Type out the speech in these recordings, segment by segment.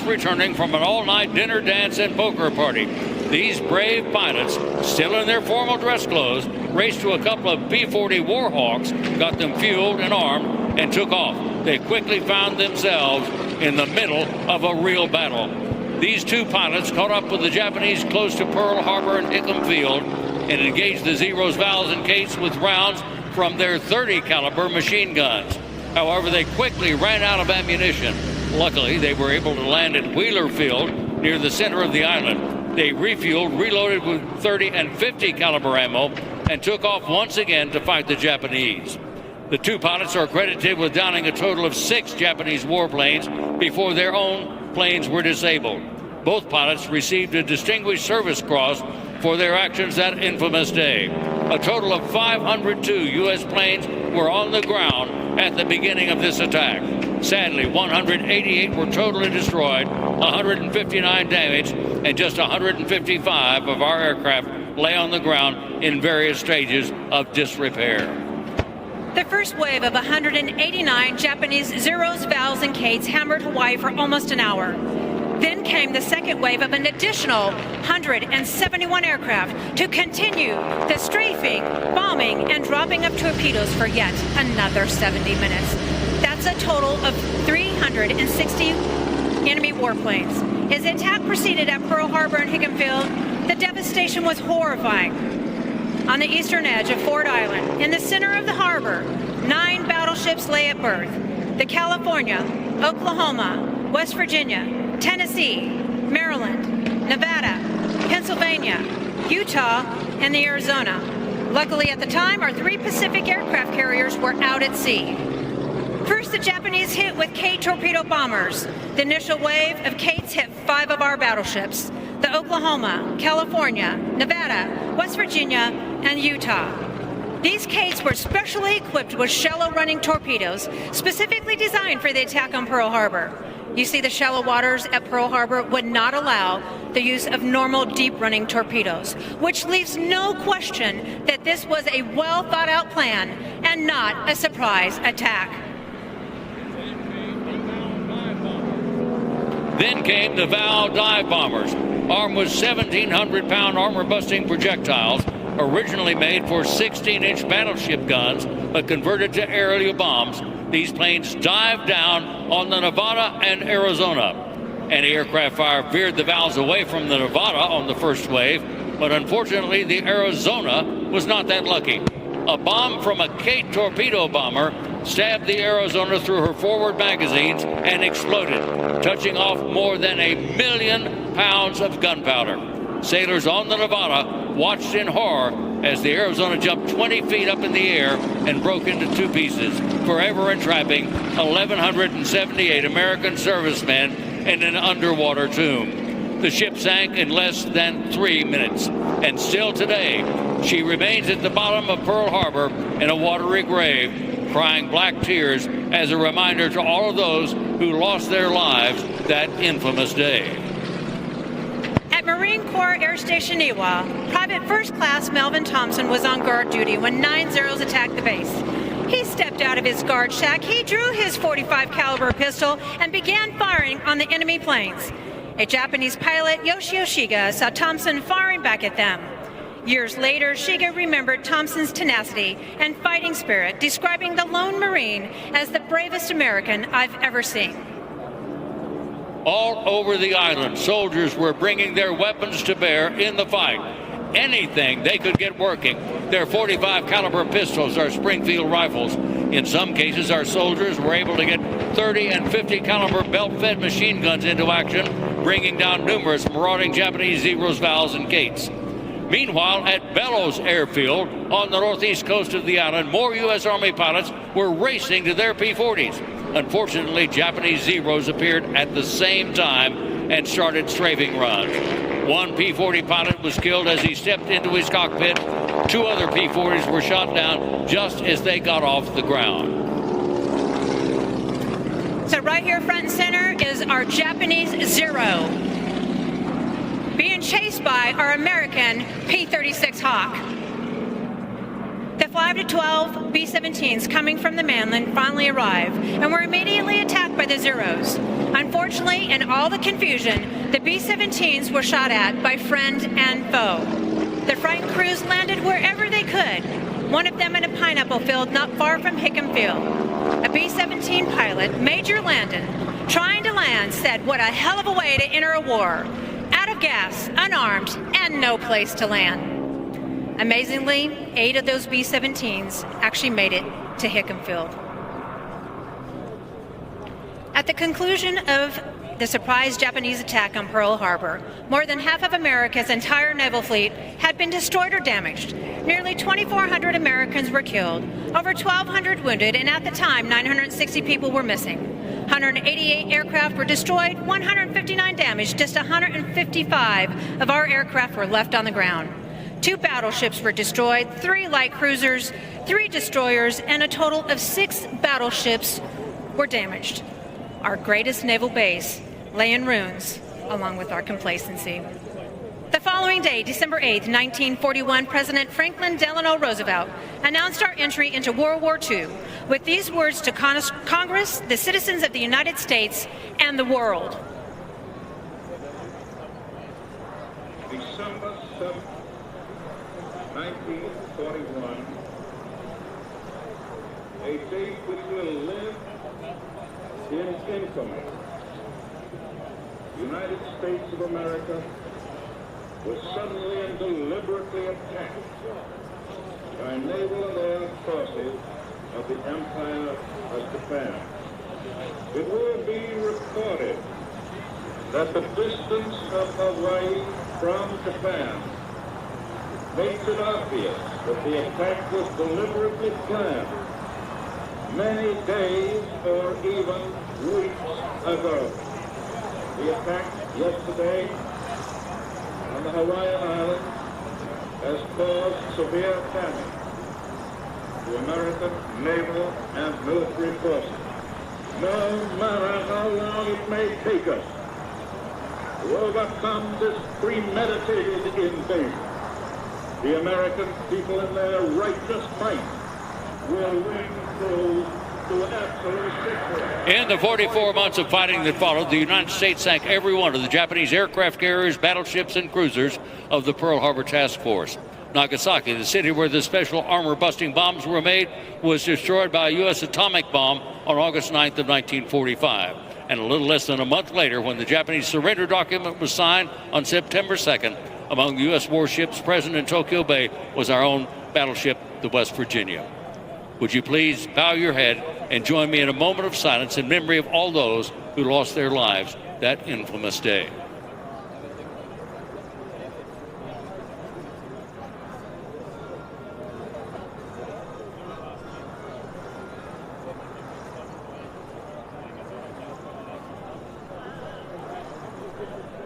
returning from an all-night dinner, dance, and poker party. These brave pilots, still in their formal dress clothes, raced to a couple of P-40 Warhawks, got them fueled and armed, and took off. They quickly found themselves in the middle of a real battle. These two pilots caught up with the Japanese close to Pearl Harbor and Hickam Field and engaged the Zeros, Vals, and Kates with rounds from their .30 caliber machine guns. However, they quickly ran out of ammunition. Luckily, they were able to land at Wheeler Field near the center of the island. They refueled, reloaded with .30 and .50 caliber ammo, and took off once again to fight the Japanese. The two pilots are credited with downing a total of 6 Japanese warplanes before their own planes were disabled. Both pilots received a Distinguished Service Cross for their actions that infamous day. A total of 502 U.S. planes were on the ground at the beginning of this attack. Sadly, 188 were totally destroyed, 159 damaged, and just 155 of our aircraft lay on the ground in various stages of disrepair. The first wave of 189 Japanese Zeros, Vals, and Kates hammered Hawaii for almost an hour. Then came the second wave of an additional 171 aircraft to continue the strafing, bombing, and dropping of torpedoes for yet another 70 minutes. That's a total of 360 enemy warplanes. As the attack proceeded at Pearl Harbor and Hickam Field, the devastation was horrifying. On the eastern edge of Ford Island, in the center of the harbor, 9 battleships lay at berth. The California, Oklahoma, West Virginia, Tennessee, Maryland, Nevada, Pennsylvania, Utah, and the Arizona. Luckily at the time, our 3 Pacific aircraft carriers were out at sea. First, the Japanese hit with Kate torpedo bombers. The initial wave of Kates hit 5 of our battleships: the Oklahoma, California, Nevada, West Virginia, and Utah. These Kates were specially equipped with shallow-running torpedoes, specifically designed for the attack on Pearl Harbor. You see, the shallow waters at Pearl Harbor would not allow the use of normal deep-running torpedoes, which leaves no question that this was a well-thought-out plan and not a surprise attack. Then came the Val dive bombers, armed with 1,700-pound armor-busting projectiles, originally made for 16-inch battleship guns, but converted to aerial bombs. These planes dived down on the Nevada and Arizona. Anti-aircraft fire veered the Vals away from the Nevada on the first wave, but unfortunately the Arizona was not that lucky. A bomb from a Kate torpedo bomber stabbed the Arizona through her forward magazines and exploded, touching off more than 1 million pounds of gunpowder. Sailors on the Nevada watched in horror as the Arizona jumped 20 feet up in the air and broke into 2 pieces, forever entrapping 1,178 American servicemen in an underwater tomb. The ship sank in less than 3 minutes, and still today, she remains at the bottom of Pearl Harbor in a watery grave, crying black tears as a reminder to all of those who lost their lives that infamous day. At Marine Corps Air Station Iwa, Private First Class Melvin Thompson was on guard duty when 9 Zeros attacked the base. He stepped out of his guard shack, he drew his .45 caliber pistol and began firing on the enemy planes. A Japanese pilot, Yoshio Shiga, saw Thompson firing back at them. Years later, Shiga remembered Thompson's tenacity and fighting spirit, describing the lone Marine as the bravest American I've ever seen. All over the island, soldiers were bringing their weapons to bear in the fight. Anything they could get working. Their .45 caliber pistols, our Springfield rifles. In some cases, our soldiers were able to get .30 and .50 caliber belt-fed machine guns into action, bringing down numerous marauding Japanese Zeros, Vals, and Kates. Meanwhile, at Bellows Airfield on the northeast coast of the island, more U.S. Army pilots were racing to their P-40s. Unfortunately, Japanese Zeros appeared at the same time and started strafing runs. One P-40 pilot was killed as he stepped into his cockpit. 2 other P-40s were shot down just as they got off the ground. So right here front and center is our Japanese Zero, being chased by our American P-36 Hawk. The flag 5 to 12 B-17s coming from the mainland finally arrive and were immediately attacked by the Zeros. Unfortunately, in all the confusion, the B-17s were shot at by friend and foe. The frightened crews landed wherever they could, one of them in a pineapple field not far from Hickam Field. A B-17 pilot, Major Landon, trying to land, said, "What a hell of a way to enter a war. Out of gas, unarmed, and no place to land." Amazingly, 8 of those B-17s actually made it to Hickam Field. At the conclusion of the surprise Japanese attack on Pearl Harbor, more than half of America's entire naval fleet had been destroyed or damaged. Nearly 2,400 Americans were killed, over 1,200 wounded, and at the time, 960 people were missing. 188 aircraft were destroyed, 159 damaged, just 155 of our aircraft were left on the ground. 2 battleships were destroyed, 3 light cruisers, 3 destroyers, and a total of 6 battleships were damaged. Our greatest naval base lay in ruins, along with our complacency. The following day, December 8, 1941, President Franklin Delano Roosevelt announced our entry into World War II with these words to Congress, the citizens of the United States, and the world. December 7, 1941, a date which will live in infamy. The United States of America was suddenly and deliberately attacked by naval and air forces of the Empire of Japan. It will be recorded that the distance of Hawaii from Japan makes it obvious that the attack was deliberately planned many days or even weeks ago. The attack yesterday on the Hawaiian Islands has caused severe damage to American naval and military forces. No matter how long it may take us to overcome this premeditated invasion, the American people in their righteous might will win through to absolute victory. In the 44 months of fighting that followed, the United States sank every one of the Japanese aircraft carriers, battleships, and cruisers of the Pearl Harbor Task Force. Nagasaki, the city where the special armor-busting bombs were made, was destroyed by a U.S. atomic bomb on August 9th of 1945. And a little less than a month later, when the Japanese surrender document was signed on September 2nd, among the U.S. warships present in Tokyo Bay was our own battleship, the West Virginia. Would you please bow your head and join me in a moment of silence in memory of all those who lost their lives that infamous day.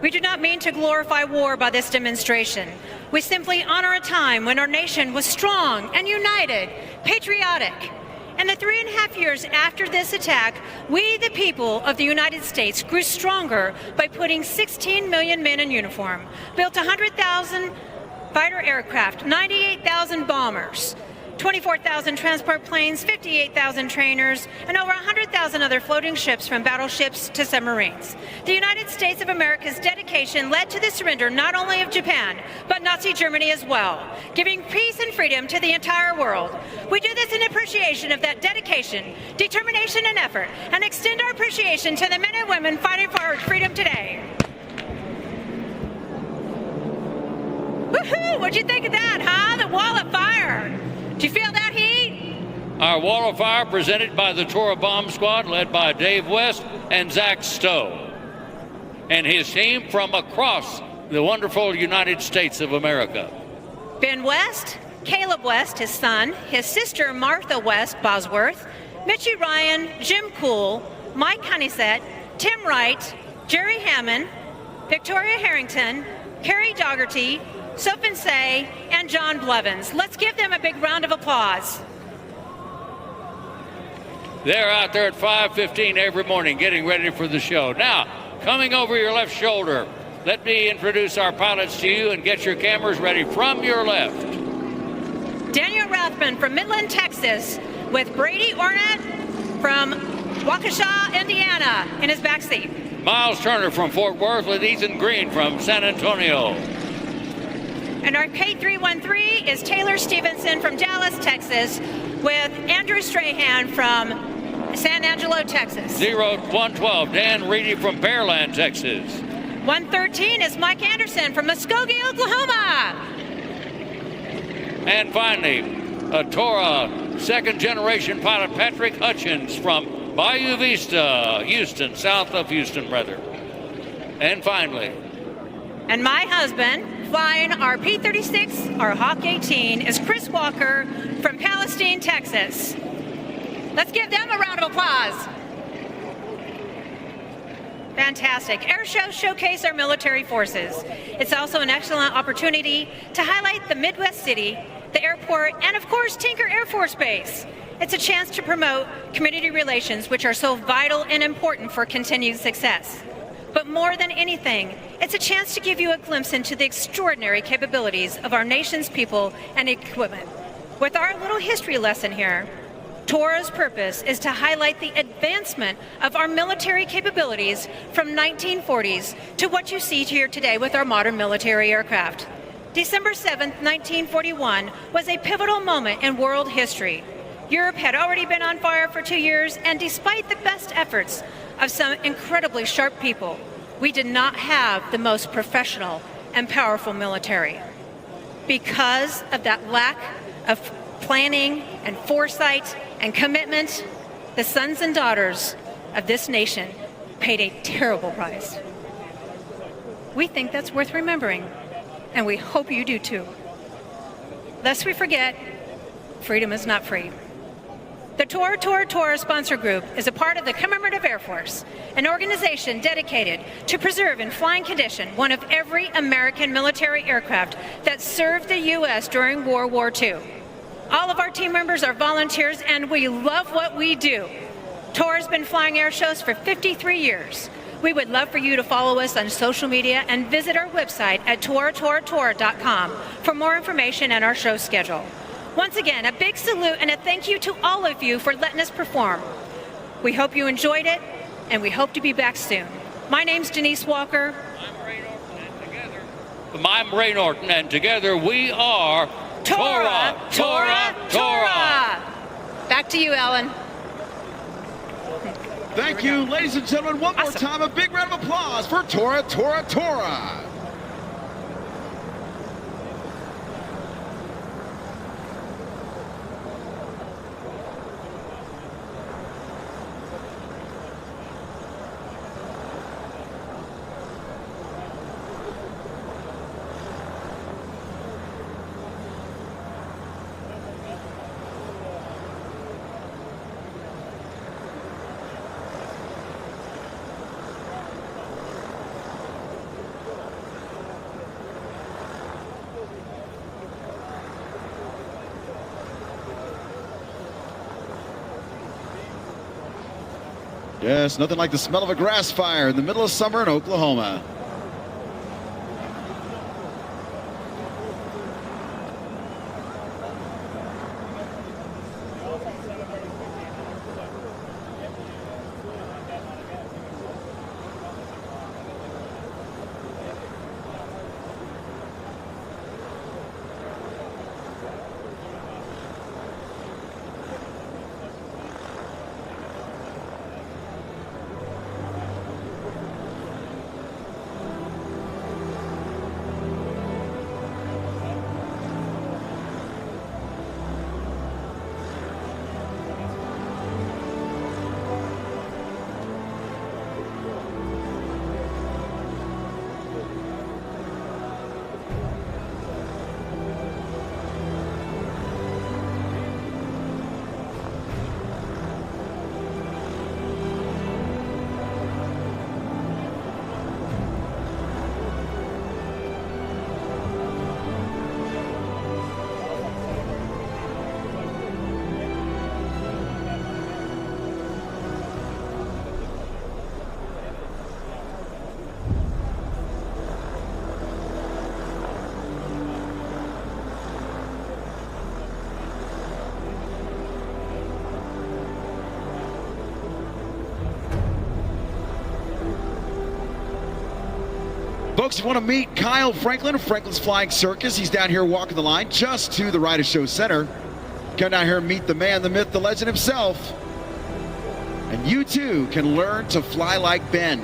We do not mean to glorify war by this demonstration. We simply honor a time when our nation was strong and united, patriotic. In the 3.5 years after this attack, we, the people of the United States, grew stronger by putting 16 million men in uniform, built 100,000 fighter aircraft, 98,000 bombers, 24,000 transport planes, 58,000 trainers, and over 100,000 other floating ships from battleships to submarines. The United States of America's dedication led to the surrender not only of Japan, but Nazi Germany as well, giving peace and freedom to the entire world. We do this in appreciation of that dedication, determination, and effort, and extend our appreciation to the men and women fighting for our freedom today. Woohoo! What'd you think of that, huh? The wall of fire. Do you feel that heat? Our wall of fire presented by the Tora bomb squad led by Dave West and Zach Stowe and his team from across the wonderful United States of America. Ben West, Caleb West, his son, his sister Martha West Bosworth, Mitchie Ryan, Jim Cool, Mike Honeysett, Tim Wright, Jerry Hammond, Victoria Harrington, Carrie Dougherty, Sophie Say, and John Blevins. Let's give them a big round of applause. They're out there at 5:15 every morning getting ready for the show. Now, coming over your left shoulder, let me introduce our pilots to you and get your cameras ready from your left. Daniel Rathman from Midland, Texas, with Brady Ornett from Waukesha, Indiana, in his backseat. Miles Turner from Fort Worth with Ethan Green from San Antonio. And our K313 is Taylor Stevenson from Dallas, Texas, with Andrew Strahan from San Angelo, Texas. 0112, Dan Reedy from Pearland, Texas. 113 is Mike Anderson from Muskogee, Oklahoma. And finally, a Tora second-generation pilot, Patrick Hutchins from Bayou Vista, Houston, south of Houston, rather. And finally. And my husband, flying our P-36, our Hawk 18, is Chris Walker from Palestine, Texas. Let's give them a round of applause. Fantastic. Air shows showcase our military forces. It's also an excellent opportunity to highlight the Midwest city, the airport, and of course, Tinker Air Force Base. It's a chance to promote community relations, which are so vital and important for continued success. But more than anything, it's a chance to give you a glimpse into the extraordinary capabilities of our nation's people and equipment. With our little history lesson here, Tora's purpose is to highlight the advancement of our military capabilities from 1940s to what you see here today with our modern military aircraft. December 7th, 1941 was a pivotal moment in world history. Europe had already been on fire for 2 years, and despite the best efforts of some incredibly sharp people, we did not have the most professional and powerful military. Because of that lack of planning and foresight and commitment, the sons and daughters of this nation paid a terrible price. We think that's worth remembering, and we hope you do too. Lest we forget, freedom is not free. The Tora sponsor group is a part of the Commemorative Air Force, an organization dedicated to preserve in flying condition one of every American military aircraft that served the U.S. during World War II. All of our team members are volunteers, and we love what we do. Tora's been flying air shows for 53 years. We would love for you to follow us on social media and visit our website at tora.com for more information and our show schedule. Once again, a big salute and a thank you to all of you for letting us perform. We hope you enjoyed it, and we hope to be back soon. My name's Denise Walker. I'm Ray Norton, and together we are Tora, Tora, Tora. Back to you, Ellen. Thank you, ladies and gentlemen. One more time, a big round of applause for Tora, Tora, Tora. Yes, nothing like the smell of a grass fire in the middle of summer in Oklahoma. Folks, if you want to meet Kyle Franklin of Franklin's Flying Circus, he's down here walking the line just to the Ride of Show Center. Come down here and meet the man, the myth, the legend himself. And you too can learn to fly like Ben.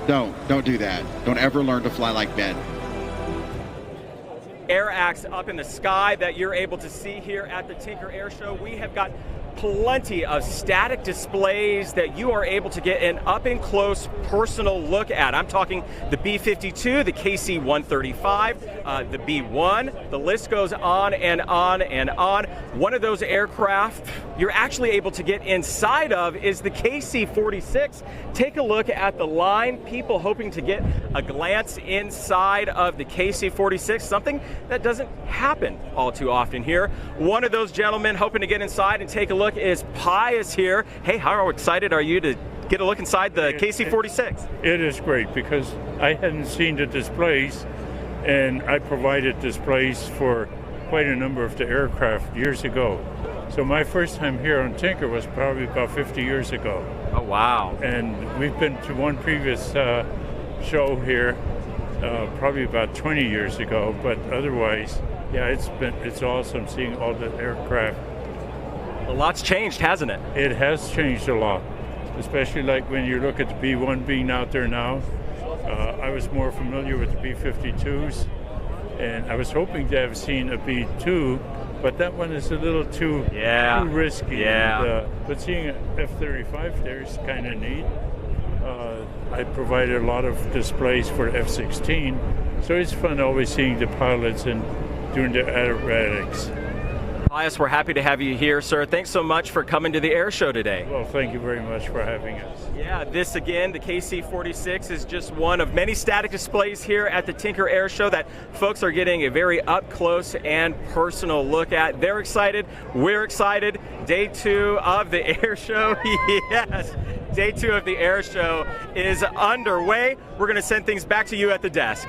Don't do that. Don't ever learn to fly like Ben. Air acts up in the sky that you're able to see here at the Tinker Air Show. We have got plenty of static displays that you are able to get an up-and-close personal look at. I'm talking the B-52, the KC-135, the B-1. The list goes on and on and on. One of those aircraft you're actually able to get inside of is the KC-46. Take a look at the line. People hoping to get a glance inside of the KC-46, something that doesn't happen all too often here. One of those gentlemen hoping to get inside and take a look is Pius here. Hey, how excited are you to get a look inside the KC-46? It is great because I hadn't seen the displays, and I provided displays for quite a number of the aircraft years ago. So my first time here on Tinker was probably about 50 years ago. Oh, wow. And we've been to one previous show here probably about 20 years ago, but otherwise, yeah, it's awesome seeing all the aircraft. A lot's changed, hasn't it? It has changed a lot, especially like when you look at the B-1 being out there now. I was more familiar with the B-52s, and I was hoping to have seen a B-2, but that one is a little too risky. Yeah. And, but seeing an F-35 there is kind of neat. I provided a lot of displays for F-16, so it's fun always seeing the pilots and doing the aerobatics. Pius, we're happy to have you here, sir. Thanks so much for coming to the air show today. Well, thank you very much for having us. Yeah, this again, the KC-46 is just one of many static displays here at the Tinker Air Show that folks are getting a very up close and personal look at. They're excited, we're excited. Day 2 of the air show, yes. Day 2 of the air show is underway. We're going to send things back to you at the desk.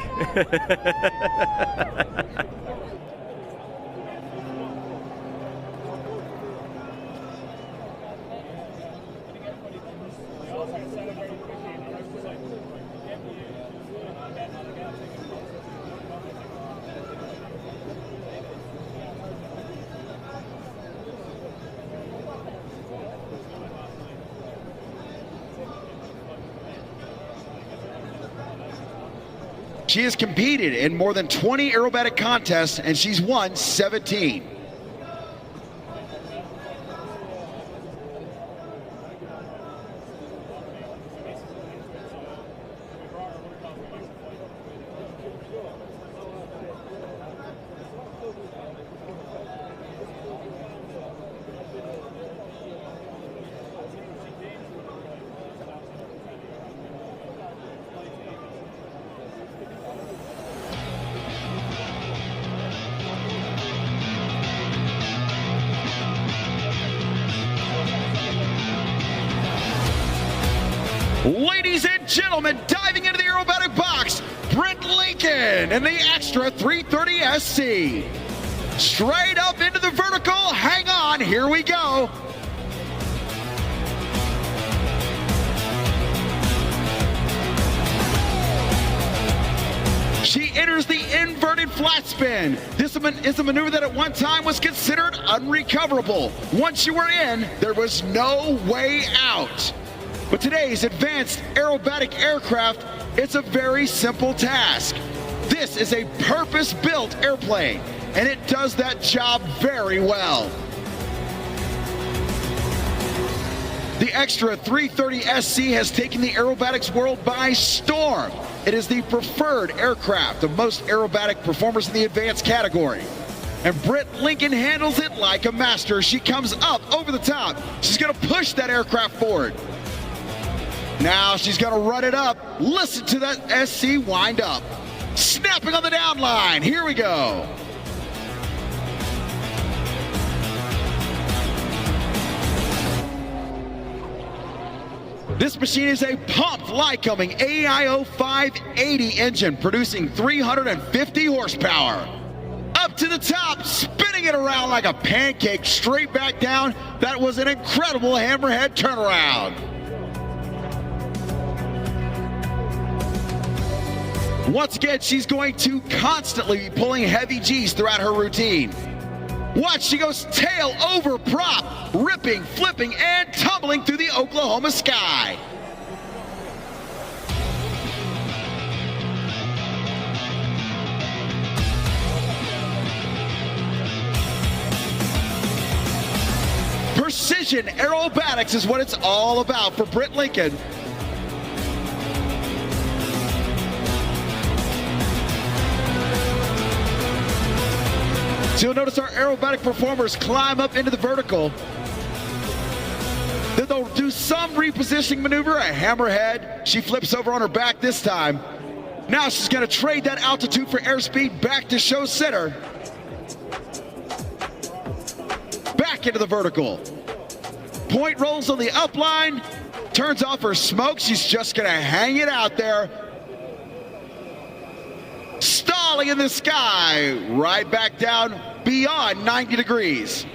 She has competed in more than 20 aerobatic contests, and she's won 17. Ladies and gentlemen, diving into the aerobatic box, Britt Lincoln in the Extra 330 SC. Straight up into the vertical, hang on, here we go. She enters the inverted flat spin. This is a maneuver that at one time was considered unrecoverable. Once you were in, there was no way out. But today's advanced aerobatic aircraft, it's a very simple task. This is a purpose-built airplane, and it does that job very well. The Extra 330 SC has taken the aerobatics world by storm. It is the preferred aircraft of most aerobatic performers in the advanced category. And Britt Lincoln handles it like a master. She comes up over the top. She's gonna push that aircraft forward. Now she's gonna run it up. Listen to that SC wind up. Snapping on the down line. Here we go. This machine is a pumped Lycoming AIO 580 engine producing 350 horsepower. Up to the top, spinning it around like a pancake, straight back down. That was an incredible hammerhead turnaround. Once again, she's going to constantly be pulling heavy G's throughout her routine. Watch, she goes tail over prop, ripping, flipping, and tumbling through the Oklahoma sky. Precision aerobatics is what it's all about for Britt Lincoln. So you'll notice our aerobatic performers climb up into the vertical. Then they'll do some repositioning maneuver, a hammerhead. She flips over on her back this time. Now she's going to trade that altitude for airspeed back to show center. Back into the vertical. Point rolls on the upline, turns off her smoke. She's just going to hang it out there. Stalling in the sky, right back down beyond 90 degrees.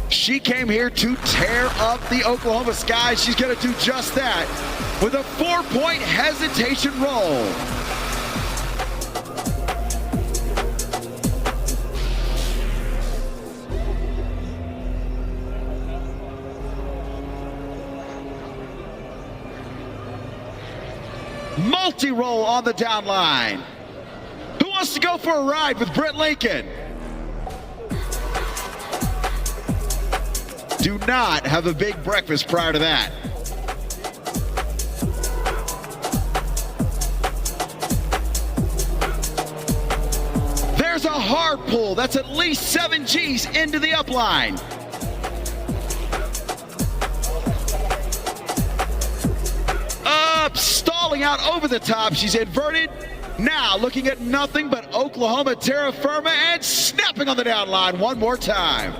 She came here to tear up the Oklahoma sky. She's going to do just that with a 4-point hesitation roll. Multi-roll on the down line. Who wants to go for a ride with Britt Lincoln? Do not have a big breakfast prior to that. There's a hard pull. That's at least 7 G's into the upline. Up, stalling out over the top. She's inverted. Now looking at nothing but Oklahoma terra firma and snapping on the down line one more time.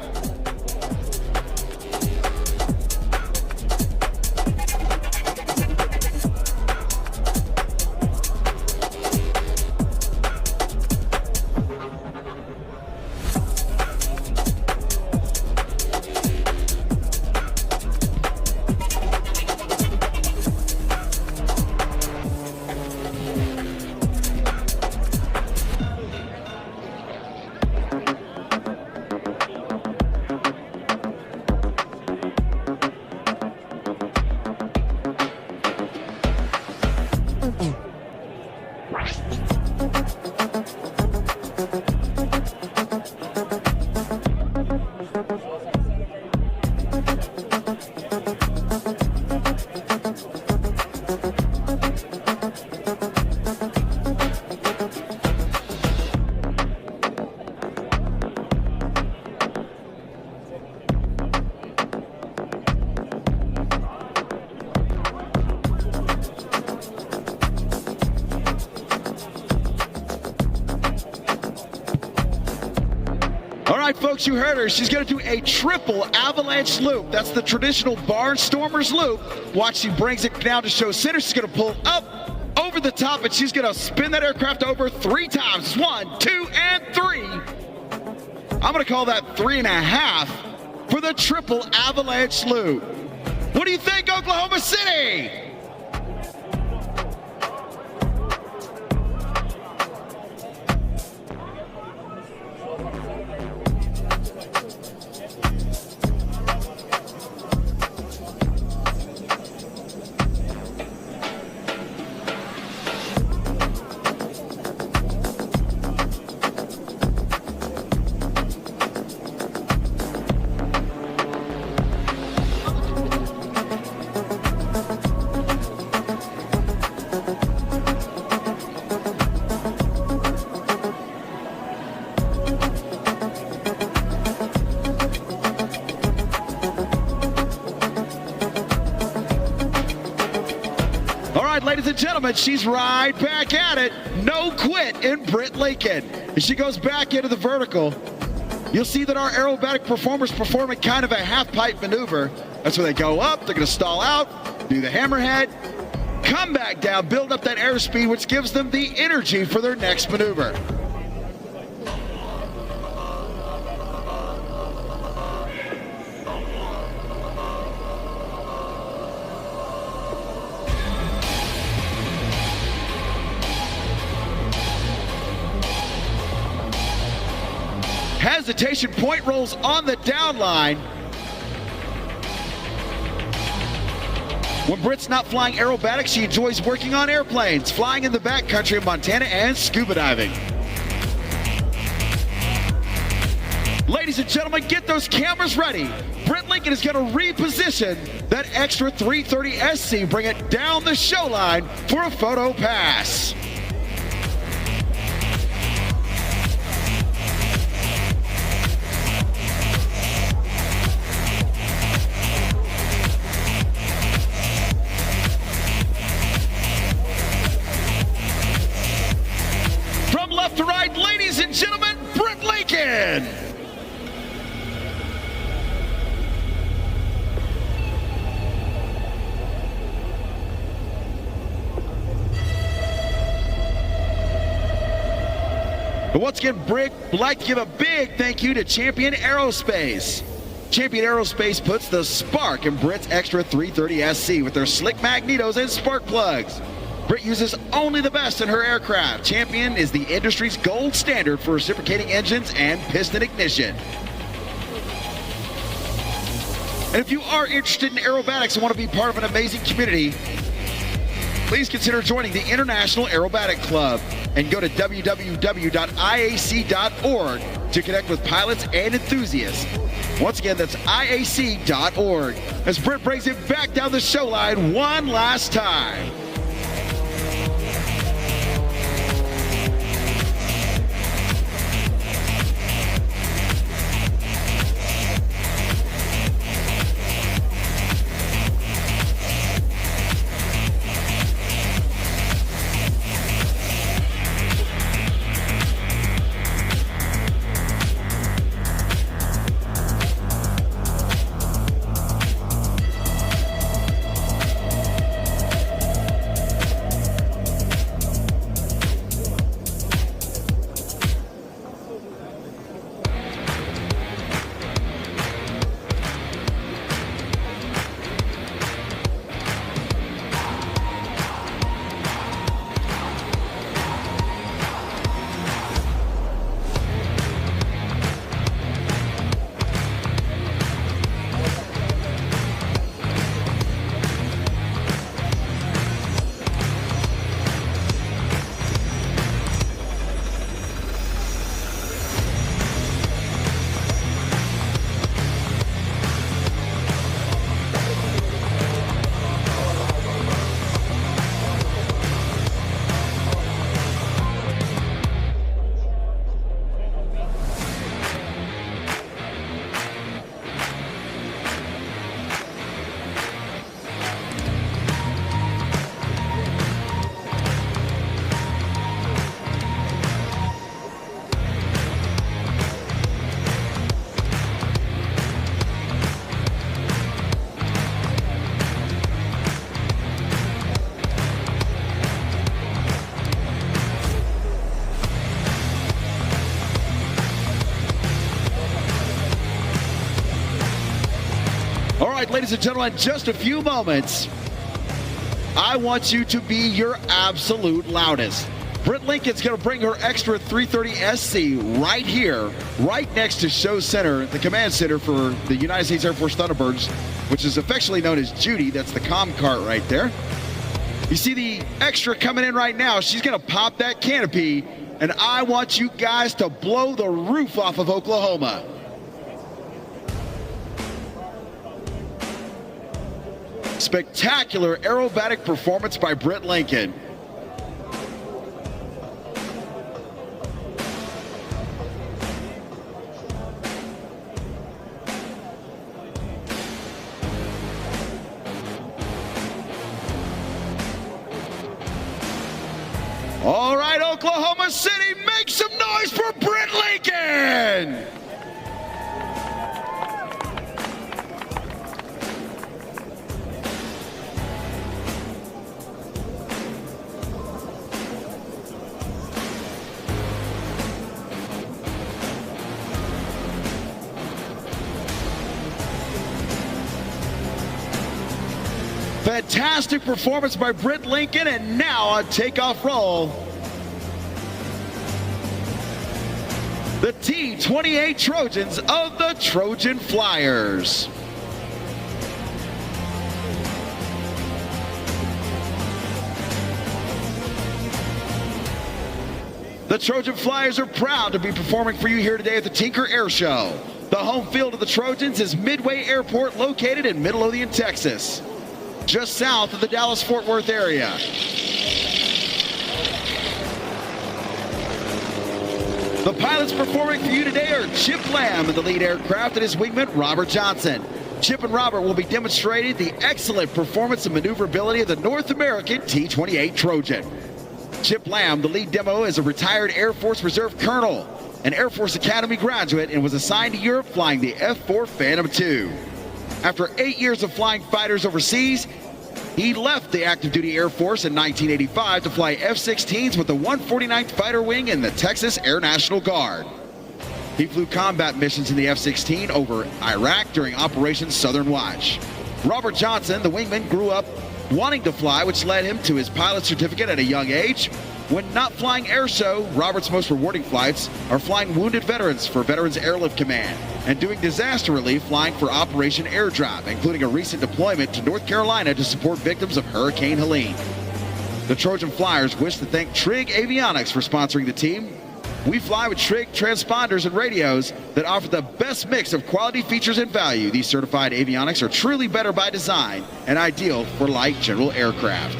Folks, you heard her. She's going to do a triple avalanche loop. That's the traditional barnstormer's loop. Watch, she brings it down to show center. She's going to pull up over the top, and she's going to spin that aircraft over 3 times. 1, 2, and 3. I'm going to call that 3.5 for the triple avalanche loop. What do you think, Oklahoma City? Ladies and gentlemen, she's right back at it. No quit in Britt Lincoln. As she goes back into the vertical, you'll see that our aerobatic performers performing kind of a half-pipe maneuver. That's where they go up, they're going to stall out, do the hammerhead, come back down, build up that airspeed, which gives them the energy for their next maneuver. Hesitation point rolls on the down line. When Britt's not flying aerobatics, she enjoys working on airplanes, flying in the backcountry of Montana, and scuba diving. Ladies and gentlemen, get those cameras ready. Britt Lincoln is going to reposition that extra 330 SC, bring it down the show line for a photo pass. To right, ladies and gentlemen, Britt Lincoln. But once again, Britt would like to give a big thank you to Champion Aerospace. Champion Aerospace puts the spark in Britt's extra 330 SC with their slick magnetos and spark plugs. Britt uses only the best in her aircraft. Champion is the industry's gold standard for reciprocating engines and piston ignition. And if you are interested in aerobatics and want to be part of an amazing community, please consider joining the International Aerobatic Club and go to www.iac.org to connect with pilots and enthusiasts. Once again, that's iac.org. As Britt brings it back down the show line one last time. All right, ladies and gentlemen, in just a few moments, I want you to be your absolute loudest. Britt Lincoln's going to bring her extra 330 SC right here, right next to Show Center, the command center for the United States Air Force Thunderbirds, which is affectionately known as Judy. That's the comm cart right there. You see the extra coming in right now. She's going to pop that canopy, and I want you guys to blow the roof off of Oklahoma. Spectacular aerobatic performance by Britt Lincoln. All right, Oklahoma City, make some noise for Britt Lincoln! Fantastic performance by Britt Lincoln, and now a takeoff roll. The T-28 Trojans of the Trojan Flyers. The Trojan Flyers are proud to be performing for you here today at the Tinker Air Show. The home field of the Trojans is Midway Airport, located in Midlothian, Texas, just south of the Dallas-Fort Worth area. The pilots performing for you today are Chip Lamb in the lead aircraft and his wingman, Robert Johnson. Chip and Robert will be demonstrating the excellent performance and maneuverability of the North American T-28 Trojan. Chip Lamb, the lead demo, is a retired Air Force Reserve Colonel, an Air Force Academy graduate, and was assigned to Europe flying the F-4 Phantom II. After 8 years of flying fighters overseas, he left the active duty Air Force in 1985 to fly F-16s with the 149th Fighter Wing in the Texas Air National Guard. He flew combat missions in the F-16 over Iraq during Operation Southern Watch. Robert Johnson, the wingman, grew up wanting to fly, which led him to his pilot certificate at a young age. When not flying air show, Robert's most rewarding flights are flying wounded veterans for Veterans Airlift Command and doing disaster relief flying for Operation Airdrop, including a recent deployment to North Carolina to support victims of Hurricane Helene. The Trojan Flyers wish to thank Trig Avionics for sponsoring the team. We fly with Trig transponders and radios that offer the best mix of quality features and value. These certified avionics are truly better by design and ideal for light general aircraft.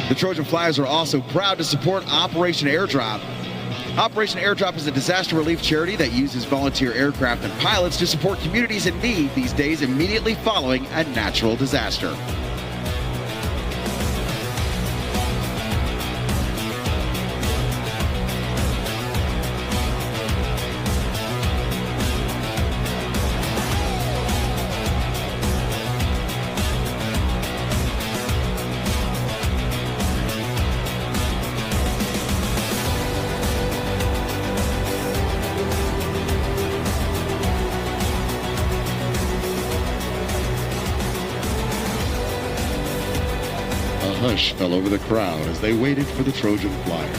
The Trojan Flyers are also proud to support Operation Airdrop. Operation Airdrop is a disaster relief charity that uses volunteer aircraft and pilots to support communities in need these days immediately following a natural disaster. A hush fell over the crowd as they waited for the Trojan Flyers.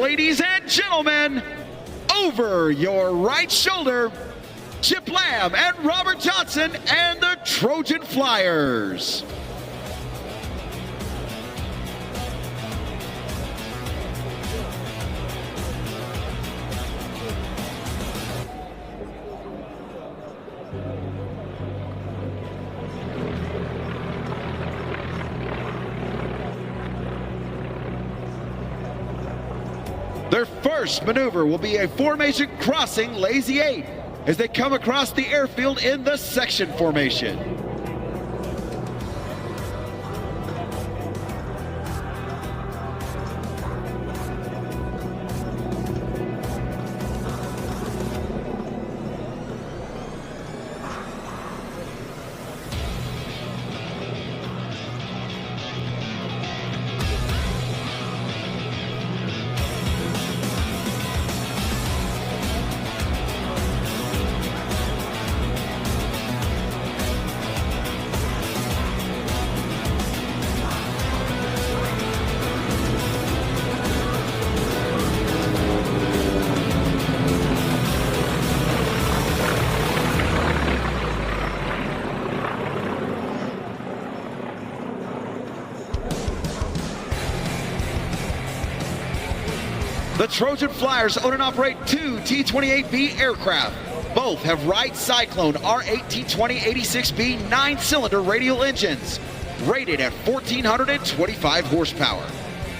Ladies and gentlemen, over your right shoulder, Chip Lamb and Robert Johnson and the Trojan Flyers. Their first maneuver will be a formation crossing Lazy 8 as they come across the airfield in the section formation. The Trojan Flyers own and operate two T-28B aircraft. Both have Wright Cyclone R8 T-2086B 9-cylinder radial engines, rated at 1,425 horsepower.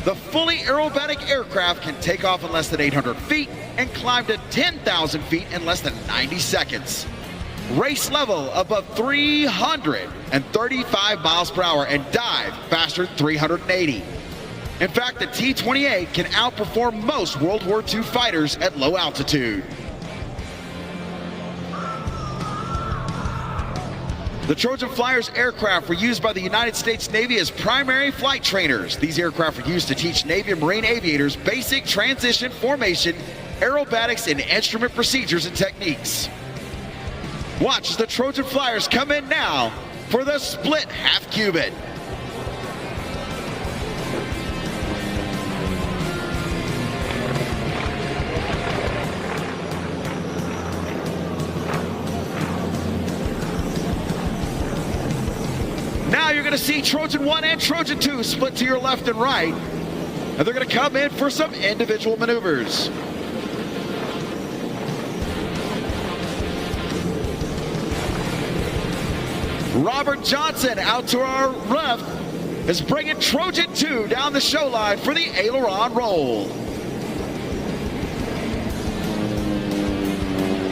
The fully aerobatic aircraft can take off in less than 800 feet and climb to 10,000 feet in less than 90 seconds. Race level above 335 miles per hour and dive faster than 380. In fact, the T-28 can outperform most World War II fighters at low altitude. The Trojan Flyers aircraft were used by the United States Navy as primary flight trainers. These aircraft were used to teach Navy and Marine aviators basic transition, formation, aerobatics, and instrument procedures and techniques. Watch as the Trojan Flyers come in now for the split half cubit. Now you're going to see Trojan 1 and Trojan 2 split to your left and right. And they're going to come in for some individual maneuvers. Robert Johnson out to our left is bringing Trojan 2 down the show line for the aileron roll.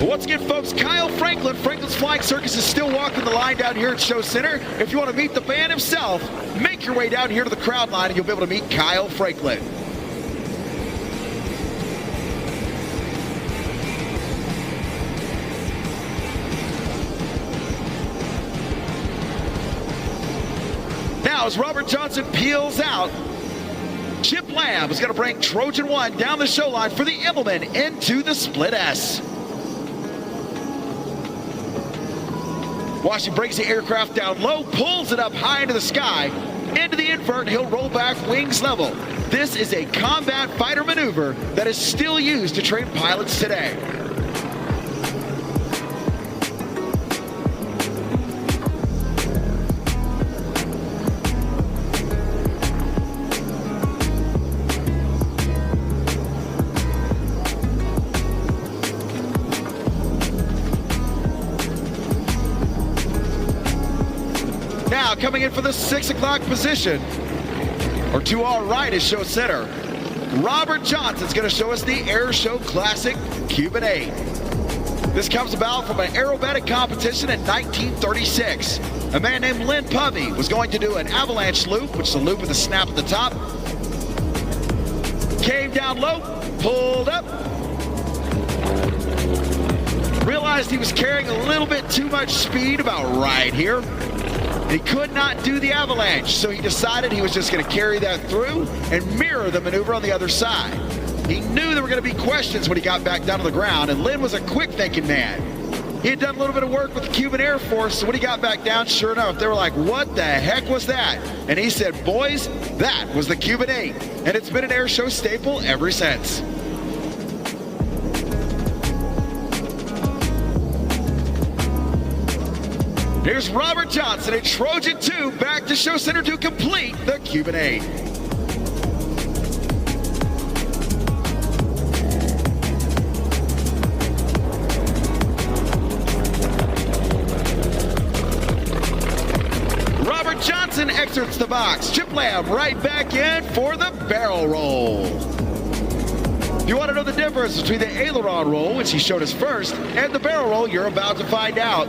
Once again, folks, Kyle Franklin, Franklin's Flying Circus, is still walking the line down here at Show Center. If you want to meet the band himself, make your way down here to the crowd line and you'll be able to meet Kyle Franklin. Now, as Robert Johnson peels out, Chip Lamb is going to bring Trojan 1 down the show line for the Immelman into the split S. Washington brings the aircraft down low, pulls it up high into the sky, into the invert, he'll roll back wings level. This is a combat fighter maneuver that is still used to train pilots today. Now coming in for the 6 o'clock position, or to our right is Show Center, Robert Johnson's going to show us the Air Show Classic Cuban 8. This comes about from an aerobatic competition in 1936. A man named Lynn Povey was going to do an avalanche loop, which is a loop with a snap at the top. Came down low, pulled up, realized he was carrying a little bit too much speed about right here. He could not do the avalanche, so he decided he was just going to carry that through and mirror the maneuver on the other side. He knew there were going to be questions when he got back down to the ground, and Lynn was a quick-thinking man. He had done a little bit of work with the Cuban Air Force, so when he got back down, sure enough, they were like, what the heck was that? And he said, boys, that was the Cuban 8, and it's been an air show staple ever since. Here's Robert Johnson and Trojan 2 back to Show Center to complete the Cuban 8. Robert Johnson exits the box. Chip Lamb right back in for the barrel roll. If you want to know the difference between the aileron roll, which he showed us first, and the barrel roll, you're about to find out.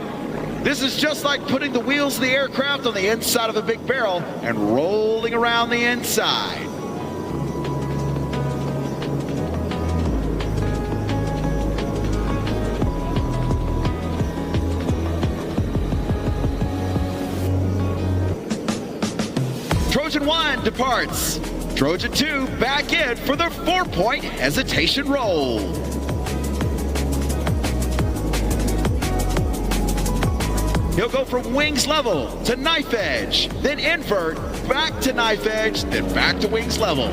This is just like putting the wheels of the aircraft on the inside of a big barrel and rolling around the inside. Trojan 1 departs. Trojan 2 back in for the 4-point hesitation roll. He'll go from wings level to knife edge, then invert, back to knife edge, then back to wings level.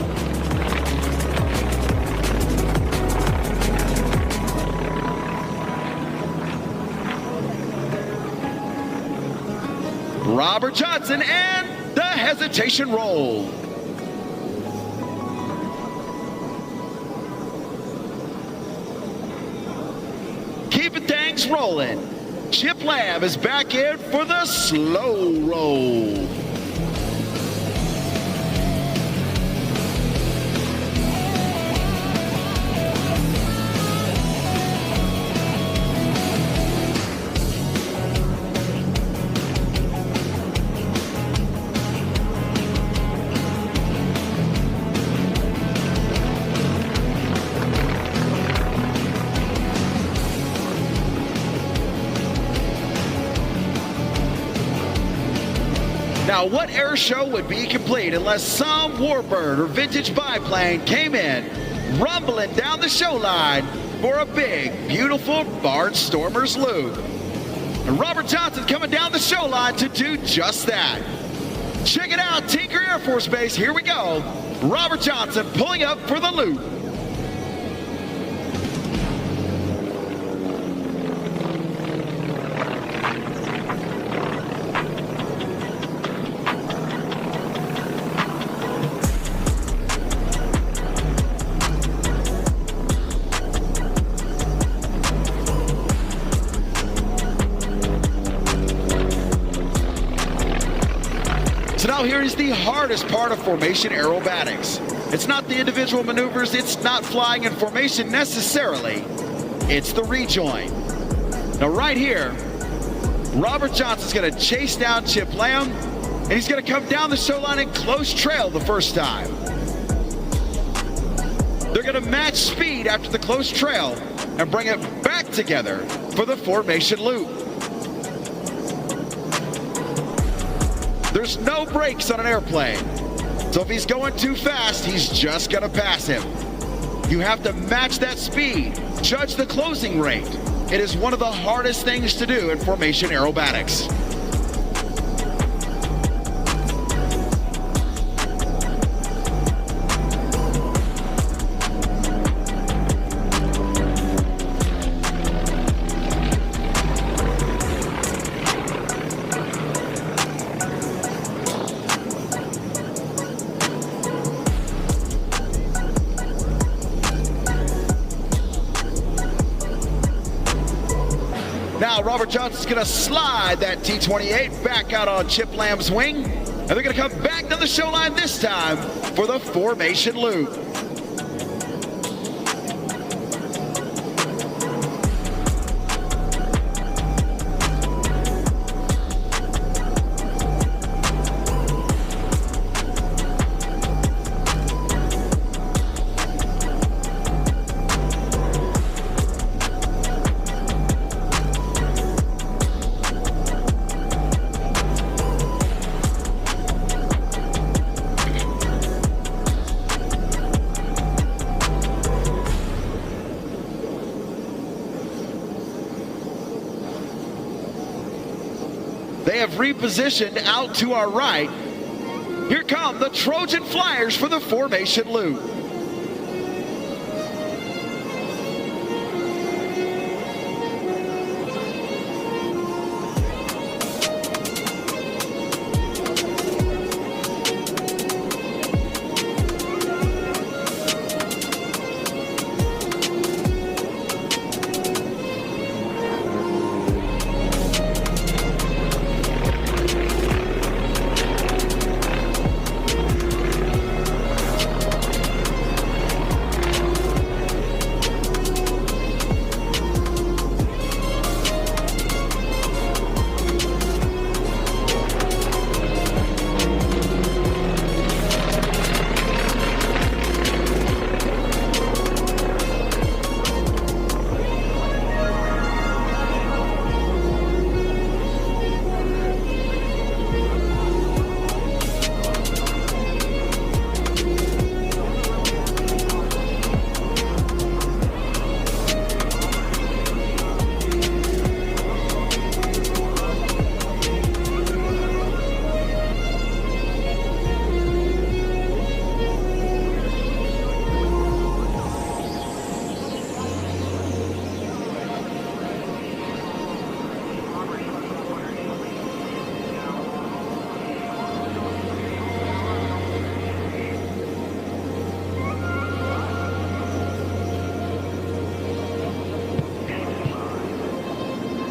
Robert Johnson and the hesitation roll. Keeping things rolling. Chip Lamb is back in for the slow roll. Now, what air show would be complete unless some warbird or vintage biplane came in, rumbling down the show line for a big, beautiful Barnstormers loop? And Robert Johnson coming down the show line to do just that. Check it out, Tinker Air Force Base, here we go. Robert Johnson pulling up for the loop. Now here is the hardest part of formation aerobatics. It's not the individual maneuvers, it's not flying in formation necessarily, it's the rejoin. Now right here, Robert Johnson's gonna chase down Chip Lamb, and he's gonna come down the show line in close trail the first time. They're gonna match speed after the close trail and bring it back together for the formation loop. There's no brakes on an airplane, so if he's going too fast, he's just gonna pass him. You have to match that speed, judge the closing rate. It is one of the hardest things to do in formation aerobatics. Now Robert Johnson's gonna slide that T-28 back out on Chip Lamb's wing, and they're gonna come back to the show line this time for the formation loop. They have repositioned out to our right. Here come the Trojan Flyers for the formation loop.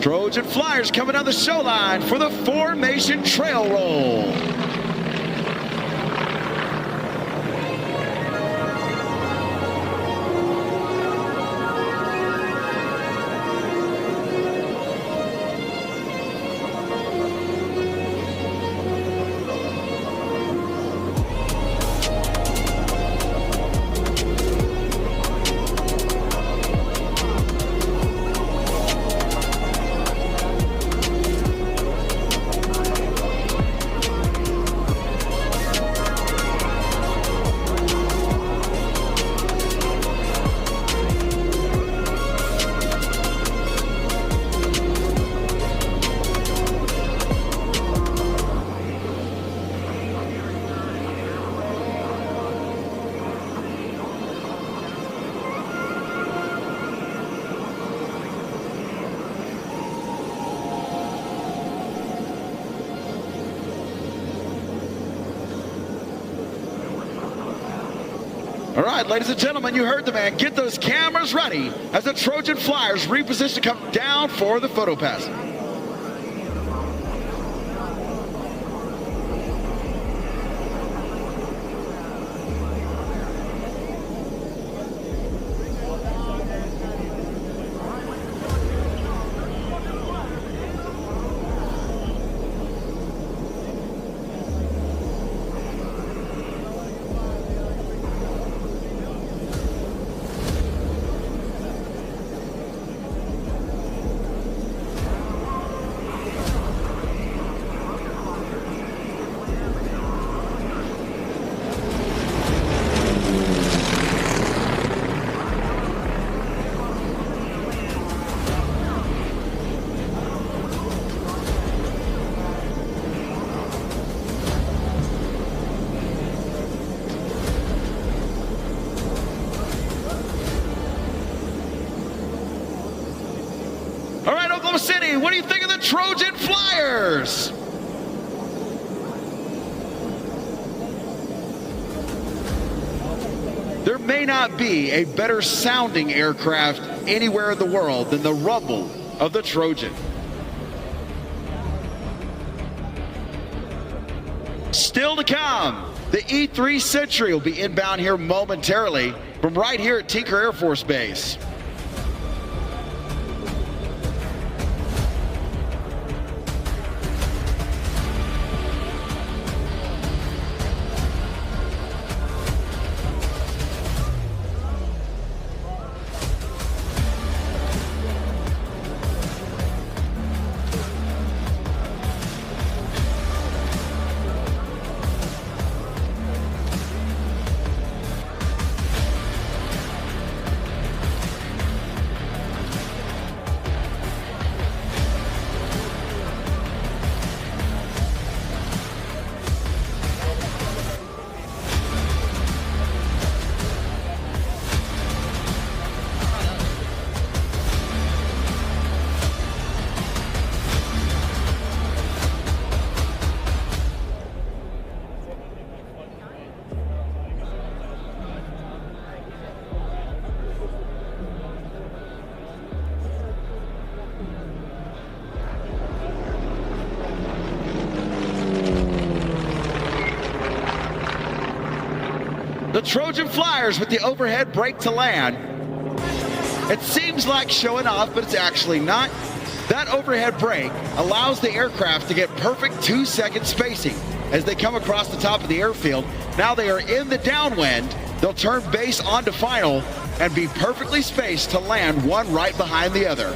Trojan Flyers coming down the show line for the formation trail roll. All right, ladies and gentlemen, you heard the man. Get those cameras ready as the Trojan Flyers reposition to come down for the photo pass. All right, Oklahoma City, what do you think of the Trojan Flyers? There may not be a better sounding aircraft anywhere in the world than the rumble of the Trojan. Still to come, the E-3 Century will be inbound here momentarily from right here at Tinker Air Force Base. The Trojan Flyers with the overhead brake to land. It seems like showing off, but it's actually not. That overhead brake allows the aircraft to get perfect 2-second spacing as they come across the top of the airfield. Now they are in the downwind. They'll turn base onto final and be perfectly spaced to land one right behind the other.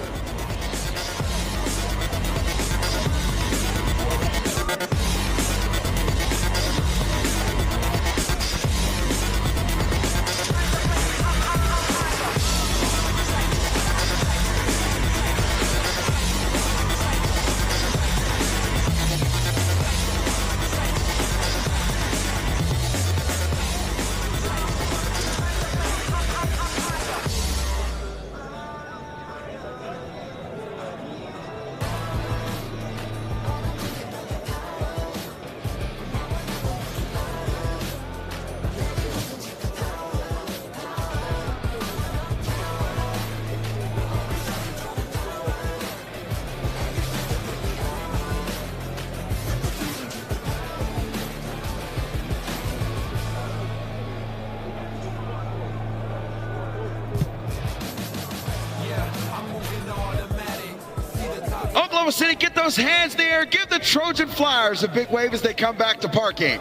Oklahoma City, get those hands in the air. Give the Trojan Flyers a big wave as they come back to parking.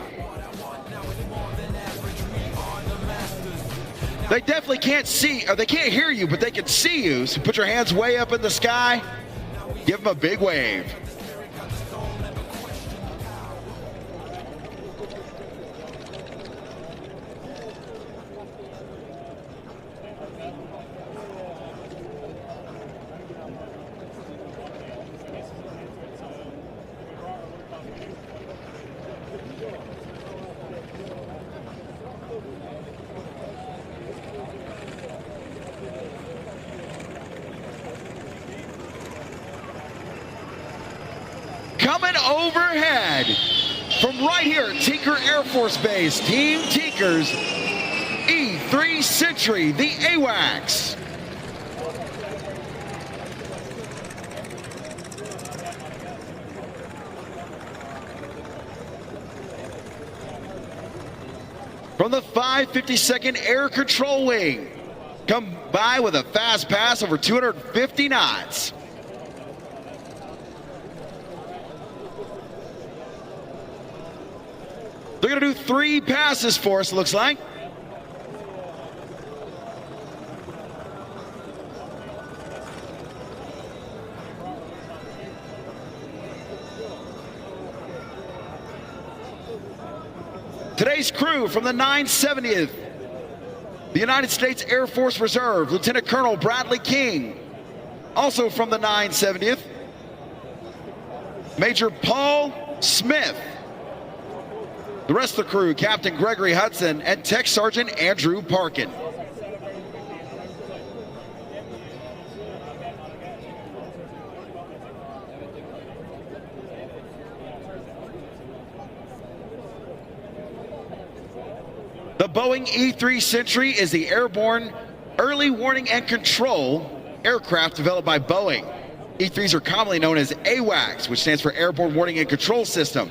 They definitely can't see, or they can't hear you, but they can see you. So put your hands way up in the sky. Give them a big wave. Coming overhead from right here at Tinker Air Force Base, Team Tinker's E-3 E3 Sentry, the AWACS. From the 552nd Air Control Wing, come by with a fast pass over 250 knots. They're going to do 3 passes for us, looks like. Today's crew from the 970th, the United States Air Force Reserve, Lieutenant Colonel Bradley King. Also from the 970th, Major Paul Smith. The rest of the crew, Captain Gregory Hudson and Tech Sergeant Andrew Parkin. The Boeing E3 Sentry is the airborne early warning and control aircraft developed by Boeing. E3s are commonly known as AWACS, which stands for Airborne Warning and Control System.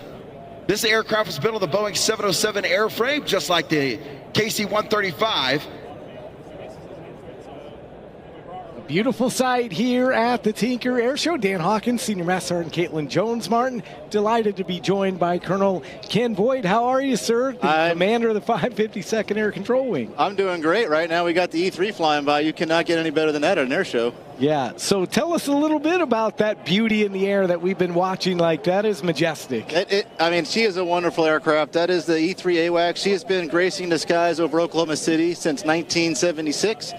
This aircraft was built on the Boeing 707 airframe, just like the KC-135. Beautiful sight here at the Tinker Air Show. Dan Hawkins, Senior Master Sergeant Caitlin Jones-Martin. Delighted to be joined by Colonel Ken Boyd. How are you, sir? The commander of the 552nd Air Control Wing. I'm doing great right now. We got the E3 flying by. You cannot get any better than that at an air show. Yeah, so tell us a little bit about that beauty in the air that we've been watching. Like, that is majestic. I mean, she is a wonderful aircraft. That is the E3 AWACS. She has been gracing the skies over Oklahoma City since 1976.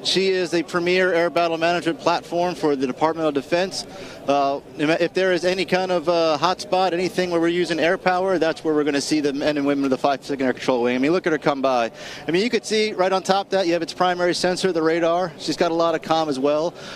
She is a premier air battle management platform for the Department of Defense. If there is any kind of hot spot, anything where we're using air power, that's where we're going to see the men and women of the 552nd Air Control Wing. I mean, look at her come by. I mean, you could see right on top of that, you have its primary sensor, the radar. She's got a lot of comm as well.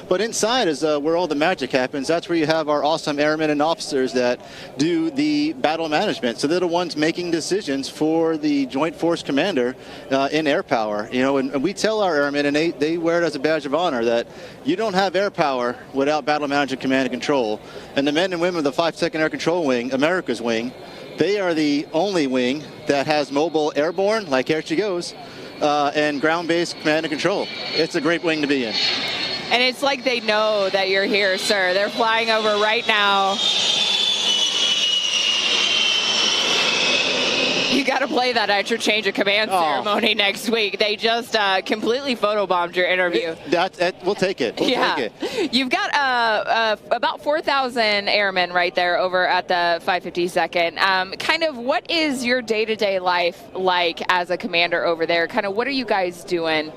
But inside is where all the magic happens. That's where you have our awesome airmen and officers that do the battle management. So they're the ones making decisions for the Joint Force Commander in air power. You know, and we tell our airmen, and they wear it as a badge of honor, that you don't have air power without battle management, command, and control. And the men and women of the 552nd Air Control Wing, America's wing, they are the only wing that has mobile airborne, like Here She Goes, and ground-based command and control. It's a great wing to be in. And it's like they know that you're here, sir. They're flying over right now. You got to play that at your change of command ceremony next week. They just completely photobombed your interview. We'll take it. We'll take it. You've got about 4,000 airmen right there over at the 552nd. Kind of what is your day-to-day life like as a commander over there? Kind of what are you guys doing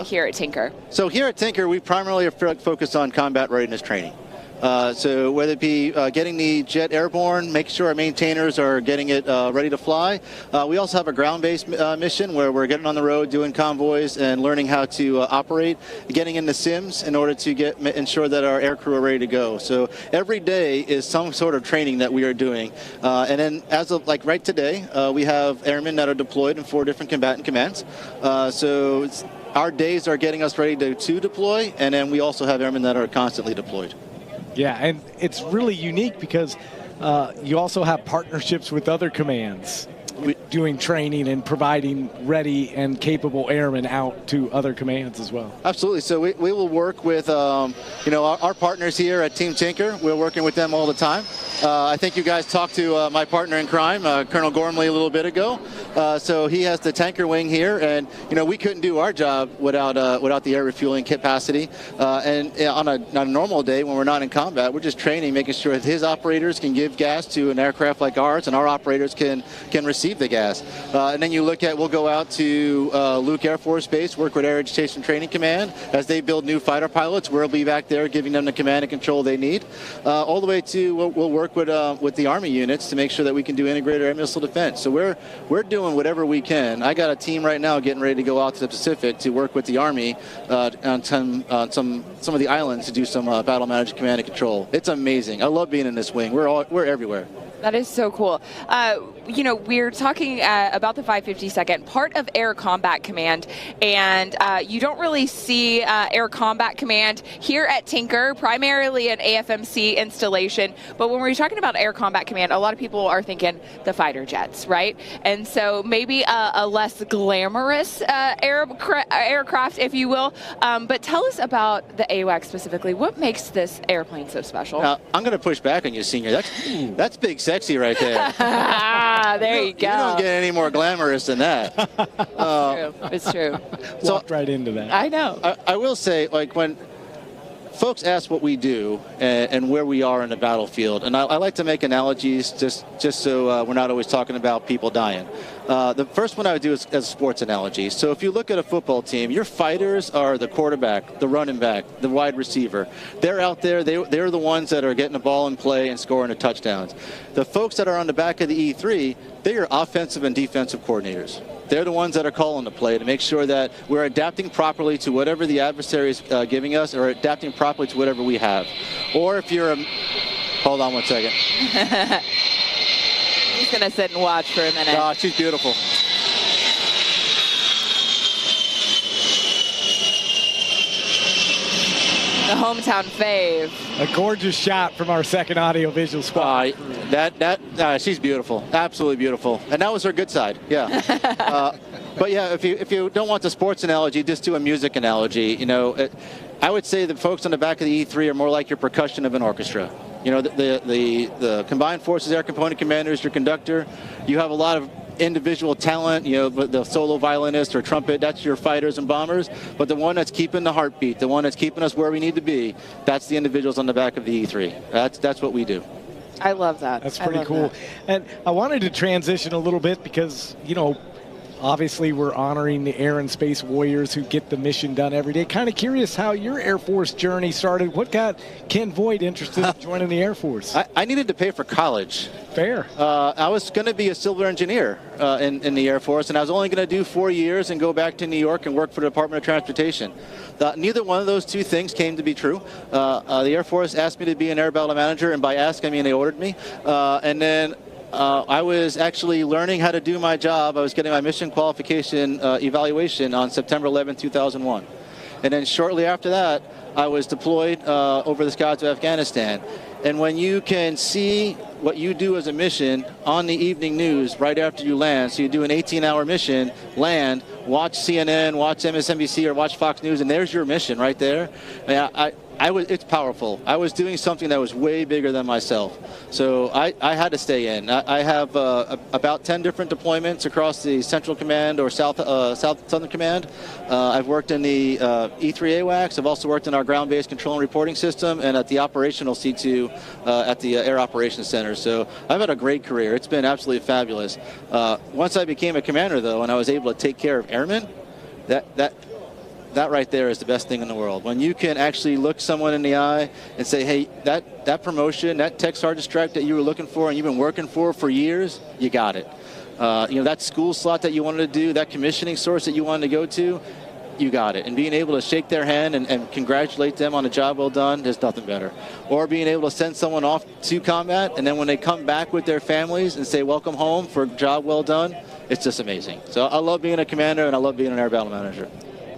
here at Tinker? So here at Tinker, we primarily are focused on combat readiness training. So whether it be getting the jet airborne, making sure our maintainers are getting it ready to fly. We also have a ground-based mission where we're getting on the road, doing convoys, and learning how to operate, getting into sims in order to ensure that our aircrew are ready to go. So every day is some sort of training that we are doing. And then as of like right today, we have airmen that are deployed in 4 different combatant commands. So our days are getting us ready to deploy, and then we also have airmen that are constantly deployed. Yeah, and it's really unique because you also have partnerships with other commands doing training and providing ready and capable airmen out to other commands as well. Absolutely. So we will work with our partners here at Team Tinker. We're working with them all the time. I think you guys talked to my partner in crime, Colonel Gormley, a little bit ago. So he has the tanker wing here, and we couldn't do our job without the air refueling capacity. And on a normal day when we're not in combat, we're just training, making sure that his operators can give gas to an aircraft like ours, and our operators can receive the gas. And then we'll go out to Luke Air Force Base, work with Air Education Training Command as they build new fighter pilots. We'll be back there giving them the command and control they need. All the way to we'll work with the Army units to make sure that we can do integrated air missile defense. So we're doing whatever we can. I got a team right now getting ready to go out to the Pacific to work with the Army on some of the islands to do some battle management, command and control. It's amazing. I love being in this wing. We're everywhere. That is so cool. You know, we're talking about the 552nd, part of Air Combat Command, and you don't really see Air Combat Command here at Tinker, primarily an AFMC installation. But when we're talking about Air Combat Command, a lot of people are thinking the fighter jets, right? And so maybe a less glamorous aircraft, if you will. But tell us about the AWACS specifically. What makes this airplane so special? Now, I'm going to push back on you, Senior. That's big sexy right there. There you go. You don't get any more glamorous than that. It's true. So, walked right into that. I know. I will say, like, when folks ask what we do and where we are in the battlefield, and I like to make analogies just so we're not always talking about people dying. The first one I would do is as a sports analogy. So if you look at a football team, your fighters are the quarterback, the running back, the wide receiver. They're out there. They're the ones that are getting the ball in play and scoring the touchdowns. The folks that are on the back of the E3, they are offensive and defensive coordinators. They're the ones that are calling the play to make sure that we're adapting properly to whatever the adversary is giving us, or adapting properly to whatever we have. Or if you're hold on one second. He's going to sit and watch for a minute. Oh, she's beautiful. The hometown fave. A gorgeous shot from our second audio-visual squad. She's beautiful, absolutely beautiful, and that was her good side. Yeah. But yeah, if you don't want the sports analogy, just do a music analogy. You know, I would say the folks on the back of the E3 are more like your percussion of an orchestra. You know, the Combined Forces Air Component Commander is your conductor. You have a lot of individual talent, you know, the solo violinist or trumpet, that's your fighters and bombers. But the one that's keeping the heartbeat, the one that's keeping us where we need to be, that's the individuals on the back of the E3. That's what we do. I love that. That's pretty cool. And I wanted to transition a little bit because, you know, obviously we're honoring the Air and Space Warriors who get the mission done every day. Kind of curious how your Air Force journey started. What got Ken Voigt interested in joining the Air Force? I needed to pay for college. Fair. I was going to be a civil engineer in the Air Force, and I was only going to do 4 years and go back to New York and work for the Department of Transportation. Neither one of those two things came to be true. The Air Force asked me to be an air battle manager, and by ask I mean they ordered me. And then I was actually learning how to do my job. I was getting my mission qualification evaluation on September 11, 2001. And then shortly after that, I was deployed over the skies of Afghanistan. And when you can see what you do as a mission on the evening news right after you land, so you do an 18-hour mission, land, watch CNN, watch MSNBC, or watch Fox News, and there's your mission right there. It's powerful. I was doing something that was way bigger than myself. So I had to stay in. I have about 10 different deployments across the Central Command or Southern Command. I've worked in the E3 AWACS. I've also worked in our ground-based control and reporting system and at the operational C2 at the Air Operations Center. So I've had a great career. It's been absolutely fabulous. Once I became a commander, though, and I was able to take care of airmen, that right there is the best thing in the world. When you can actually look someone in the eye and say, hey, that promotion, that tech sergeant strike that you were looking for and you've been working for years, you got it. You know, that school slot that you wanted to do, that commissioning source that you wanted to go to, you got it. And being able to shake their hand and congratulate them on a job well done, there's nothing better. Or being able to send someone off to combat, and then when they come back with their families and say, welcome home for a job well done, it's just amazing. So I love being a commander, and I love being an air battle manager.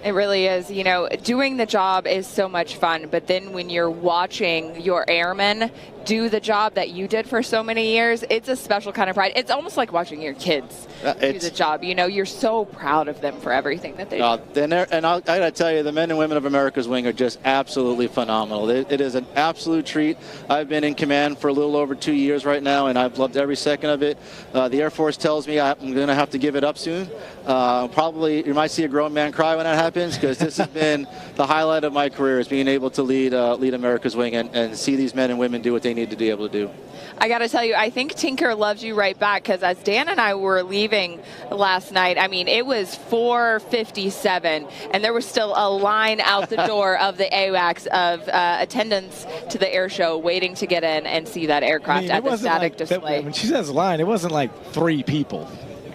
It really is. You know, doing the job is so much fun, but then when you're watching your airmen do the job that you did for so many years, it's a special kind of pride. It's almost like watching your kids do the job. You know, you're so proud of them for everything that they do. And I got to tell you, the men and women of America's Wing are just absolutely phenomenal. It is an absolute treat. I've been in command for a little over 2 years right now, and I've loved every second of it. The Air Force tells me I'm going to have to give it up soon. Probably you might see a grown man cry when that happens, because this has been the highlight of my career, is being able to lead America's Wing and see these men and women do what they need to be able to do. I got to tell you, I think Tinker loves you right back, because as Dan and I were leaving last night, I mean, it was 4:57, and there was still a line out the door of the AWACS of attendants to the air show waiting to get in and see that aircraft at the static display. When she says line, it wasn't like 3 people.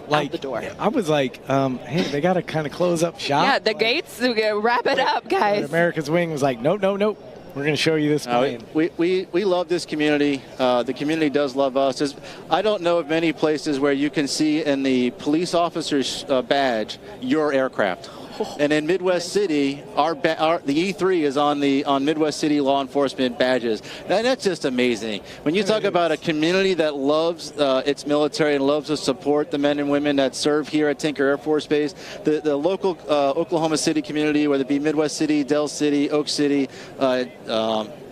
Like, out the door. I was like, hey, they got to kind of close up shop. Yeah, the gates, wrap it up, guys. America's Wing was like, nope. We're going to show you this plane. We love this community. The community does love us. I don't know of many places where you can see in the police officer's badge your aircraft. And in Midwest City, the E3 is on Midwest City law enforcement badges. And that's just amazing. When you talk about a community that loves its military and loves to support the men and women that serve here at Tinker Air Force Base, the local Oklahoma City community, whether it be Midwest City, Del City, Oak City,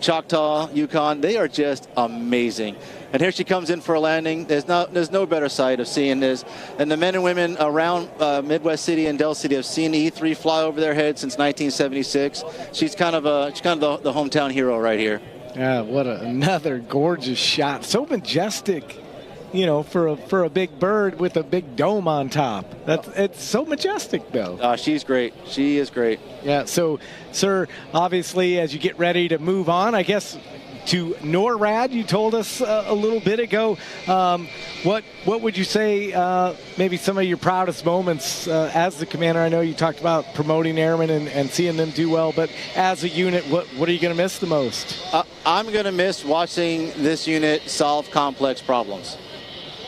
Choctaw, Yukon, they are just amazing. And here she comes in for a landing. There's no better sight of seeing this. And the men and women around Midwest City and Del City have seen the E3 fly over their heads since 1976. She's kind of the hometown hero right here. Yeah, what another gorgeous shot. So majestic, you know, for a big bird with a big dome on top. It's so majestic, though. She's great. She is great. Yeah. So, sir, obviously, as you get ready to move on, I guess, to NORAD, you told us a little bit ago. What would you say maybe some of your proudest moments as the commander? I know you talked about promoting airmen and seeing them do well, but as a unit, what are you going to miss the most? I'm going to miss watching this unit solve complex problems.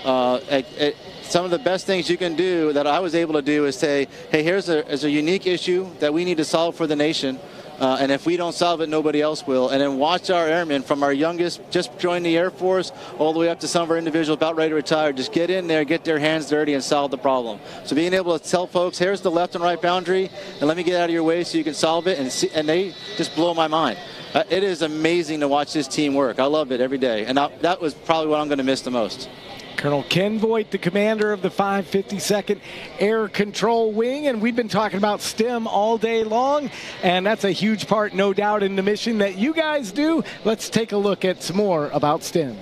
Some of the best things you can do that I was able to do is say, hey, here's a unique issue that we need to solve for the nation. And if we don't solve it, nobody else will. And then watch our airmen from our youngest, just joined the Air Force, all the way up to some of our individuals about ready to retire, just get in there, get their hands dirty, and solve the problem. So being able to tell folks, here's the left and right boundary, and let me get out of your way so you can solve it, and they just blow my mind. It is amazing to watch this team work. I love it every day. And that was probably what I'm going to miss the most. Colonel Ken Voigt, the commander of the 552nd Air Control Wing, and we've been talking about STEM all day long, and that's a huge part, no doubt, in the mission that you guys do. Let's take a look at some more about STEM.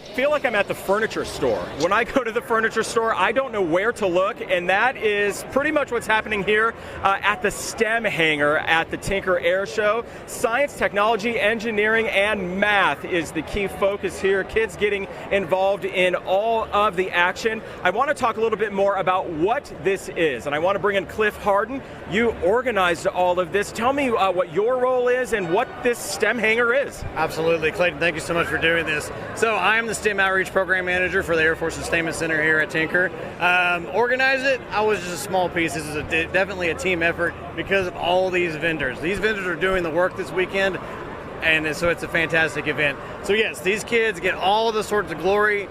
I feel like I'm at the furniture store. When I go to the furniture store, I don't know where to look, and that is pretty much what's happening here at the STEM hangar at the Tinker Air Show. Science, technology, engineering, and math is the key focus here. Kids getting involved in all of the action. I want to talk a little bit more about what this is, and I want to bring in Cliff Harden. You organized all of this. Tell me what your role is and what this STEM hangar is. Absolutely, Clayton, thank you so much for doing this. So I am the STEM Outreach Program Manager for the Air Force Sustainment Center here at Tinker. Organize it, I was just a small piece. This is definitely a team effort because of all these vendors. These vendors are doing the work this weekend, and so it's a fantastic event. So yes, these kids get all the sorts of glory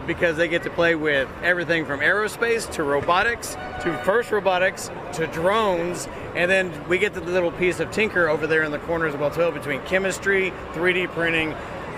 because they get to play with everything from aerospace to robotics to FIRST robotics to drones, and then we get the little piece of Tinker over there in the corners as well too, between chemistry, 3D printing,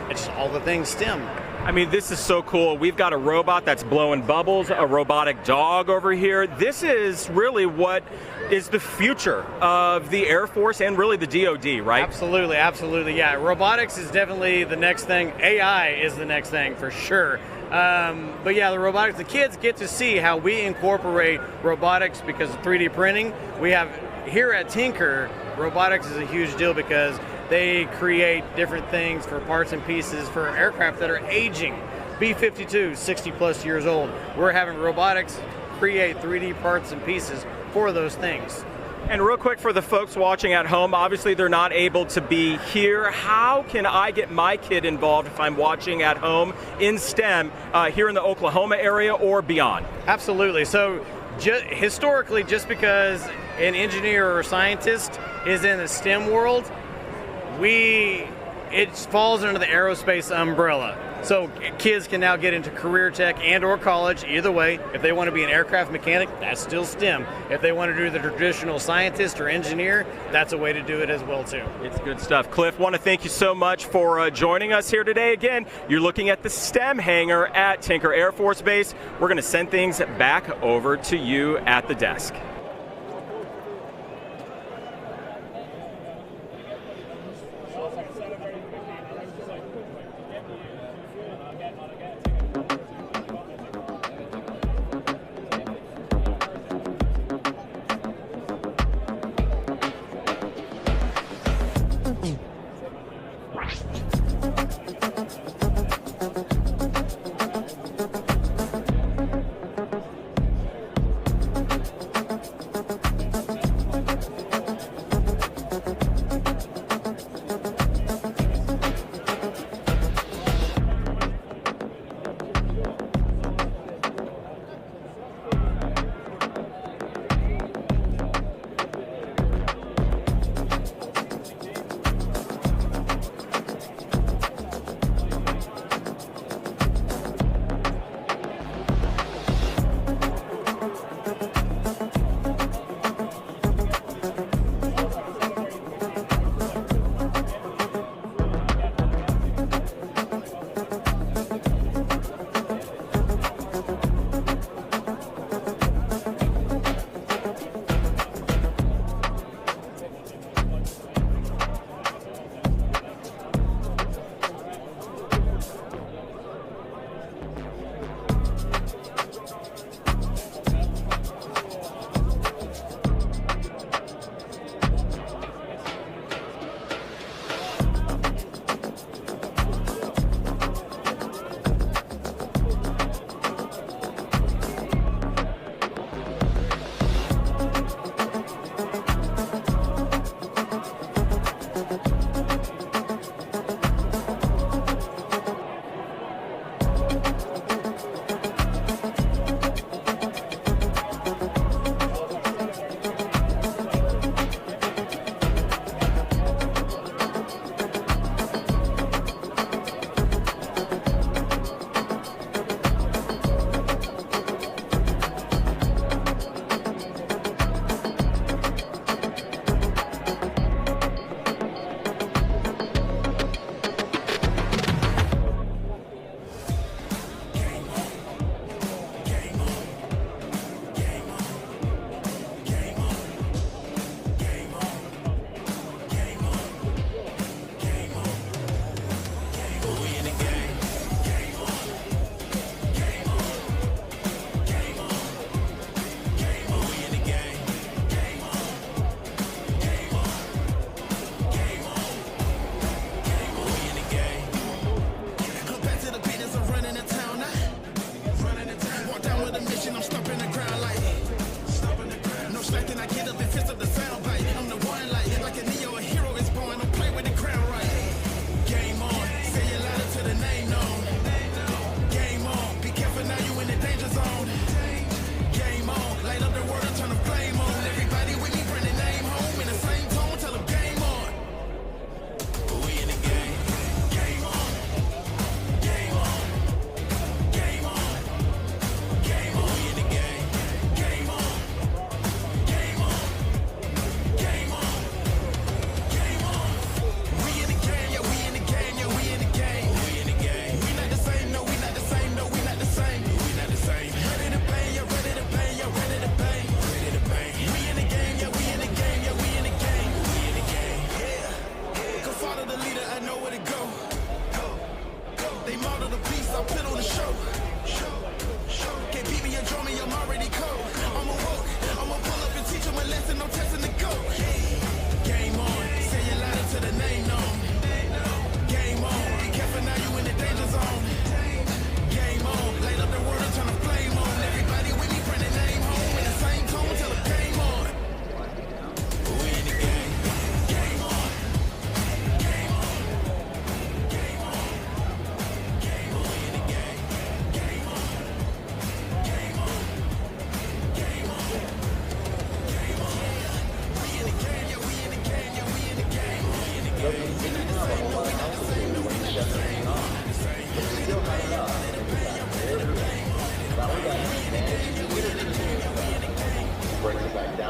it's just all the things STEM. I mean, this is so cool. We've got a robot that's blowing bubbles, a robotic dog over here. This is really what is the future of the Air Force and really the DoD, right? Absolutely, absolutely, yeah. Robotics is definitely the next thing. AI is the next thing for sure. But yeah, the robotics, the kids get to see how we incorporate robotics because of 3D printing. We have, here at Tinker, robotics is a huge deal because they create different things for parts and pieces for aircraft that are aging. B-52, 60 plus years old. We're having robotics create 3D parts and pieces for those things. And real quick for the folks watching at home, obviously they're not able to be here. How can I get my kid involved if I'm watching at home in STEM here in the Oklahoma area or beyond? Absolutely. So historically, just because an engineer or scientist is in the STEM world, it falls under the aerospace umbrella. So kids can now get into career tech and or college, either way. If they want to be an aircraft mechanic, that's still STEM. If they want to do the traditional scientist or engineer, that's a way to do it as well too. It's good stuff. Cliff, want to thank you so much for joining us here today. Again, you're looking at the STEM hangar at Tinker Air Force Base. We're going to send things back over to you at the desk.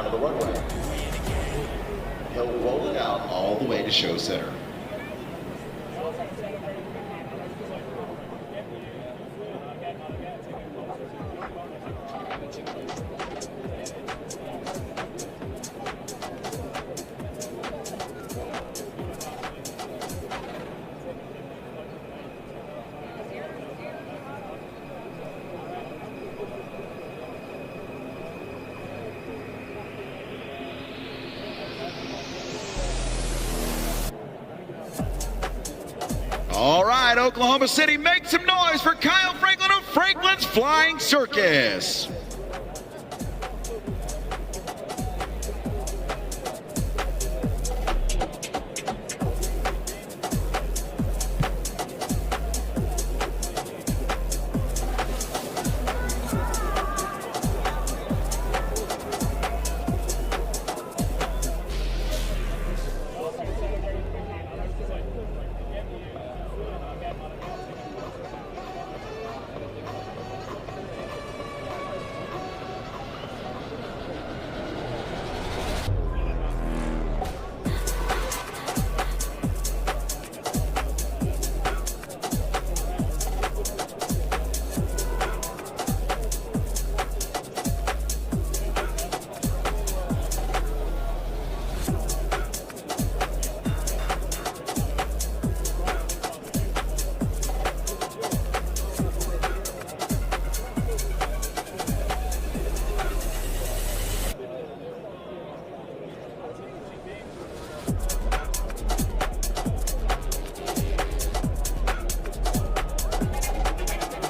down to the runway. He'll roll it out all the way to show center. All right, Oklahoma City, make some noise for Kyle Franklin of Franklin's Flying Circus.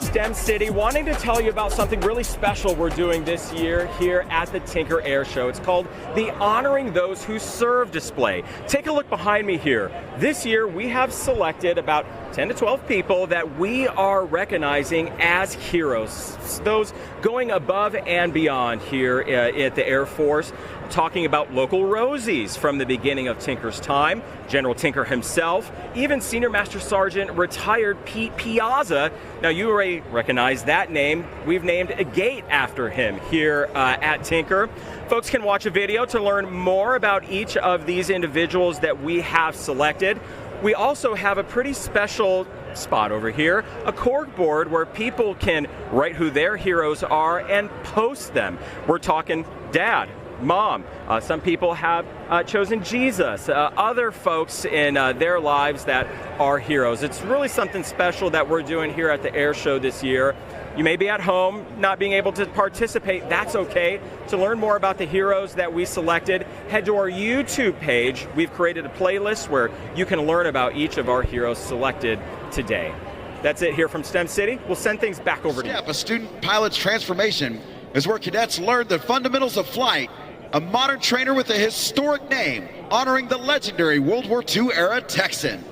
STEM City, wanting to tell you about something really special we're doing this year here at the Tinker Air Show. It's called the Honoring Those Who Serve display. Take a look behind me here. This year we have selected about 10 to 12 people that we are recognizing as heroes, those going above and beyond here at the Air Force. Talking about local Rosies from the beginning of Tinker's time, General Tinker himself, even Senior Master Sergeant retired Pete Piazza. Now you already recognize that name. We've named a gate after him here at Tinker. Folks can watch a video to learn more about each of these individuals that we have selected. We also have a pretty special spot over here, a cork board where people can write who their heroes are and post them. We're talking Dad, Mom. Some people have chosen Jesus, other folks in their lives that are heroes. It's really something special that we're doing here at the Air Show this year. You may be at home not being able to participate. That's okay. To learn more about the heroes that we selected, head to our YouTube page. We've created a playlist where you can learn about each of our heroes selected today. That's it here from STEM City. We'll send things back over to you. A student pilot's transformation is where cadets learn the fundamentals of flight. A modern trainer with a historic name, honoring the legendary World War II era Texan.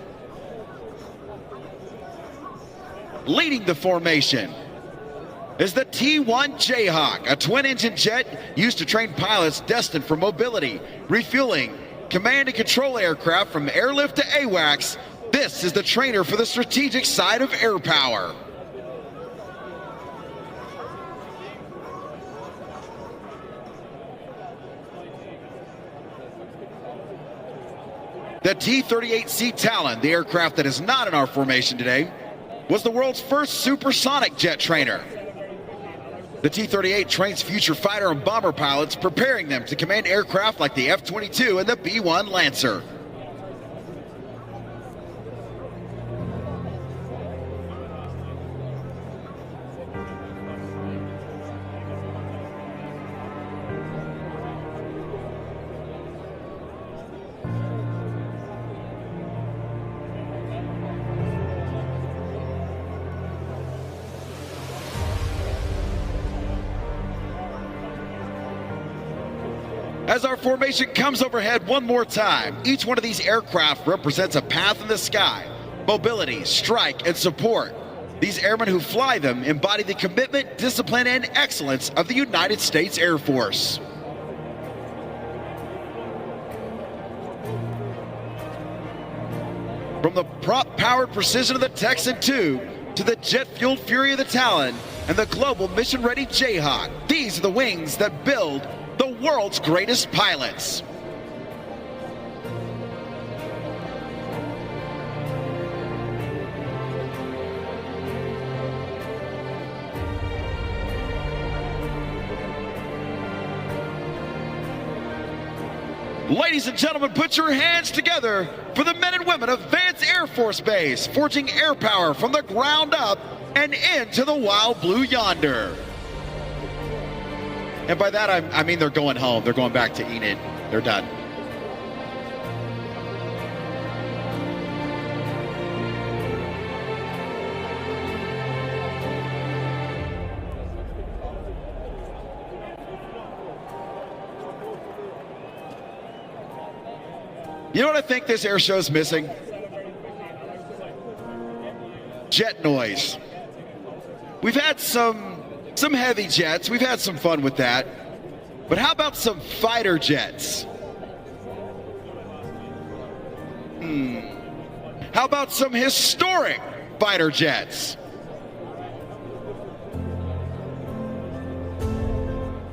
Leading the formation is the T-1 Jayhawk, a twin-engine jet used to train pilots destined for mobility, refueling, command and control aircraft from airlift to AWACS. This is the trainer for the strategic side of air power. The T-38C Talon, the aircraft that is not in our formation today, was the world's first supersonic jet trainer. The T-38 trains future fighter and bomber pilots, preparing them to command aircraft like the F-22 and the B-1 Lancer. As our formation comes overhead one more time, each one of these aircraft represents a path in the sky, mobility, strike, and support. These airmen who fly them embody the commitment, discipline, and excellence of the United States Air Force. From the prop-powered precision of the Texan II to the jet-fueled fury of the Talon and the global mission-ready Jayhawk, these are the wings that build the the world's greatest pilots. Ladies and gentlemen, put your hands together for the men and women of Vance Air Force Base, forging air power from the ground up and into the wild blue yonder. And by that, I mean they're going home. They're going back to Enid. They're done. You know what I think this air show's missing? Jet noise. We've had some heavy jets. We've had some fun with that. But how about some fighter jets? How about some historic fighter jets?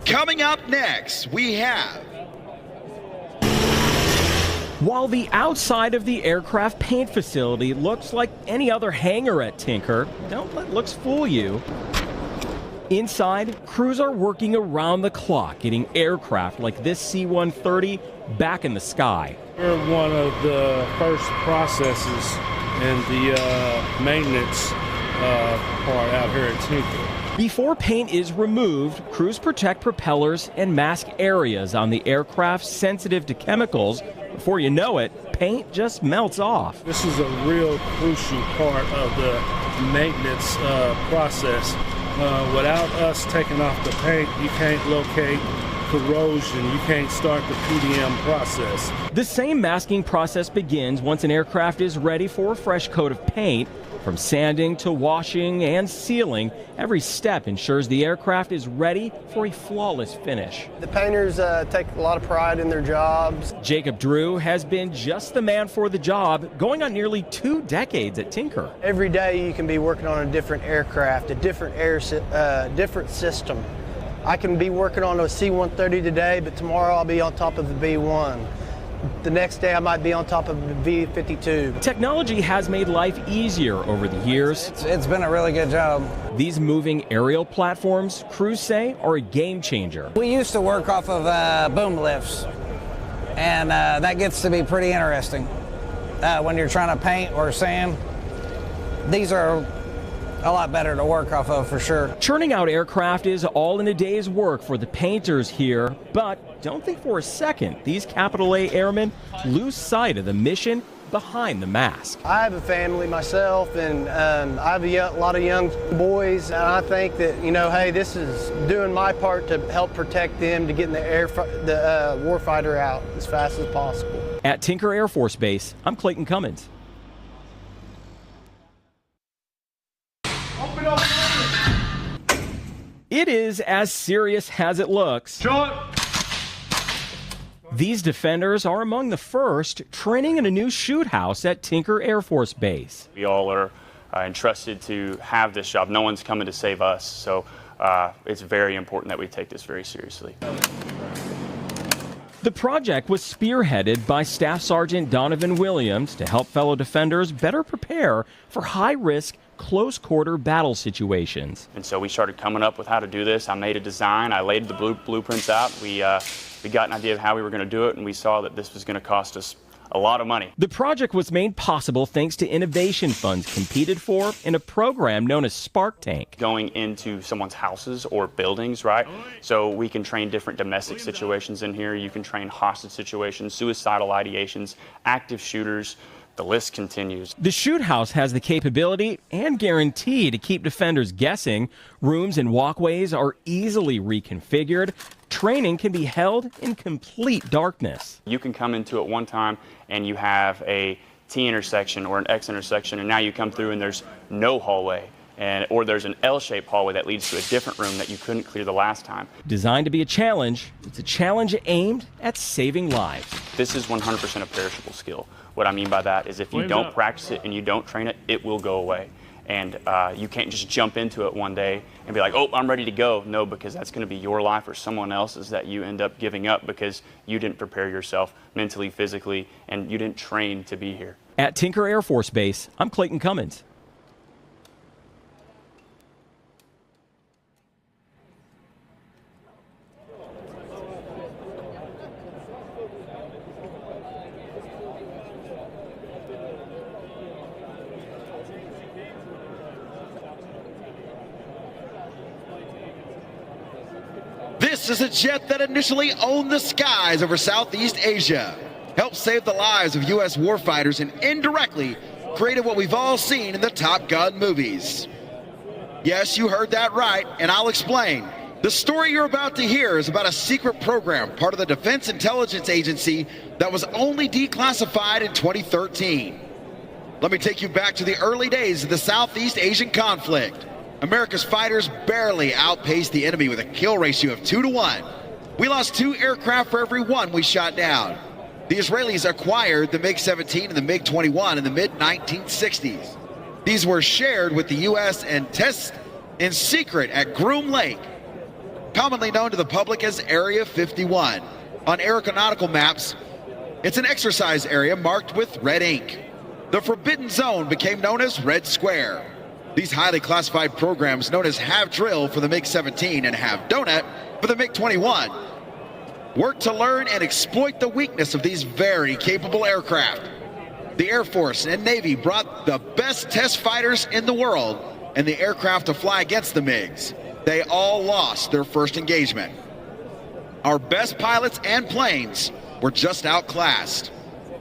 Coming up next, we have... While the outside of the aircraft paint facility looks like any other hangar at Tinker, don't let looks fool you. Inside, crews are working around the clock, getting aircraft like this C-130 back in the sky. We're one of the first processes in the maintenance part out here at Tinker. Before paint is removed, crews protect propellers and mask areas on the aircraft sensitive to chemicals. Before you know it, paint just melts off. This is a real crucial part of the maintenance process. Without us taking off the paint, you can't locate corrosion, you can't start the PDM process. The same masking process begins once an aircraft is ready for a fresh coat of paint. From sanding to washing and sealing, every step ensures the aircraft is ready for a flawless finish. The painters take a lot of pride in their jobs. Jacob Drew has been just the man for the job, going on nearly 2 decades at Tinker. Every day you can be working on a different aircraft, a different different system. I can be working on a C-130 today, but tomorrow I'll be on top of the B-1. The next day I might be on top of the V-52. Technology has made life easier over the years. It's been a really good job. These moving aerial platforms, crews say, are a game changer. We used to work off of boom lifts, and that gets to be pretty interesting. When you're trying to paint or sand, these are a lot better to work off of for sure. Churning out aircraft is all in a day's work for the painters here, but don't think for a second these capital A airmen lose sight of the mission behind the mask. I have a family myself, and I have a lot of young boys, and I think that, you know, hey, this is doing my part to help protect them, to getting the warfighter out as fast as possible. At Tinker Air Force Base, I'm Clayton Cummins. It is as serious as it looks. Short. These defenders are among the first training in a new shoot house at Tinker Air Force Base. We all are entrusted to have this job. No one's coming to save us, so it's very important that we take this very seriously. The project was spearheaded by Staff Sergeant Donovan Williams to help fellow defenders better prepare for high-risk, close-quarter battle situations. And so we started coming up with how to do this. I made a design. I laid the blueprints out. We got an idea of how we were going to do it, and we saw that this was going to cost us a lot of money. The project was made possible thanks to innovation funds competed for in a program known as Spark Tank. Going into someone's houses or buildings, right? So we can train different domestic situations in here. You can train hostage situations, suicidal ideations, active shooters. The list continues. The shoot house has the capability and guarantee to keep defenders guessing. Rooms and walkways are easily reconfigured. Training can be held in complete darkness. You can come into it one time and you have a T intersection or an X intersection, and now you come through and there's no hallway. Or there's an L-shaped hallway that leads to a different room that you couldn't clear the last time. Designed to be a challenge, it's a challenge aimed at saving lives. This is 100% a perishable skill. What I mean by that is if you don't practice it and you don't train it, it will go away. And you can't just jump into it one day and be like, oh, I'm ready to go. No, because that's going to be your life or someone else's that you end up giving up because you didn't prepare yourself mentally, physically, and you didn't train to be here. At Tinker Air Force Base, I'm Clayton Cummins. This is a jet that initially owned the skies over Southeast Asia, helped save the lives of U.S. warfighters, and indirectly created what we've all seen in the Top Gun movies. Yes, you heard that right, and I'll explain. The story you're about to hear is about a secret program, part of the Defense Intelligence Agency, that was only declassified in 2013. Let me take you back to the early days of the Southeast Asian conflict. America's fighters barely outpaced the enemy with a kill ratio of 2-to-1. We lost 2 aircraft for every 1 we shot down. The Israelis acquired the MiG-17 and the MiG-21 in the mid-1960s. These were shared with the U.S. and tested in secret at Groom Lake, commonly known to the public as Area 51. On aeronautical maps, it's an exercise area marked with red ink. The Forbidden Zone became known as Red Square. These highly classified programs, known as Have Drill for the MiG-17 and Have Donut for the MiG-21, work to learn and exploit the weakness of these very capable aircraft. The Air Force and Navy brought the best test fighters in the world and the aircraft to fly against the MiGs. They all lost their first engagement. Our best pilots and planes were just outclassed.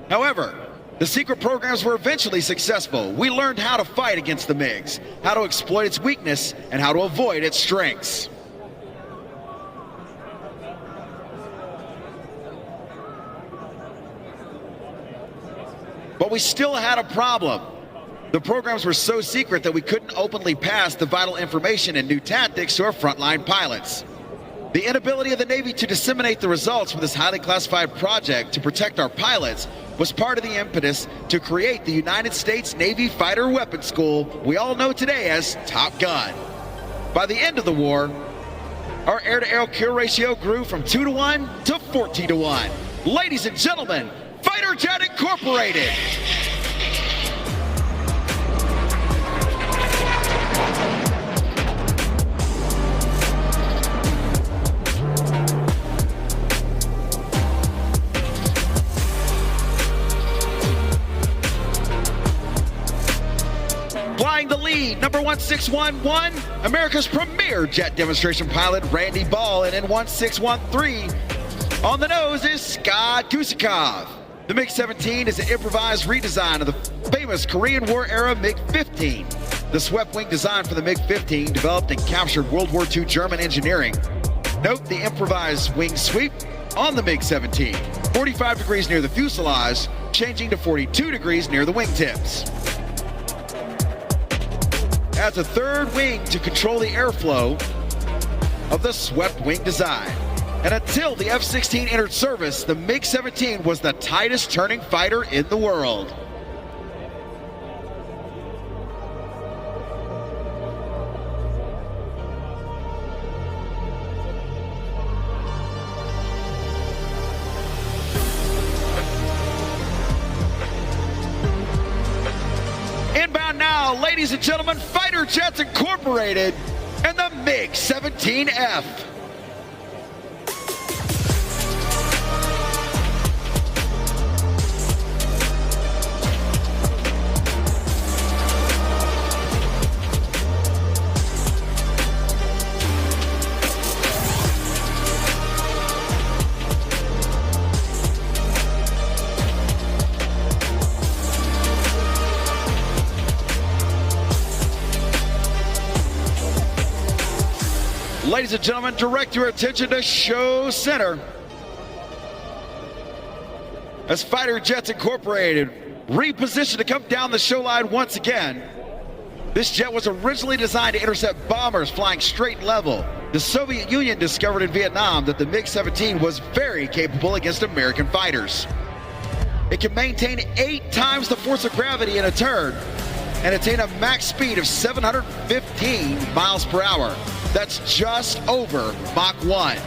However, the secret programs were eventually successful. We learned how to fight against the MiGs, how to exploit its weakness, and how to avoid its strengths. But we still had a problem. The programs were so secret that we couldn't openly pass the vital information and new tactics to our frontline pilots. The inability of the Navy to disseminate the results of this highly classified project to protect our pilots was part of the impetus to create the United States Navy Fighter Weapons School we all know today as Top Gun. By the end of the war, our air-to-air kill ratio grew from 2-to-1 to 14-to-1. Ladies and gentlemen, Fighter Jet Incorporated. Flying the lead, number 1611, America's premier jet demonstration pilot, Randy Ball, and in 1613, on the nose is Scott Gusikov. The MiG-17 is an improvised redesign of the famous Korean War era MiG-15. The swept wing design for the MiG-15 developed and captured World War II German engineering. Note the improvised wing sweep on the MiG-17, 45 degrees near the fuselage, changing to 42 degrees near the wingtips. Adds a third wing to control the airflow of the swept wing design. And until the F-16 entered service, the MiG-17 was the tightest turning fighter in the world. Inbound now, ladies and gentlemen, Fighter Jets Incorporated and the MiG-17F. Ladies and gentlemen, direct your attention to Show Center. As Fighter Jets Incorporated repositioned to come down the show line once again. This jet was originally designed to intercept bombers flying straight and level. The Soviet Union discovered in Vietnam that the MiG-17 was very capable against American fighters. It can maintain 8 times the force of gravity in a turn and attain a max speed of 715 miles per hour. That's just over Mach 1,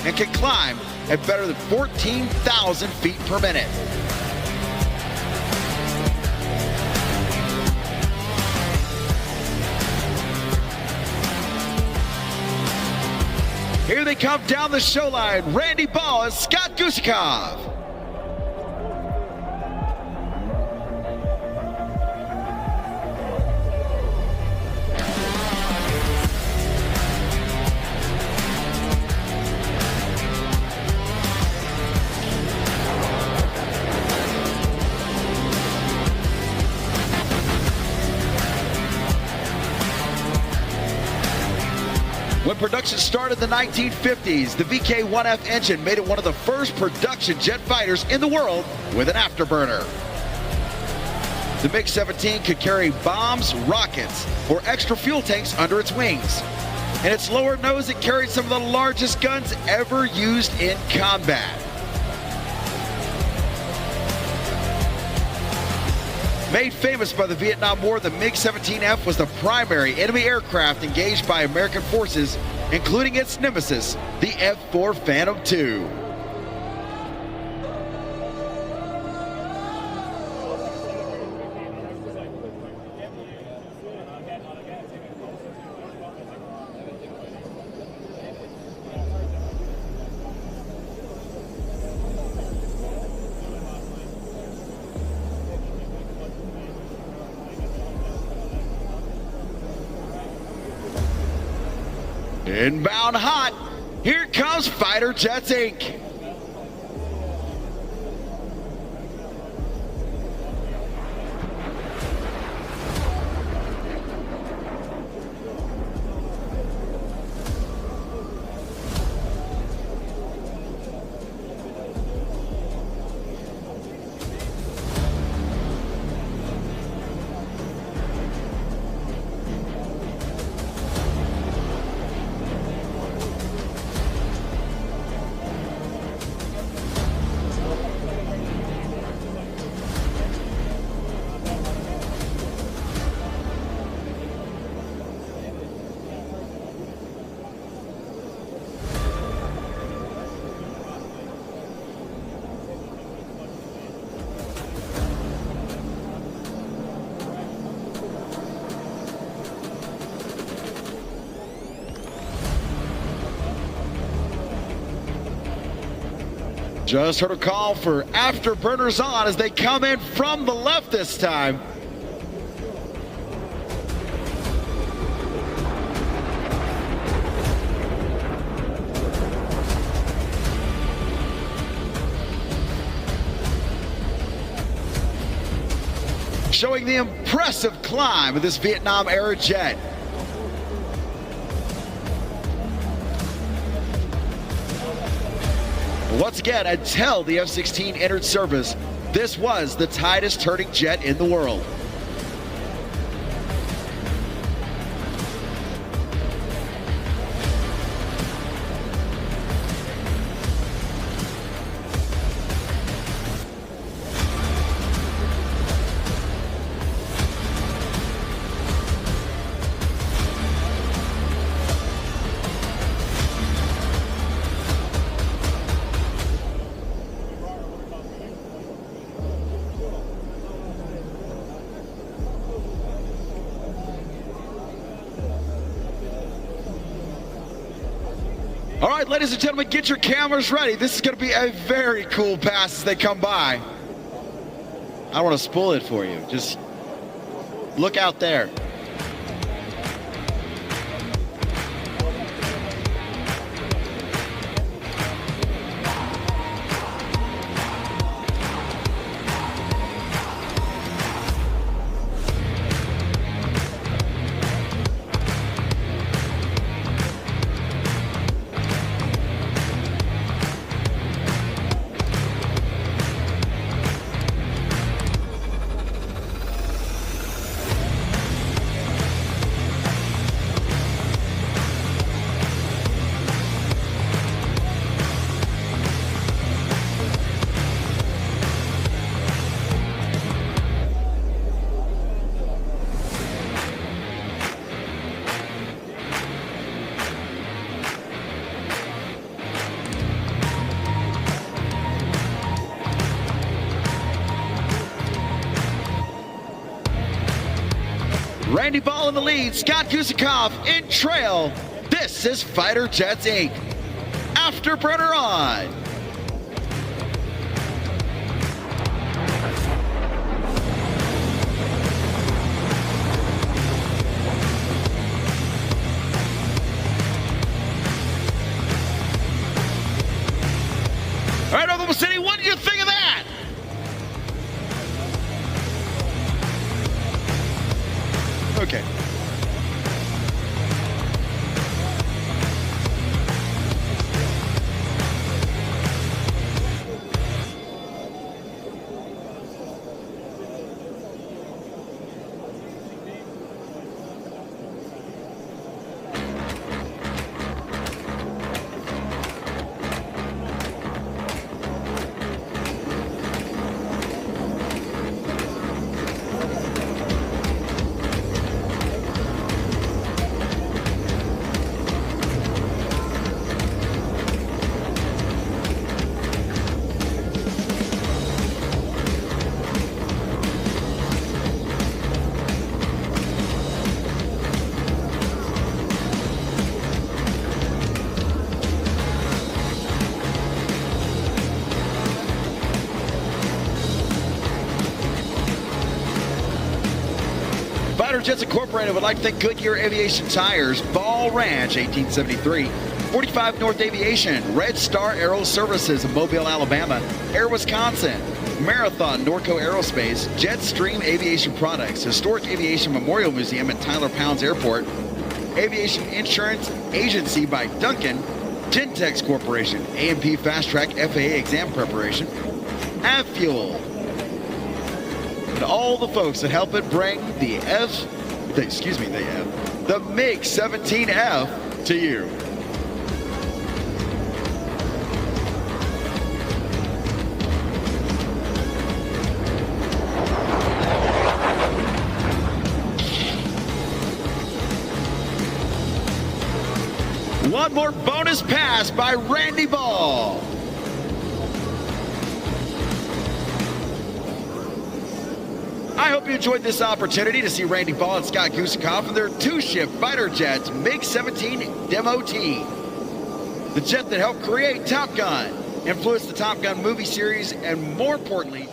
and can climb at better than 14,000 feet per minute. Here they come down the show line. Randy Ball and Scott Gusikov. When production started in the 1950s, the VK-1F engine made it one of the first production jet fighters in the world with an afterburner. The MiG-17 could carry bombs, rockets, or extra fuel tanks under its wings. In its lower nose, it carried some of the largest guns ever used in combat. Made famous by the Vietnam War, the MiG-17F was the primary enemy aircraft engaged by American forces, including its nemesis, the F-4 Phantom II. Inbound hot, here comes Fighter Jets Inc. Just heard a call for afterburners on as they come in from the left this time. Showing the impressive climb of this Vietnam-era jet. Once again, until the F-16 entered service, this was the tightest turning jet in the world. All right, ladies and gentlemen, get your cameras ready. This is going to be a very cool pass as they come by. I don't want to spoil it for you. Just look out there. Randy Ball in the lead, Scott Gusikoff in trail. This is Fighter Jets Inc. Afterburner on. All right, Oklahoma City, what do you think of that? Okay. Fighter Jets Incorporated would like to thank Goodyear Aviation Tires, Ball Ranch, 1873, 45 North Aviation, Red Star Aero Services in Mobile, Alabama, Air Wisconsin, Marathon, Norco Aerospace, Jetstream Aviation Products, Historic Aviation Memorial Museum at Tyler Pounds Airport, Aviation Insurance Agency by Duncan, Gentex Corporation, A&P Fast Track FAA Exam Preparation, AvFuel, and all the folks that help it bring the MiG-17F to you. One more bonus pass by Randy Ball. I hope you enjoyed this opportunity to see Randy Ball and Scott Gusikoff in their two-ship fighter jets MiG-17 Demo T. The jet that helped create Top Gun, influenced the Top Gun movie series, and more importantly,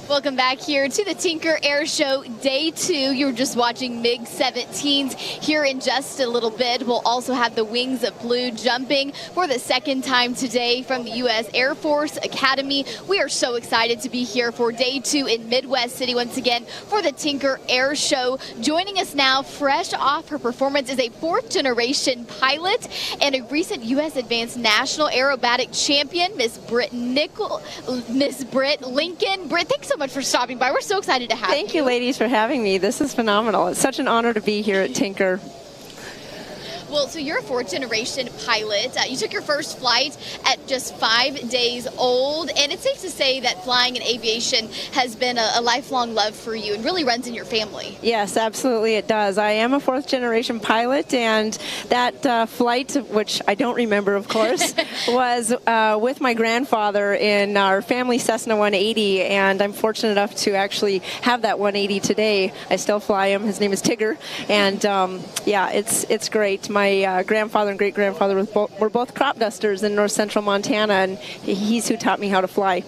welcome back here to the Tinker Air Show Day 2. You're just watching MiG-17s. Here in just a little bit, we'll also have the Wings of Blue jumping for the second time today from the U.S. Air Force Academy. We are so excited to be here for Day 2 in Midwest City once again for the Tinker Air Show. Joining us now, fresh off her performance, is a fourth-generation pilot and a recent U.S. Advanced National Aerobatic Champion, Miss Britt Lincoln. Britt, thanks so much for stopping by. We're so excited to have you. Thank you, ladies, for having me. This is phenomenal. It's such an honor to be here at Tinker. Well, so you're a fourth-generation pilot. You took your first flight at just 5 days old, and it's safe to say that flying in aviation has been a lifelong love for you and really runs in your family. Yes, absolutely it does. I am a fourth-generation pilot, and that flight, which I don't remember, of course, was with my grandfather in our family Cessna 180, and I'm fortunate enough to actually have that 180 today. I still fly him. His name is Tigger, and yeah, it's great. My grandfather and great-grandfather were both crop dusters in north central Montana, and he's who taught me how to fly.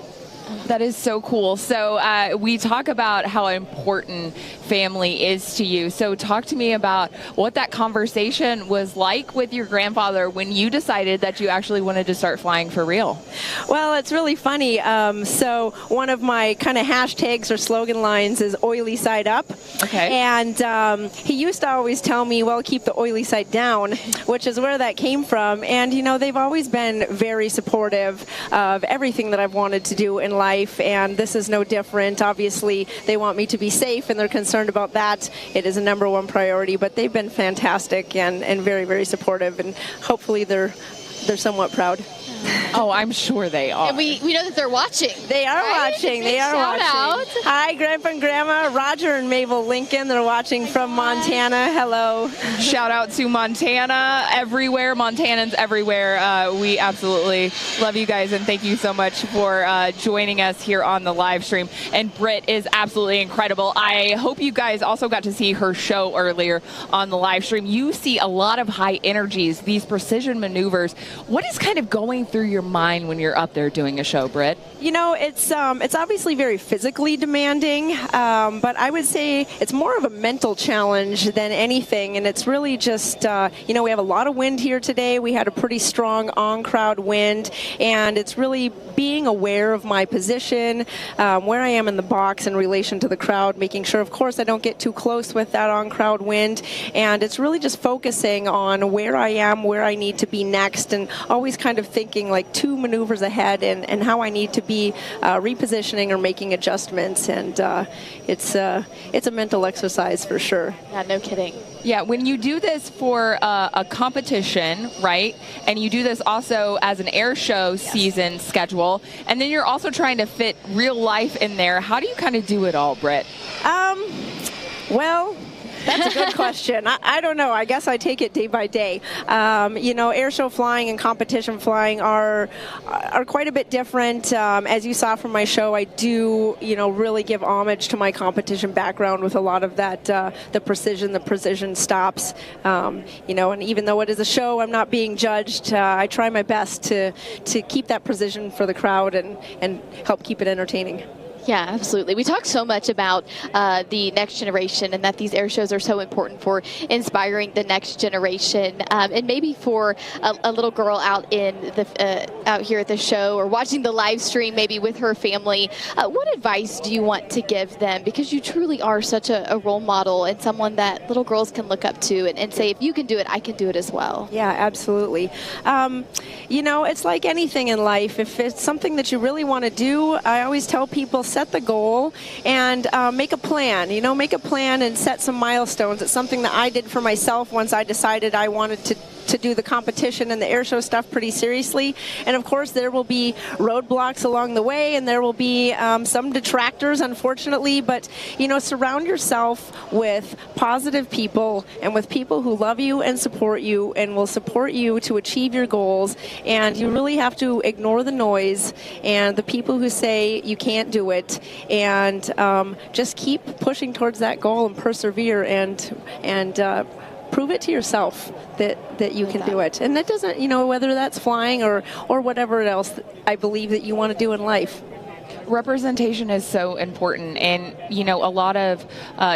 That is so cool. So we talk about how important family is to you. So talk to me about what that conversation was like with your grandfather when you decided that you actually wanted to start flying for real. Well, it's really funny. So one of my kind of hashtags or slogan lines is oily side up. Okay. And he used to always tell me, well, keep the oily side down, which is where that came from. And, you know, they've always been very supportive of everything that I've wanted to do in life, and this is no different. Obviously, they want me to be safe, and they're concerned about that. It is a #1 priority, but they've been fantastic and very, very supportive, and hopefully they're they're somewhat proud. Oh, I'm sure they are. And we know that they're watching. They are watching. They are watching. Out. Hi, Grandpa and Grandma, Roger and Mabel Lincoln. They're watching from Montana. Hello. Shout out to Montana everywhere. Montanans everywhere. We absolutely love you guys, and thank you so much for joining us here on the live stream. And Britt is absolutely incredible. I hope you guys also got to see her show earlier on the live stream. You see a lot of high energies, these precision maneuvers. What is kind of going through your mind when you're up there doing a show, Britt? You know, it's obviously very physically demanding, but I would say it's more of a mental challenge than anything, and it's really just, you know, we have a lot of wind here today. We had a pretty strong on-crowd wind, and it's really being aware of my position, where I am in the box in relation to the crowd, making sure, of course, I don't get too close with that on-crowd wind, and it's really just focusing on where I am, where I need to be next, and always kind of thinking like 2 maneuvers ahead and how I need to be repositioning or making adjustments, and it's a mental exercise for sure. Yeah, no kidding. Yeah, when you do this for a competition, right, and you do this also as an air show season schedule, and then you're also trying to fit real life in there, how do you kind of do it all, Britt? Well, that's a good question. I don't know. I guess I take it day by day. You know, air show flying and competition flying are quite a bit different. As you saw from my show, I do, you know, really give homage to my competition background with a lot of that, the precision stops. You know, and even though it is a show, I'm not being judged. I try my best to keep that precision for the crowd and help keep it entertaining. Yeah, absolutely. We talk so much about the next generation and that these air shows are so important for inspiring the next generation. And maybe for a little girl out in the out here at the show or watching the live stream, maybe with her family, what advice do you want to give them? Because you truly are such a role model and someone that little girls can look up to and say, if you can do it, I can do it as well. Yeah, absolutely. You know, it's like anything in life. If it's something that you really want to do, I always tell people, set the goal and make a plan. You know, make a plan and set some milestones. It's something that I did for myself once I decided I wanted to do the competition and the air show stuff pretty seriously. And of course there will be roadblocks along the way, and there will be some detractors, unfortunately, but you know, surround yourself with positive people and with people who love you and will support you to achieve your goals. And you really have to ignore the noise and the people who say you can't do it, and just keep pushing towards that goal and persevere and prove it to yourself that you can do it. And that doesn't, you know, whether that's flying or whatever else I believe that you want to do in life. Representation is so important, and you know, a lot of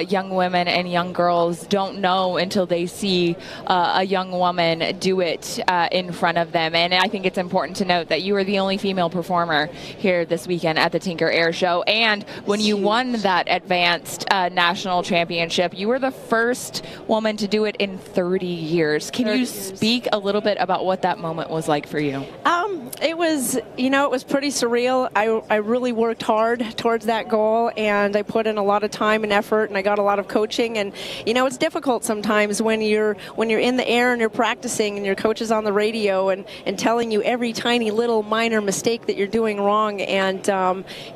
young women and young girls don't know until they see a young woman do it in front of them. And I think it's important to note that you are the only female performer here this weekend at the Tinker Air Show, and when you won that advanced national championship, you were the first woman to do it in 30 years. Can you speak a little bit about what that moment was like for you? It was, you know, it was pretty surreal. I really worked hard towards that goal, and I put in a lot of time and effort, and I got a lot of coaching. And you know, it's difficult sometimes when you're in the air and you're practicing and your coach is on the radio and telling you every tiny little minor mistake that you're doing wrong. And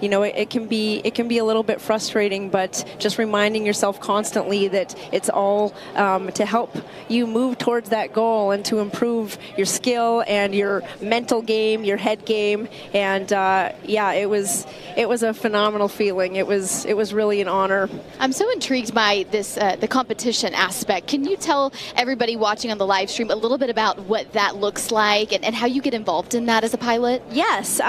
you know, it can be a little bit frustrating, but just reminding yourself constantly that it's all to help you move towards that goal and to improve your skill and your mental game, your head game. And yeah, it was a phenomenal feeling. It was really an honor. I'm so intrigued by this the competition aspect. Can you tell everybody watching on the live stream a little bit about what that looks like and how you get involved in that as a pilot? Yes.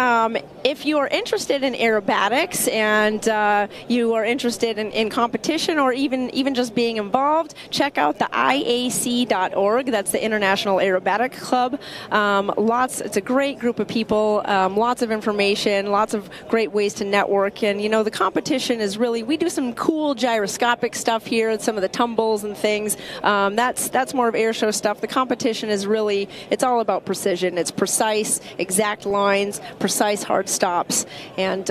If you are interested in aerobatics and you are interested in competition or even just being involved, check out the IAC.org. That's the International Aerobatic Club. It's a great group of people, lots of information, lots of great ways to network. And you know, the competition is really, we do some cool gyroscopic stuff here, some of the tumbles and things. That's more of air show stuff. The competition is really, it's all about precision. It's precise, exact lines, precise hard stops, and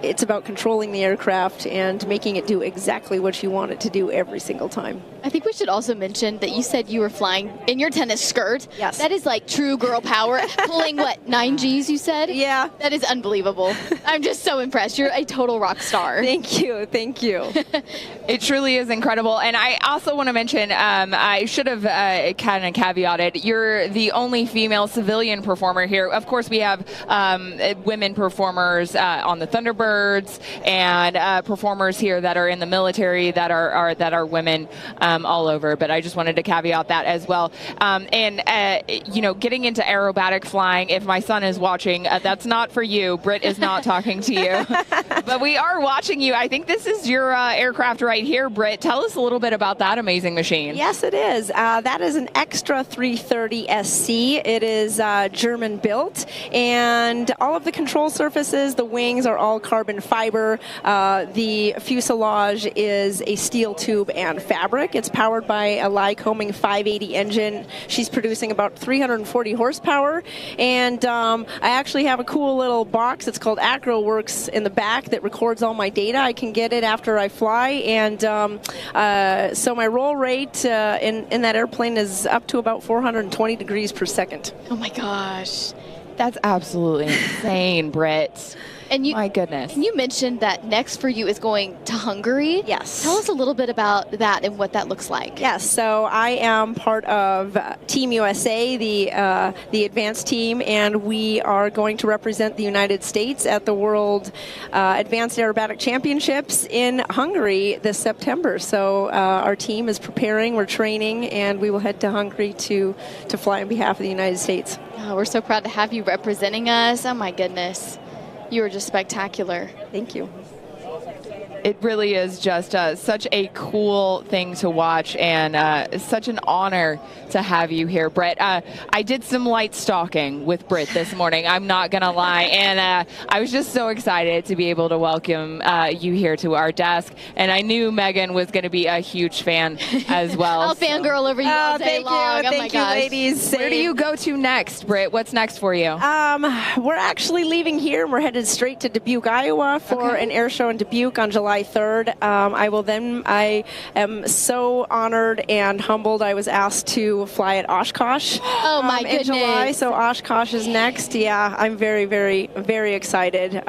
it's about controlling the aircraft and making it do exactly what you want it to do every single time. I think we should also mention that you said you were flying in your tennis skirt. Yes. That is like true girl power. Pulling, what, 9 Gs you said? Yeah. That is unbelievable. I'm just so impressed. You're a total rock star. Thank you. Thank you. It truly is incredible. And I also want to mention, I should have kind of caveated, you're the only female civilian performer here. Of course, we have women performers on the Thunderbirds and performers here that are in the military that are women all over. But I just wanted to caveat that as well. You know, getting into aerobatic flying, if my son is watching, that's not for you. Britt is not talking to you. But we are watching you. I think this is your aircraft right here, Britt. Tell us a little bit about that amazing machine. Yes, it is. That is an Extra 330 SC. It is German built, and all of the control surfaces, the wings are all carbon fiber. The fuselage is a steel tube and fabric. It's powered by a Lycoming 580 engine. She's producing about 340 horsepower, and I actually have a cool little box. It's called AcroWorks in the back that records all my data. I can get it after I fly, and so my roll rate in that airplane is up to about 420 degrees per second. Oh my gosh. That's absolutely insane, Britt. And you, my goodness. And you mentioned that next for you is going to Hungary. Yes. Tell us a little bit about that and what that looks like. Yes. So I am part of Team USA, the advanced team, and we are going to represent the United States at the World Advanced Aerobatic Championships in Hungary this September. So our team is preparing, we're training, and we will head to Hungary to fly on behalf of the United States. Oh, we're so proud to have you representing us. Oh my goodness. You are just spectacular. Thank you. It really is just such a cool thing to watch, and such an honor to have you here, Britt. I did some light stalking with Britt this morning, I'm not going to lie, and I was just so excited to be able to welcome you here to our desk, and I knew Megan was going to be a huge fan as well. I'll fangirl over you all day long. Thank you, ladies. Where do you go to next, Britt? What's next for you? We're actually leaving here, and we're headed straight to Dubuque, Iowa for an air show in Dubuque on July 3rd. I am so honored and humbled. I was asked to fly at Oshkosh in July, so Oshkosh is next. Yeah, I'm very, very, very excited,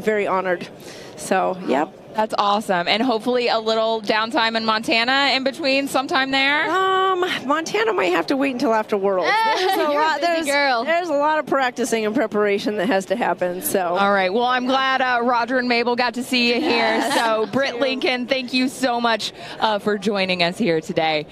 very honored. So, yep. That's awesome. And hopefully a little downtime in Montana in between sometime there? Montana might have to wait until after Worlds. There's a lot of practicing and preparation that has to happen. So. All right. Well, I'm glad Roger and Mabel got to see you here. So, Britt Lincoln, thank you so much for joining us here today.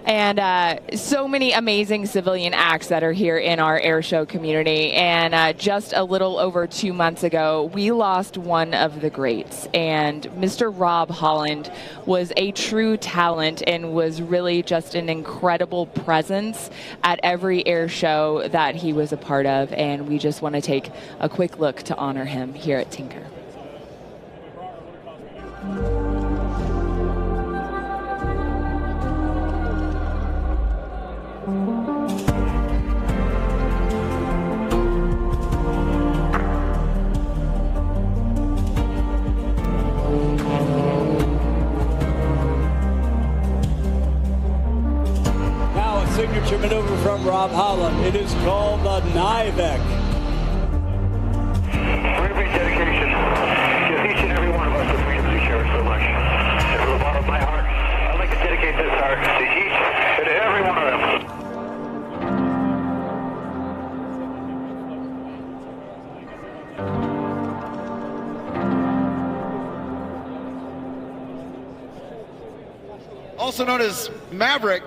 And so many amazing civilian acts that are here in our air show community. And just a little over 2 months ago, we lost one of the greats. And Mr. Rob Holland was a true talent and was really just an incredible presence at every air show that he was a part of. And we just want to take a quick look to honor him here at Tinker. Signature maneuver from Rob Holland. It is called the Nivek. Very dedication to each and every one of us as we appreciate so much. And from the bottom of my heart, I'd like to dedicate this art to each and every one of them. Also known as Maverick.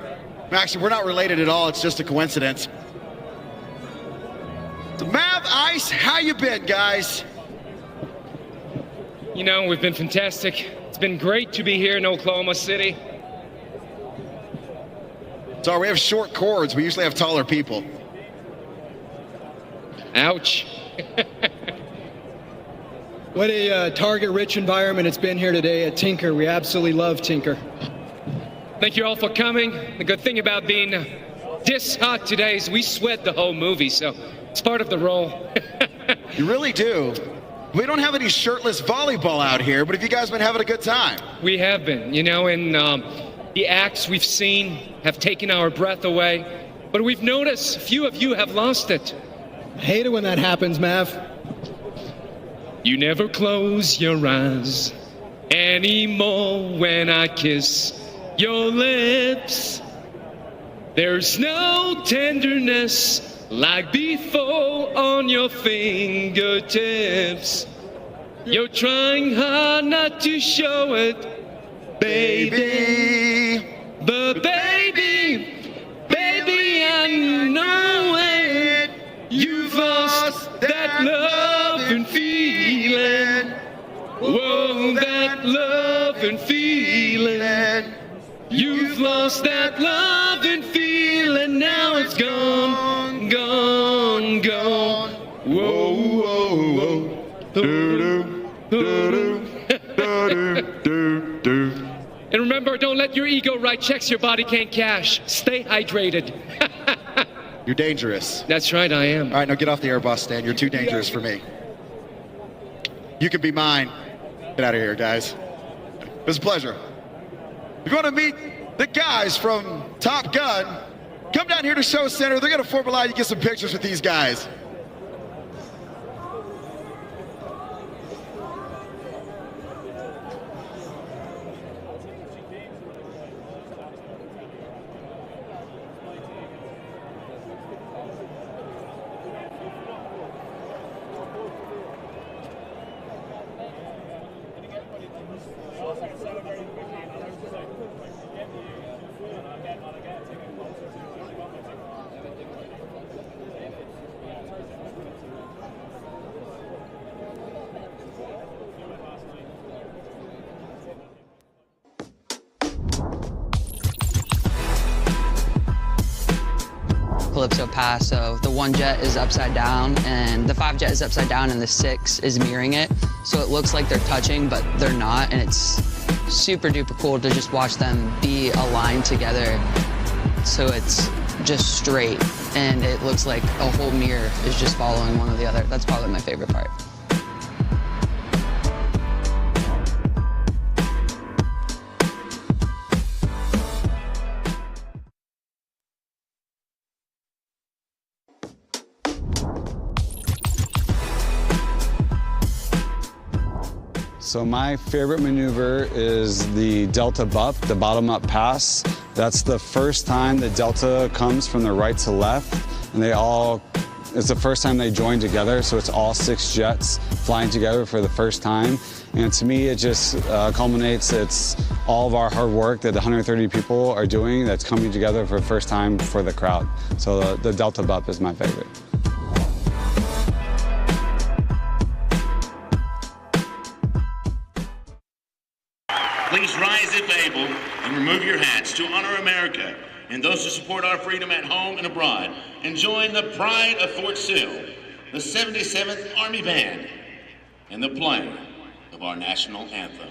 Actually, we're not related at all. It's just a coincidence. So Mav, Ice, how you been, guys? You know, we've been fantastic. It's been great to be here in Oklahoma City. Sorry, we have short cords. We usually have taller people. Ouch. What a target-rich environment it's been here today at Tinker. We absolutely love Tinker. Thank you all for coming. The good thing about being this hot today is we sweat the whole movie, so it's part of the role. You really do. We don't have any shirtless volleyball out here, but have you guys been having a good time? We have been, you know, and The acts we've seen have taken our breath away, but we've noticed a few of you have lost it. I hate it when that happens, Mav. You never close your eyes anymore when I kiss your lips. There's no tenderness like before on your fingertips. You're trying hard not to show it, baby. But baby, I know it. You've lost that love and feeling. Whoa, that love and feeling. You've lost that love and feeling. Now it's gone, gone, gone. Whoa, whoa, whoa. And remember, don't let your ego write checks your body can't cash. Stay hydrated. You're dangerous. That's right, I am. All right, now get off the airbus stand. You're too dangerous for me. You can be mine. Get out of here, guys. It was a pleasure. If you want to meet the guys from Top Gun, come down here to Show Center. They're going to form a line to get some pictures with these guys. Calypso pass, so the 1 jet is upside down and the 5 jet is upside down and the 6 is mirroring it. So it looks like they're touching, but they're not, and it's super duper cool to just watch them be aligned together. So it's just straight, and it looks like a whole mirror is just following one or the other. That's probably my favorite part. So my favorite maneuver is the Delta Bup, the bottom-up pass. That's the first time the Delta comes from the right to left, and it's the first time they join together, so it's all 6 jets flying together for the first time. And to me, it just culminates, it's all of our hard work that 130 people are doing that's coming together for the first time for the crowd. So the Delta Bup is my favorite. Please rise if able and remove your hats to honor America and those who support our freedom at home and abroad, and join the pride of Fort Sill, the 77th Army Band, and the playing of our national anthem.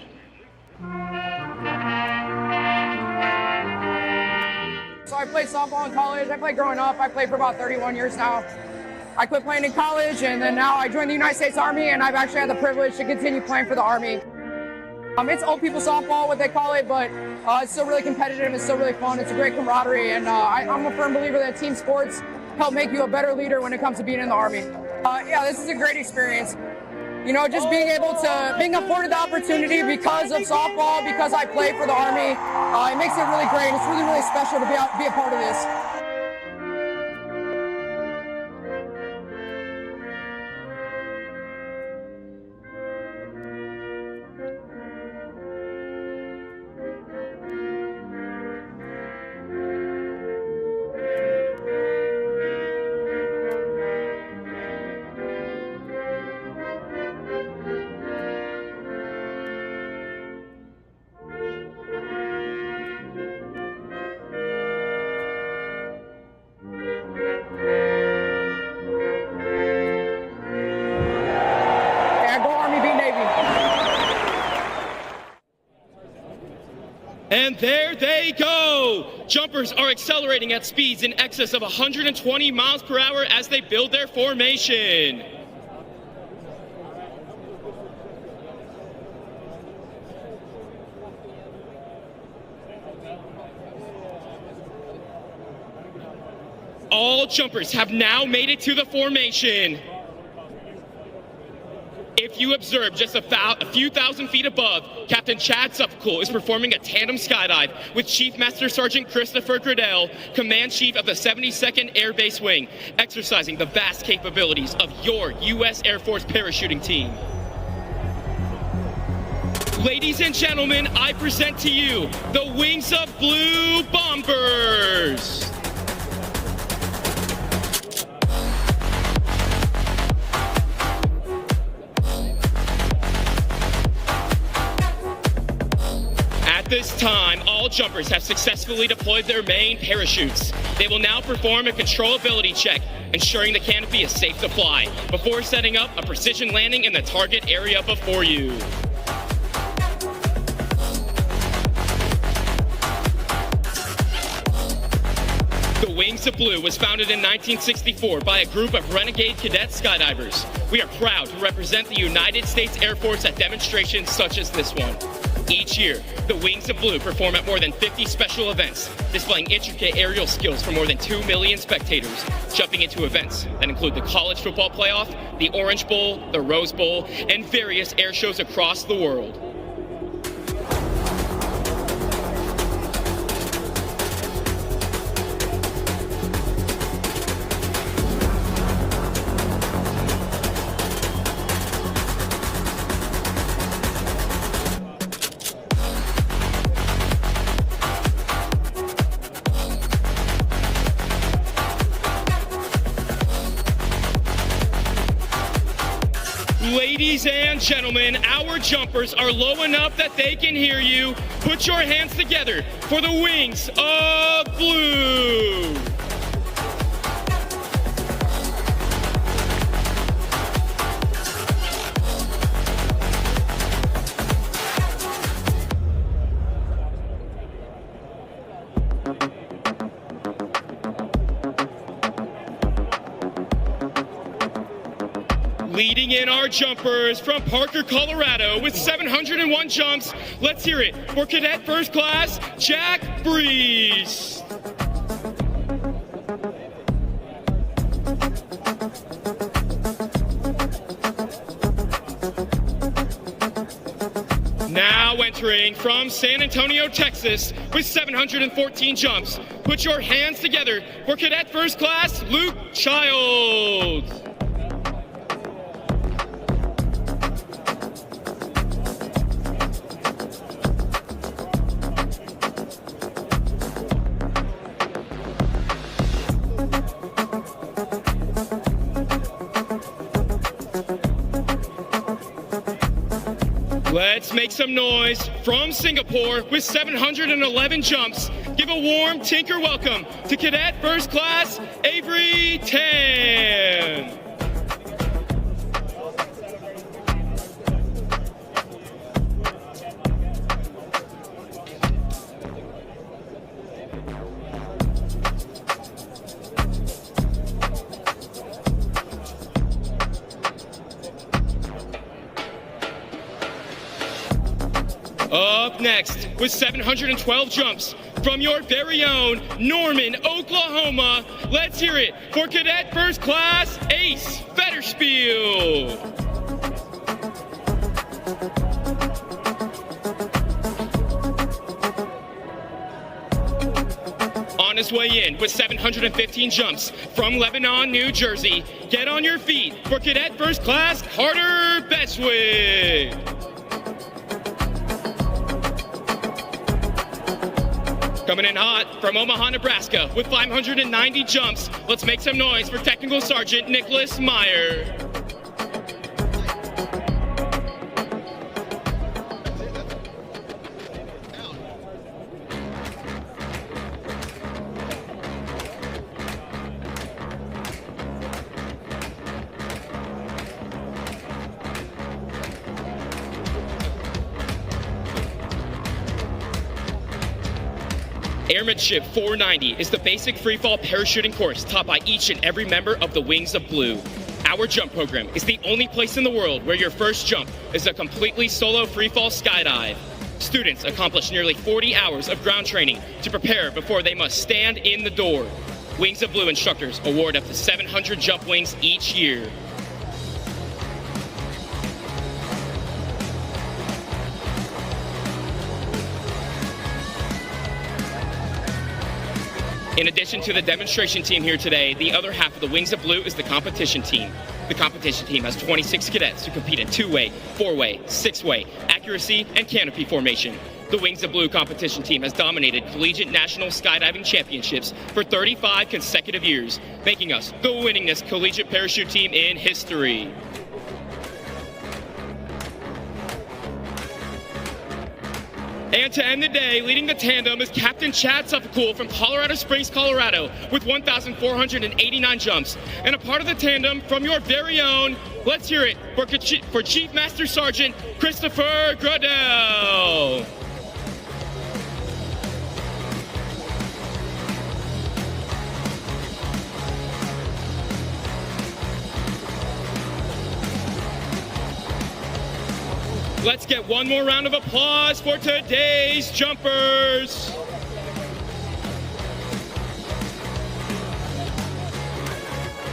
So I played softball in college. I played growing up. I played for about 31 years now. I quit playing in college, and then now I joined the United States Army, and I've actually had the privilege to continue playing for the Army. It's old people softball, what they call it, but it's still really competitive. It's still really fun. It's a great camaraderie, and I'm a firm believer that team sports help make you a better leader when it comes to being in the Army. Yeah, this is a great experience. You know, just being afforded the opportunity because of softball, because I play for the Army, it makes it really great. It's really, really special to be a part of this. And there they go! Jumpers are accelerating at speeds in excess of 120 miles per hour as they build their formation. all jumpers have now made it to the formation. If you observe just a few thousand feet above, Captain Chad Suffolcool is performing a tandem skydive with Chief Master Sergeant Christopher Gradell, Command Chief of the 72nd Air Base Wing, exercising the vast capabilities of your U.S. Air Force parachuting team. Ladies and gentlemen, I present to you the Wings of Blue Bombers. At this time, all jumpers have successfully deployed their main parachutes. They will now perform a controllability check, ensuring the canopy is safe to fly, before setting up a precision landing in the target area before you. The Wings of Blue was founded in 1964 by a group of renegade cadet skydivers. We are proud to represent the United States Air Force at demonstrations such as this one. Each year, the Wings of Blue perform at more than 50 special events, displaying intricate aerial skills for more than 2 million spectators, jumping into events that include the College Football Playoff, the Orange Bowl, the Rose Bowl, and various air shows across the world. Ladies and gentlemen, our jumpers are low enough that they can hear you. Put your hands together for the Wings of Blue. Leading in our jumpers from Parker, Colorado with 701 jumps. Let's hear it for Cadet First Class, Jack Brees. Now entering from San Antonio, Texas with 714 jumps. Put your hands together for Cadet First Class, Luke Childs. Let's make some noise from Singapore with 711 jumps. Give a warm Tinker welcome to Cadet First Class Avery Tan. Up next with 712 jumps from your very own Norman, Oklahoma. Let's hear it for Cadet First Class Ace Fetterspiel. On his way in with 715 jumps from Lebanon, New Jersey. Get on your feet for Cadet First Class Carter Beswick. Coming in hot from Omaha, Nebraska with 590 jumps. Let's make some noise for Technical Sergeant Nicholas Meyer. Airmanship 490 is the basic freefall parachuting course taught by each and every member of the Wings of Blue. Our jump program is the only place in the world where your first jump is a completely solo freefall skydive. Students accomplish nearly 40 hours of ground training to prepare before they must stand in the door. Wings of Blue instructors award up to 700 jump wings each year. In addition to the demonstration team here today, the other half of the Wings of Blue is the competition team. The competition team has 26 cadets who compete in 2-way, 4-way, 6-way, accuracy, and canopy formation. The Wings of Blue competition team has dominated collegiate national skydiving championships for 35 consecutive years, making us the winningest collegiate parachute team in history. And to end the day, leading the tandem is Captain Chad Suffolcool from Colorado Springs, Colorado, with 1,489 jumps. And a part of the tandem from your very own, let's hear it for Chief Master Sergeant Christopher Gradell. Let's get one more round of applause for today's jumpers.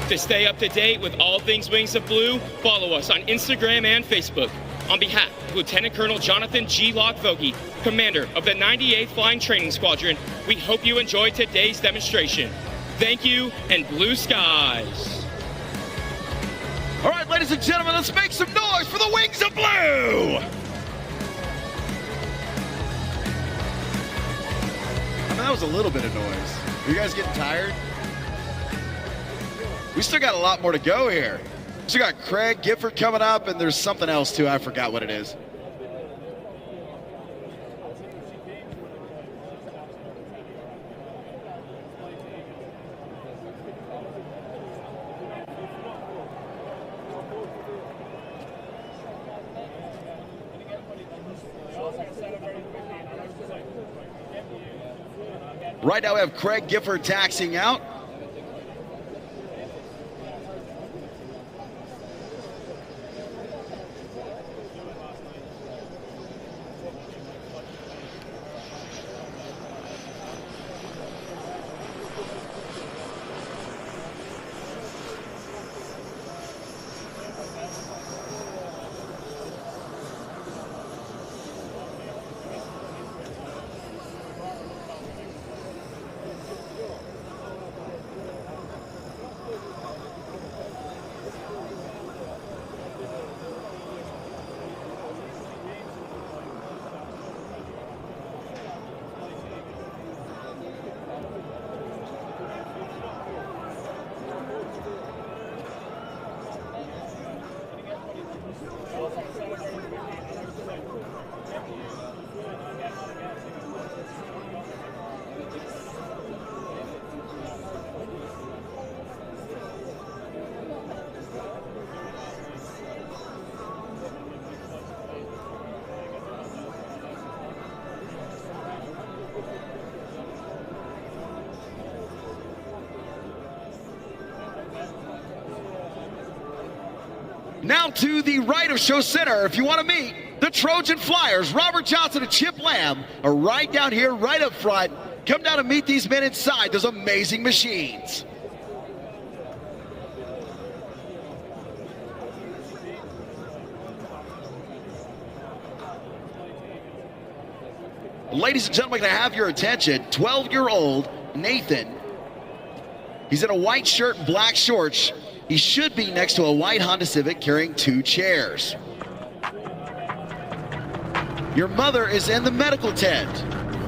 To stay up to date with all things Wings of Blue, follow us on Instagram and Facebook. On behalf of Lieutenant Colonel Jonathan G. Locke Vogie, Commander of the 98th Flying Training Squadron, we hope you enjoyed today's demonstration. Thank you, and blue skies. All right, ladies and gentlemen, let's make some noise for the Wings of Blue! I mean, that was a little bit of noise. Are you guys getting tired? We still got a lot more to go here. We still got Craig Gifford coming up, and there's something else too. I forgot what it is. Right now we have Craig Gifford taxiing out. Now to the right of show center, if you want to meet the Trojan Flyers, Robert Johnson and Chip Lamb are right down here, right up front. Come down and meet these men inside those amazing machines. Ladies and gentlemen, can I have your attention? 12-year-old Nathan. He's in a white shirt and black shorts. He should be next to a white Honda Civic carrying 2 chairs. Your mother is in the medical tent.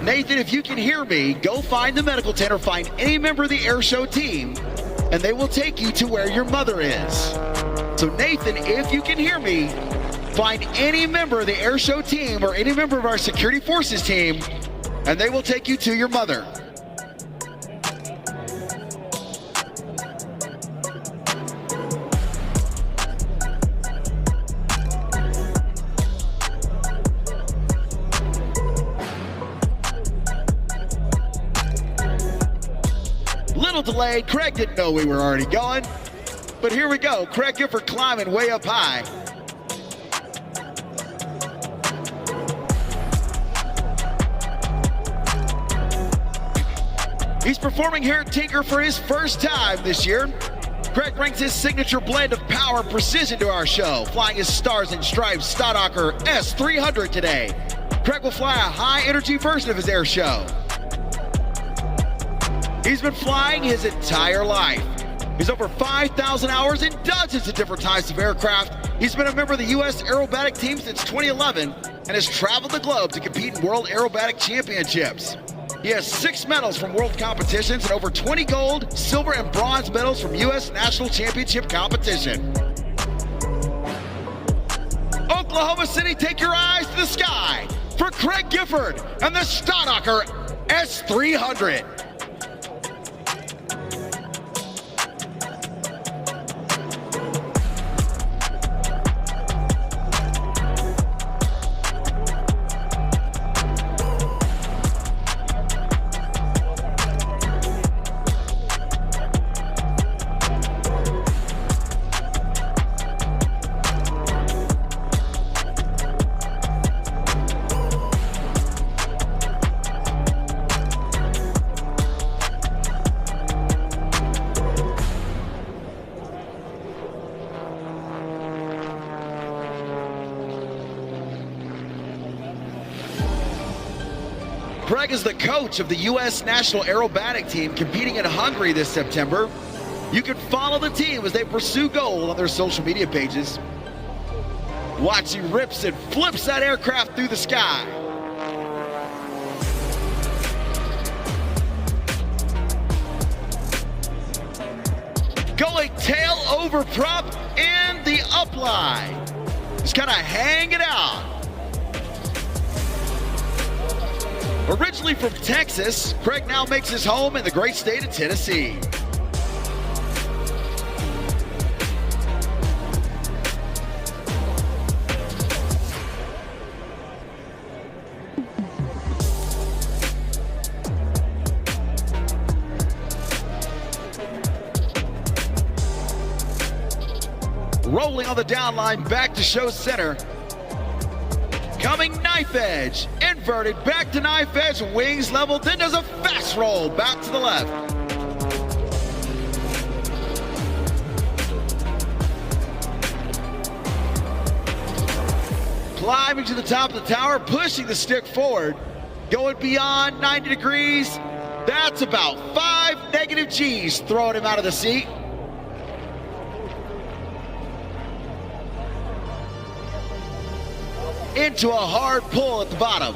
Nathan, if you can hear me, go find the medical tent or find any member of the air show team, and they will take you to where your mother is. So Nathan, if you can hear me, find any member of the air show team or any member of our security forces team, and they will take you to your mother. Little delayed. Craig didn't know we were already going, but here we go. Craig Gifford climbing way up high. He's performing here at Tinker for his first time this year. Greg brings his signature blend of power and precision to our show, flying his Stars and Stripes Stadtdocker S300 today. Greg will fly a high-energy version of his air show. He's been flying his entire life. He's over 5,000 hours in dozens of different types of aircraft. He's been a member of the U.S. Aerobatic team since 2011 and has traveled the globe to compete in World Aerobatic Championships. He has 6 medals from world competitions and over 20 gold, silver, and bronze medals from U.S. National Championship competition. Oklahoma City, take your eyes to the sky for Craig Gifford and the Stadtdocker S300. Greg is the coach of the U.S. National Aerobatic team competing in Hungary this September. You can follow the team as they pursue gold on their social media pages. Watch, he rips and flips that aircraft through the sky. Going tail over prop and the upline. Just kind of hang it out. Originally from Texas, Craig now makes his home in the great state of Tennessee. Rolling on the down line back to show center. Coming knife edge, inverted, back to knife edge, wings level, then does a fast roll back to the left. Climbing to the top of the tower, pushing the stick forward, going beyond 90 degrees. That's about 5 negative G's throwing him out of the seat. Into a hard pull at the bottom.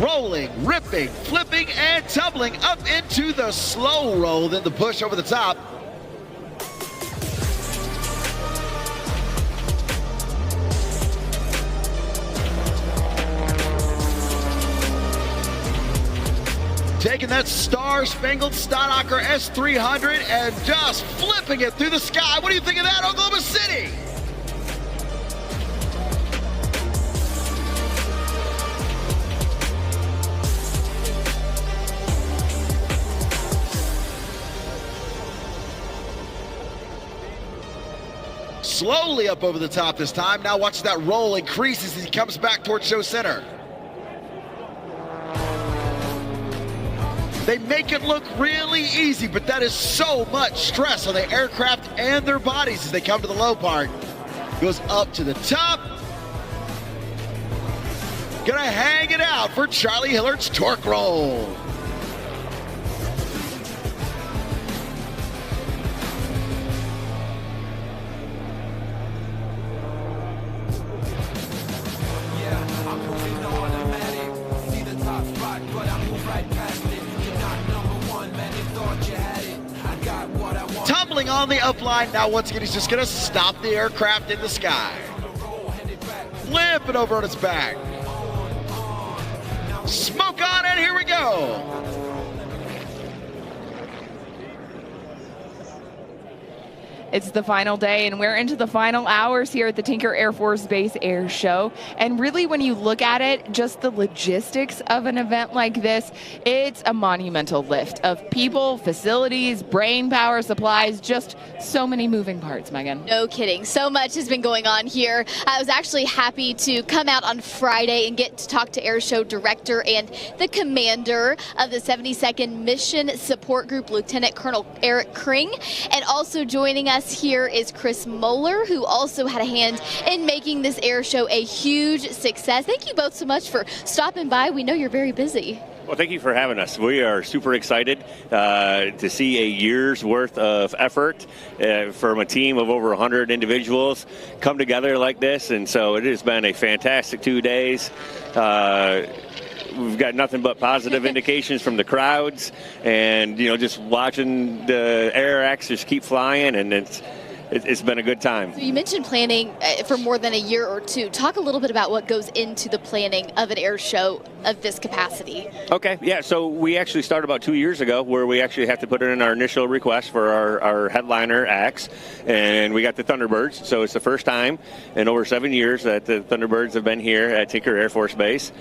Rolling, ripping, flipping, and tumbling up into the slow roll, then the push over the top. Taking that star-spangled Stadtdocker S300 and just flipping it through the sky. What do you think of that, Oklahoma City? Slowly up over the top this time. Now watch that roll increases as he comes back towards show center. They make it look really easy, but that is so much stress on the aircraft and their bodies as they come to the low part. Goes up to the top. Gonna hang it out for Charlie Hillert's torque roll. Tumbling on the upline. Now once again, he's just gonna stop the aircraft in the sky. Flip it over on its back. Smoke on it, here we go. It's the final day, and we're into the final hours here at the Tinker Air Force Base Air Show. And really, when you look at it, just the logistics of an event like this, it's a monumental lift of people, facilities, brain power, supplies, just so many moving parts, Megan. No kidding. So much has been going on here. I was actually happy to come out on Friday and get to talk to Air Show Director and the commander of the 72nd Mission Support Group, Lieutenant Colonel Eric Kring. And also joining us here is Chris Moeller, who also had a hand in making this air show a huge success. Thank you both so much for stopping by. We know you're very busy. Well, thank you for having us. We are super excited to see a year's worth of effort from a team of over 100 individuals come together like this. And so it has been a fantastic 2 days. We've got nothing but positive indications from the crowds, and just watching the AWACS just keep flying, and it's been a good time. So you mentioned planning for more than a year or two. Talk a little bit about what goes into the planning of an air show of this capacity. Okay, yeah, so we actually started about 2 years ago, where we actually have to put in our initial request for our headliner acts, and we got the Thunderbirds. So it's the first time in over 7 years that the Thunderbirds have been here at Tinker Air Force Base.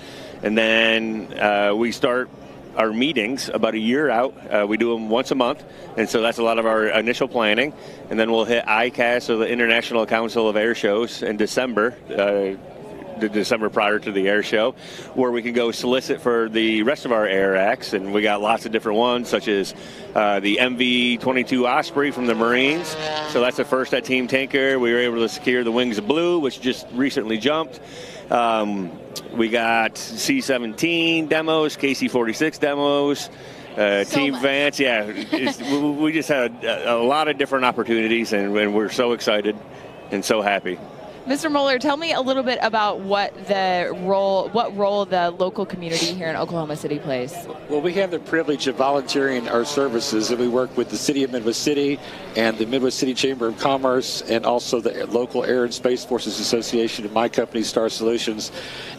And then we start our meetings about a year out. We do them once a month, and so that's a lot of our initial planning. And then we'll hit ICAS, or the International Council of Air Shows, in December, the December prior to the air show, where we can go solicit for the rest of our air acts. And we got lots of different ones, such as the MV-22 Osprey from the Marines. So that's the first at Team Tinker. We were able to secure the Wings of Blue, which just recently jumped. We got C-17 demos, KC-46 demos, Team Vance. Yeah, we just had a lot of different opportunities, and we're so excited and so happy. Mr. Moeller, tell me a little bit about what role the local community here in Oklahoma City plays. Well, we have the privilege of volunteering our services, and we work with the City of Midwest City and the Midwest City Chamber of Commerce, and also the local Air and Space Forces Association and my company, Star Solutions.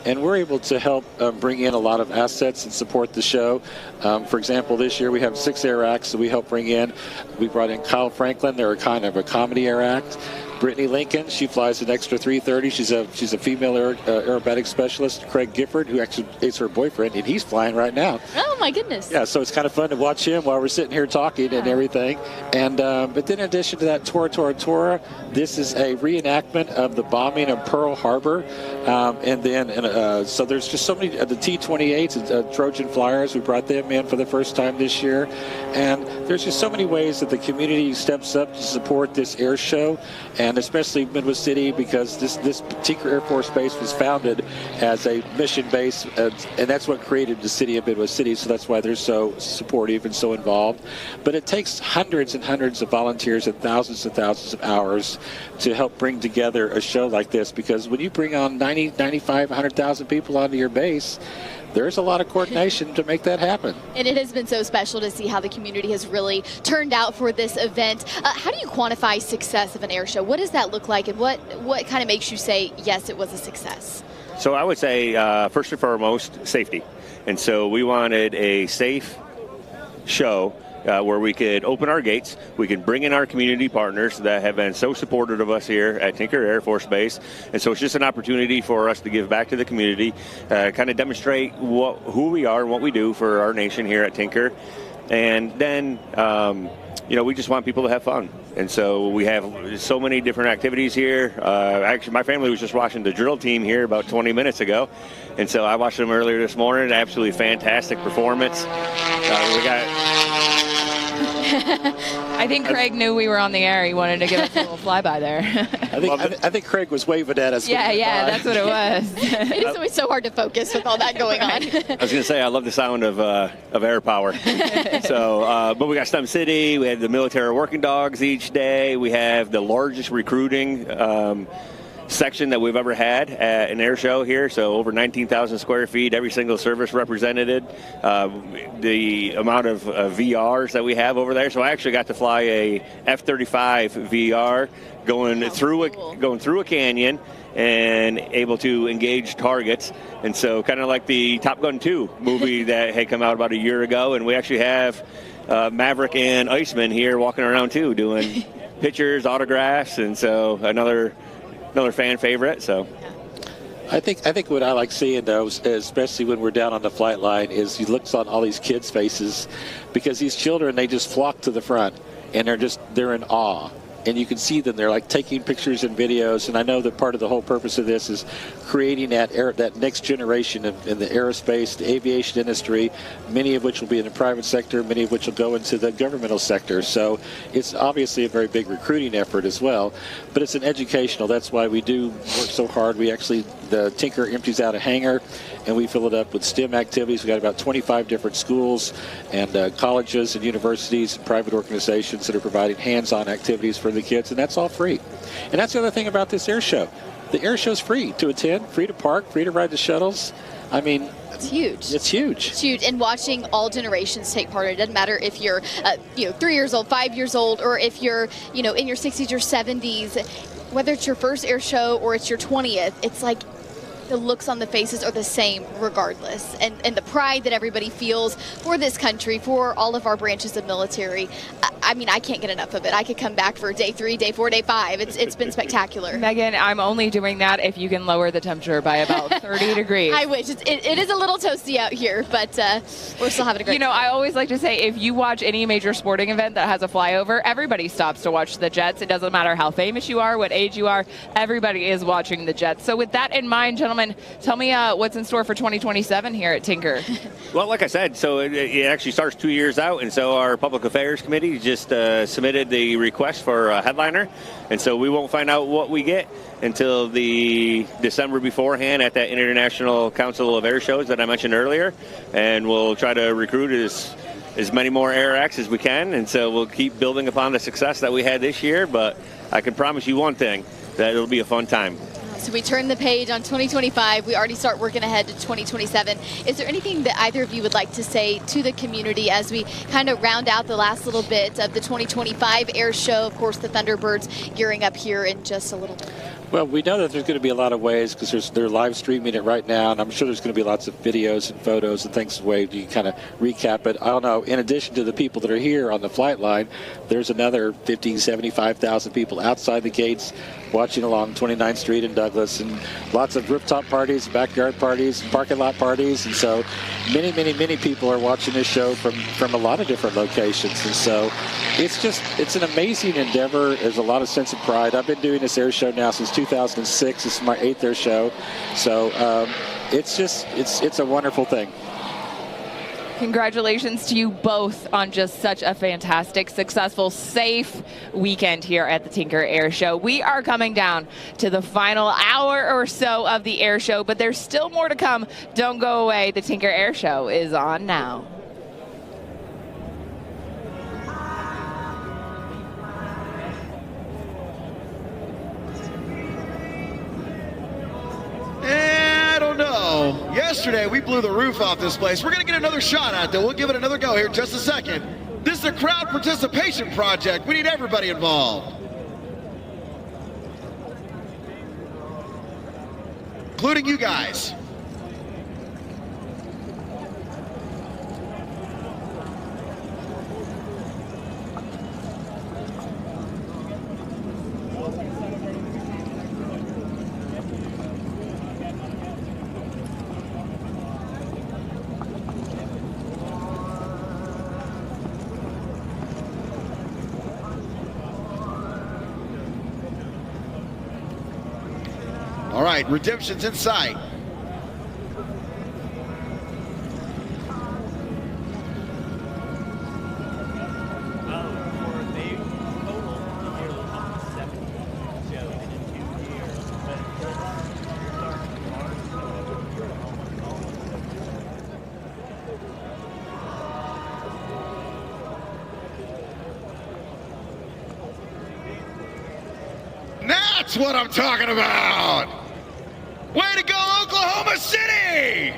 And we're able to help bring in a lot of assets and support the show. For example, this year we have 6 air acts that we help bring in. We brought in Kyle Franklin. They're kind of a comedy air act. Brittany Lincoln, she flies an extra 330. She's a female aerobatics specialist. Craig Gifford, who actually is her boyfriend, and he's flying right now. Oh my goodness! Yeah, so it's kind of fun to watch him while we're sitting here talking and everything. And but then in addition to that, Tora, this is a reenactment of the bombing of Pearl Harbor. So there's just so many the T-28s, Trojan Flyers. We brought them in for the first time this year, and there's just so many ways that the community steps up to support this air show. And especially Midwest City, because this Tinker Air Force Base was founded as a mission base, and that's what created the city of Midwest City, so that's why they're so supportive and so involved. But it takes hundreds and hundreds of volunteers and thousands of hours to help bring together a show like this, because when you bring on 90, 95, 100,000 people onto your base, there's a lot of coordination to make that happen. And it has been so special to see how the community has really turned out for this event. How do you quantify success of an air show? What does that look like, and what kind of makes you say, yes, it was a success? So I would say, first and foremost, safety. And so we wanted a safe show where we could open our gates, we could bring in our community partners that have been so supportive of us here at Tinker Air Force Base. And so it's just an opportunity for us to give back to the community, kind of demonstrate who we are and what we do for our nation here at Tinker. And then, we just want people to have fun. And so we have so many different activities here. Actually, my family was just watching the drill team here about 20 minutes ago. And so I watched them earlier this morning. Absolutely fantastic performance. We got... I think Craig knew we were on the air. He wanted to give us a little flyby there. I think Craig was waving at us. Yeah, that's what it was. It is always so hard to focus with all that going on. I was going to say, I love the sound of air power. So, but we got Stem City. We have the military working dogs each day. We have the largest recruiting section that we've ever had at an air show here, so over 19,000 square feet, every single service represented. The amount of VRs that we have over there, so I actually got to fly a F-35 VR going through a canyon and able to engage targets. And so kind of like the Top Gun 2 movie that had come out about a year ago, and we actually have Maverick and Iceman here walking around too, doing pictures, autographs, and so another fan favorite. So. I think what I like seeing, though, especially when we're down on the flight line, is you look on all these kids' faces, because these children, they just flock to the front, and they're in awe. And you can see them. They're like taking pictures and videos. And I know that part of the whole purpose of this is creating that next generation in the aerospace, the aviation industry, many of which will be in the private sector, many of which will go into the governmental sector. So it's obviously a very big recruiting effort as well. But it's an educational. That's why we do work so hard. The Tinker empties out a hangar, and we fill it up with STEM activities. We've got about 25 different schools and colleges and universities and private organizations that are providing hands-on activities for the kids, and that's all free. And that's the other thing about this air show. The air show's free to attend, free to park, free to ride the shuttles. I mean, it's huge. It's huge. It's huge. And watching all generations take part, it doesn't matter if you're 3 years old, 5 years old, or if you're in your 60s or 70s, whether it's your first air show or it's your 20th, it's like the looks on the faces are the same regardless. And the pride that everybody feels for this country, for all of our branches of military, I mean, I can't get enough of it. I could come back for day 3, day 4, day 5. It's been spectacular. Megan, I'm only doing that if you can lower the temperature by about 30 degrees. I wish. It is a little toasty out here, but we're still having a great time. I always like to say, if you watch any major sporting event that has a flyover, everybody stops to watch the jets. It doesn't matter how famous you are, what age you are, everybody is watching the jets. So with that in mind, gentlemen, tell me what's in store for 2027 here at Tinker. Well, like I said, so it actually starts 2 years out, and so our Public Affairs Committee just submitted the request for a headliner, and so we won't find out what we get until the December beforehand at that International Council of Air Shows that I mentioned earlier, and we'll try to recruit as many more air acts as we can, and so we'll keep building upon the success that we had this year, but I can promise you one thing, that it'll be a fun time. So we turn the page on 2025. We already start working ahead to 2027. Is there anything that either of you would like to say to the community as we kind of round out the last little bit of the 2025 air show? Of course, the Thunderbirds gearing up here in just a little bit. Well, we know that there's going to be a lot of ways, because they're live streaming it right now, and I'm sure there's going to be lots of videos and photos and things way you kind of recap it. I don't know, in addition to the people that are here on the flight line, there's another 50, 75,000 people outside the gates watching along 29th Street in Douglas, and lots of rooftop parties, backyard parties, parking lot parties, and so many people are watching this show from a lot of different locations, and so it's an amazing endeavor. There's a lot of sense of pride. I've been doing this air show now since 2006. This is my 8th air show, so it's a wonderful thing. Congratulations to you both on just such a fantastic, successful, safe weekend here at the Tinker Air Show. We are coming down to the final hour or so of the air show, but there's still more to come. Don't go away. The Tinker Air Show is on now. I don't know. Yesterday, we blew the roof off this place. We're going to get another shot at it. We'll give it another go here in just a second. This is a crowd participation project. We need everybody involved, including you guys. All right, redemption's in sight. That's what I'm talking about! Way to go, Oklahoma City!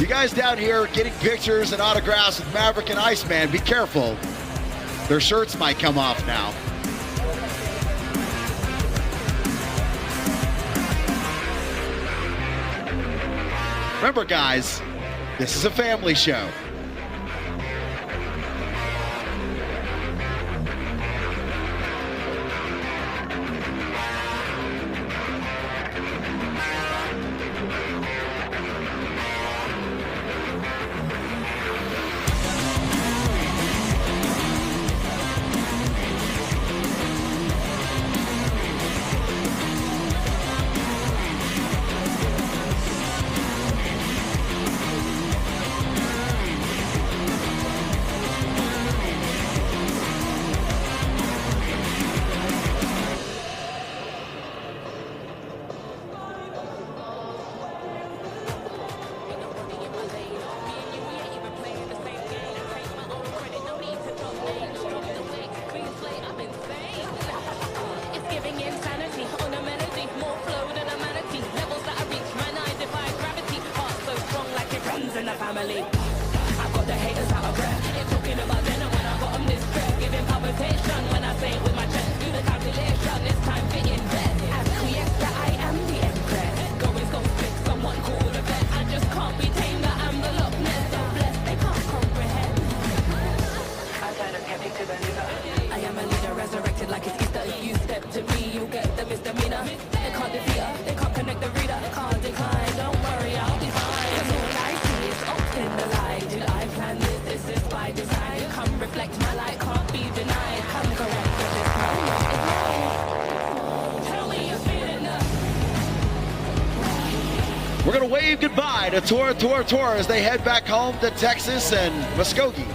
You guys down here getting pictures and autographs with Maverick and Iceman, be careful. Their shirts might come off now. Remember, guys, this is a family show. We're going to wave goodbye to Tora as they head back home to Texas and Muskogee.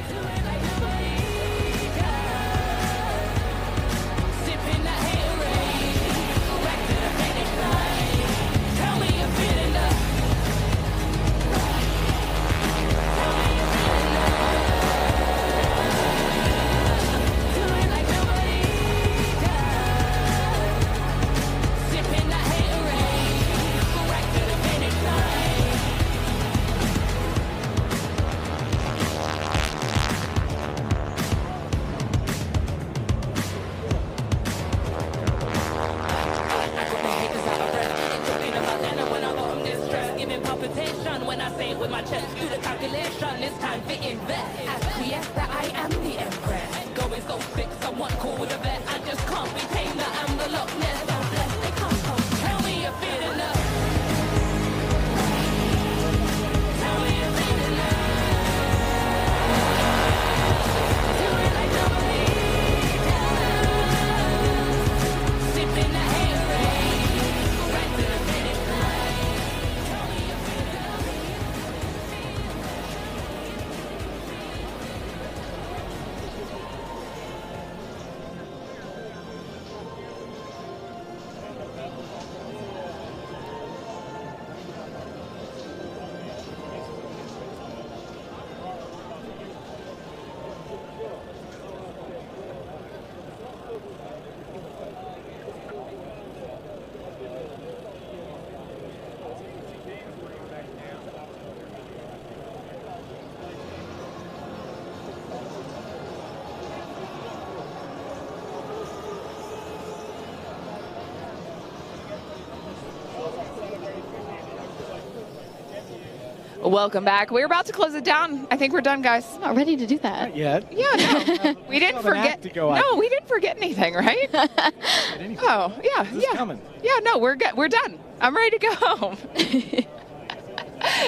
Welcome back. We're about to close it down. I think we're done, guys. I'm not ready to do that. Not yet. Yeah, no. We didn't forget. No, we didn't forget anything, right? Oh, yeah, yeah. Coming. Yeah, no, we're good. We're done. I'm ready to go home.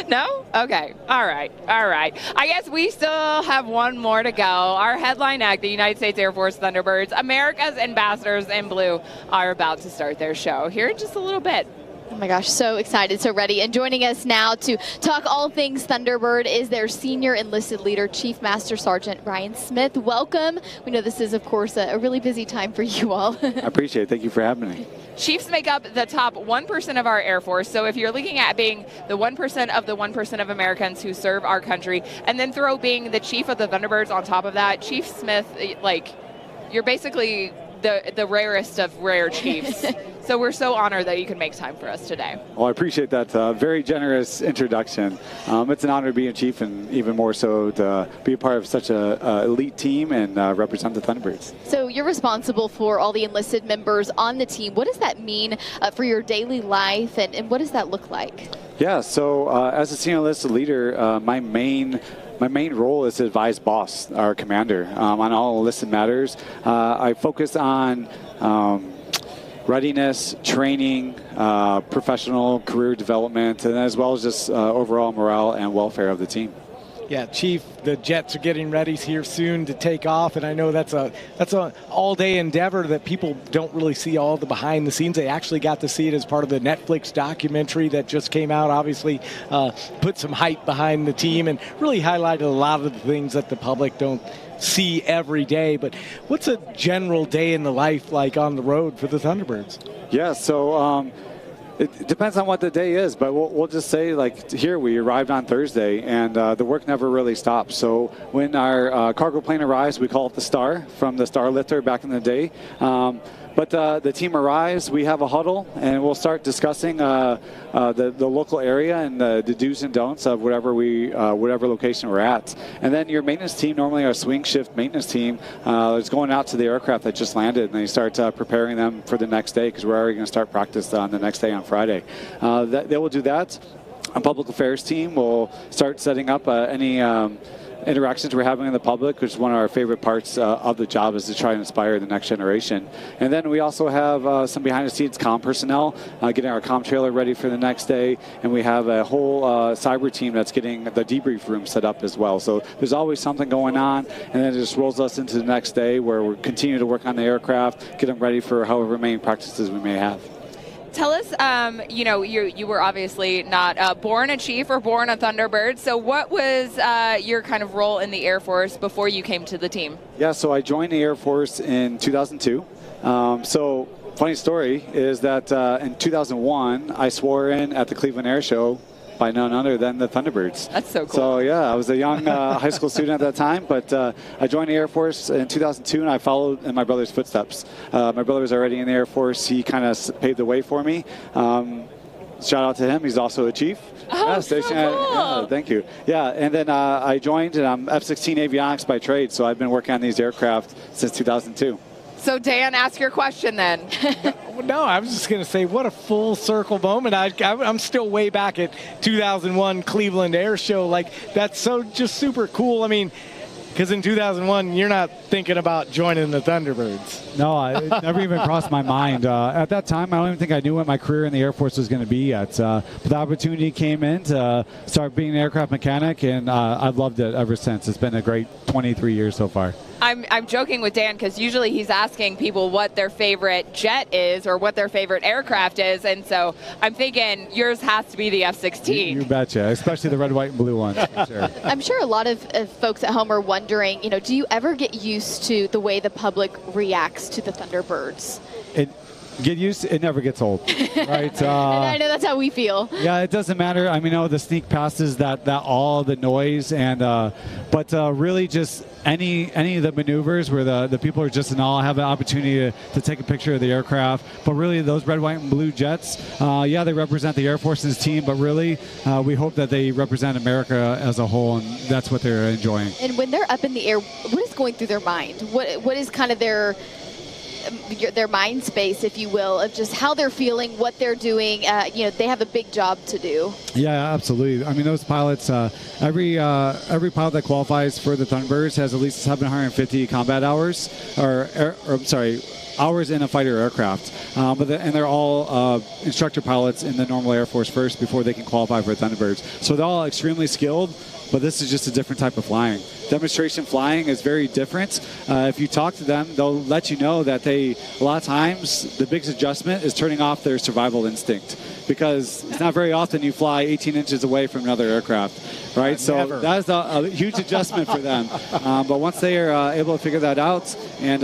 No? Okay. All right. All right. I guess we still have one more to go. Our headline act, the United States Air Force Thunderbirds, America's ambassadors in blue, are about to start their show here in just a little bit. Oh my gosh, so excited, so ready. And joining us now to talk all things Thunderbird is their senior enlisted leader, Chief Master Sergeant Ryan Smith. Welcome. We know this is, of course, a really busy time for you all. I appreciate it. Thank you for having me. Chiefs make up the top 1% of our Air Force. So if you're looking at being the 1% of the 1% of Americans who serve our country, and then throw being the chief of the Thunderbirds on top of that, Chief Smith, like, you're basically the rarest of rare chiefs. So we're so honored that you could make time for us today. Well, I appreciate that very generous introduction. It's an honor to be a Chief, and even more so to be a part of such an elite team and represent the Thunderbirds. So you're responsible for all the enlisted members on the team. What does that mean for your daily life, and what does that look like? Yeah, so as a senior enlisted leader, my main role is to advise boss, our commander, on all enlisted matters. I focus on readiness, training, professional career development, and as well as just overall morale and welfare of the team. Yeah, Chief, the jets are getting ready here soon to take off, and I know that's a all-day endeavor that people don't really see all the behind the scenes. They actually got to see it as part of the Netflix documentary that just came out. Obviously, put some hype behind the team and really highlighted a lot of the things that the public don't see every day. But what's a general day in the life like on the road for the Thunderbirds? Yeah, so it depends on what the day is, but we'll just say, like, here we arrived on Thursday, and the work never really stops. So when our cargo plane arrives, we call it the Star, from the Star Lifter back in the day. But the team arrives, we have a huddle, and we'll start discussing the local area and the do's and don'ts of whatever location we're at. And then your maintenance team, normally our swing shift maintenance team, is going out to the aircraft that just landed, and they start preparing them for the next day, because we're already going to start practice on the next day on Friday. They will do that. Our public affairs team will start setting up any interactions we're having in the public, which is one of our favorite parts of the job, is to try and inspire the next generation. And then we also have some behind-the-scenes comm personnel getting our comm trailer ready for the next day, and we have a whole cyber team that's getting the debrief room set up as well. So there's always something going on, and then it just rolls us into the next day where we continue to work on the aircraft, get them ready for however many practices we may have. Tell us, you were obviously not born a Chief or born a Thunderbird. So what was your kind of role in the Air Force before you came to the team? Yeah, so I joined the Air Force in 2002. So funny story is that in 2001, I swore in at the Cleveland Air Show by none other than the Thunderbirds. That's so cool. So yeah, I was a young high school student at that time, but I joined the Air Force in 2002, and I followed in my brother's footsteps. My brother was already in the Air Force. He kind of paved the way for me. Shout out to him. He's also a Chief. Oh, so cool. Yeah, thank you. Yeah, and then I joined, and I'm F-16 avionics by trade, so I've been working on these aircraft since 2002. So Dan, ask your question then. No, I was just going to say, what a full circle moment. I'm still way back at 2001 Cleveland Air Show. Like, that's so just super cool. I mean, because in 2001, you're not thinking about joining the Thunderbirds. No, it never even crossed my mind. At that time, I don't even think I knew what my career in the Air Force was going to be yet. But the opportunity came in to start being an aircraft mechanic, and I've loved it ever since. It's been a great 23 years so far. I'm joking with Dan because usually he's asking people what their favorite jet is or what their favorite aircraft is, and so I'm thinking yours has to be the F-16. You betcha, especially the red, white, and blue ones. For sure. I'm sure a lot of folks at home are wondering, do you ever get used to the way the public reacts to the Thunderbirds? Get used to it, never gets old, right? And I know that's how we feel. Yeah, it doesn't matter. I mean, the sneak passes, that all the noise, and but really just any of the maneuvers where the people are just in awe, have an opportunity to take a picture of the aircraft. But really, those red, white, and blue jets, yeah, they represent the Air Force's team, but really, we hope that they represent America as a whole, and that's what they're enjoying. And when they're up in the air, what is going through their mind? What is kind of their mind space, if you will, of just how they're feeling, what they're doing? They have a big job to do. Yeah, absolutely. I mean, those pilots, every pilot that qualifies for the Thunderbirds has at least 750 combat hours, hours in a fighter aircraft. And they're all instructor pilots in the normal Air Force first before they can qualify for Thunderbirds. So they're all extremely skilled, but this is just a different type of flying. Demonstration flying is very different. If you talk to them, they'll let you know that a lot of times the biggest adjustment is turning off their survival instinct, because it's not very often you fly 18 inches away from another aircraft, right? So that's a huge adjustment for them. But once they are able to figure that out, and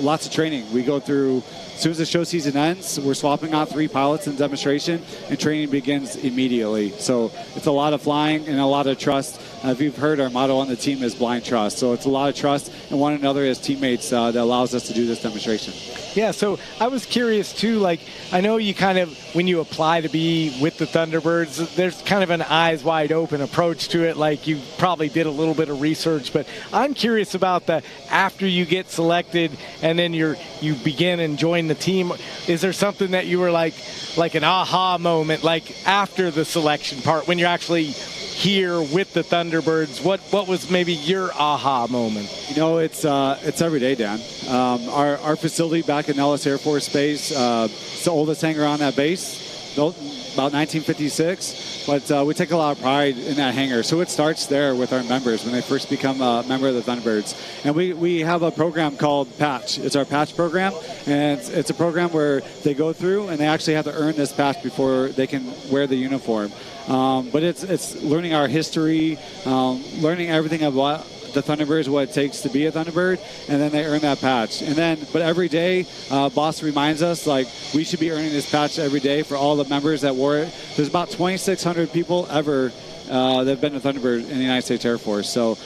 lots of training, we go through. As soon as the show season ends, we're swapping out 3 pilots in demonstration, and training begins immediately. So it's a lot of flying and a lot of trust. If you've heard, our motto on the team is blind trust. So it's a lot of trust in one another as teammates that allows us to do this demonstration. Yeah, so I was curious too, like, I know you kind of, when you apply to be with the Thunderbirds, there's kind of an eyes wide open approach to it, like you probably did a little bit of research, but I'm curious about the after you get selected and then you begin and join the team. Is there something that you were like an aha moment, like after the selection part, when you're actually here with the Thunderbirds? What was maybe your aha moment? You know, it's every day, Dan. Our facility back in Nellis Air Force Base, it's the oldest hangar on that base, built about 1956. But we take a lot of pride in that hangar. So it starts there with our members when they first become a member of the Thunderbirds. And we have a program called Patch. It's our Patch program. And it's a program where they go through and they actually have to earn this patch before they can wear the uniform. But it's learning our history, learning everything about the Thunderbirds, what it takes to be a Thunderbird, and then they earn that patch. And then, but every day, boss reminds us, like, we should be earning this patch every day for all the members that wore it. There's about 2,600 people ever that have been a Thunderbird in the United States Air Force. So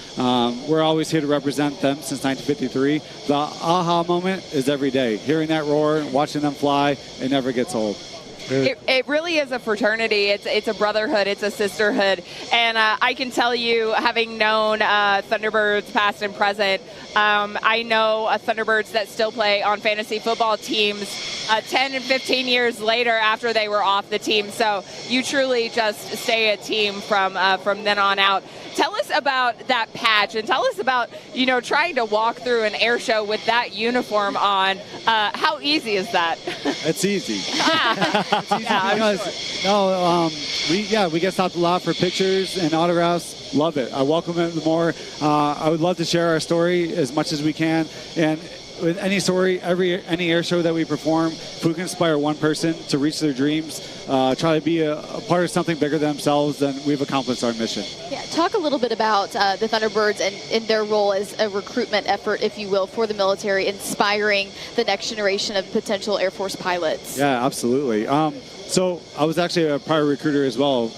we're always here to represent them since 1953. The aha moment is every day. Hearing that roar, watching them fly, it never gets old. It really is a fraternity. It's a brotherhood. It's a sisterhood. And I can tell you, having known Thunderbirds past and present, I know Thunderbirds that still play on fantasy football teams 10 and 15 years later after they were off the team. So you truly just stay a team from then on out. Tell us about that patch and tell us about, you know, trying to walk through an air show with that uniform on. How easy is that? It's easy. It's easy because, we get stopped a lot for pictures and autographs. Love it. I welcome it more. I would love to share our story as much as we can. And with any story, any air show that we perform, if we can inspire one person to reach their dreams, try to be a part of something bigger than themselves, then we've accomplished our mission. Yeah, talk a little bit about the Thunderbirds and their role as a recruitment effort, if you will, for the military, inspiring the next generation of potential Air Force pilots. Yeah, absolutely. So I was actually a prior recruiter as well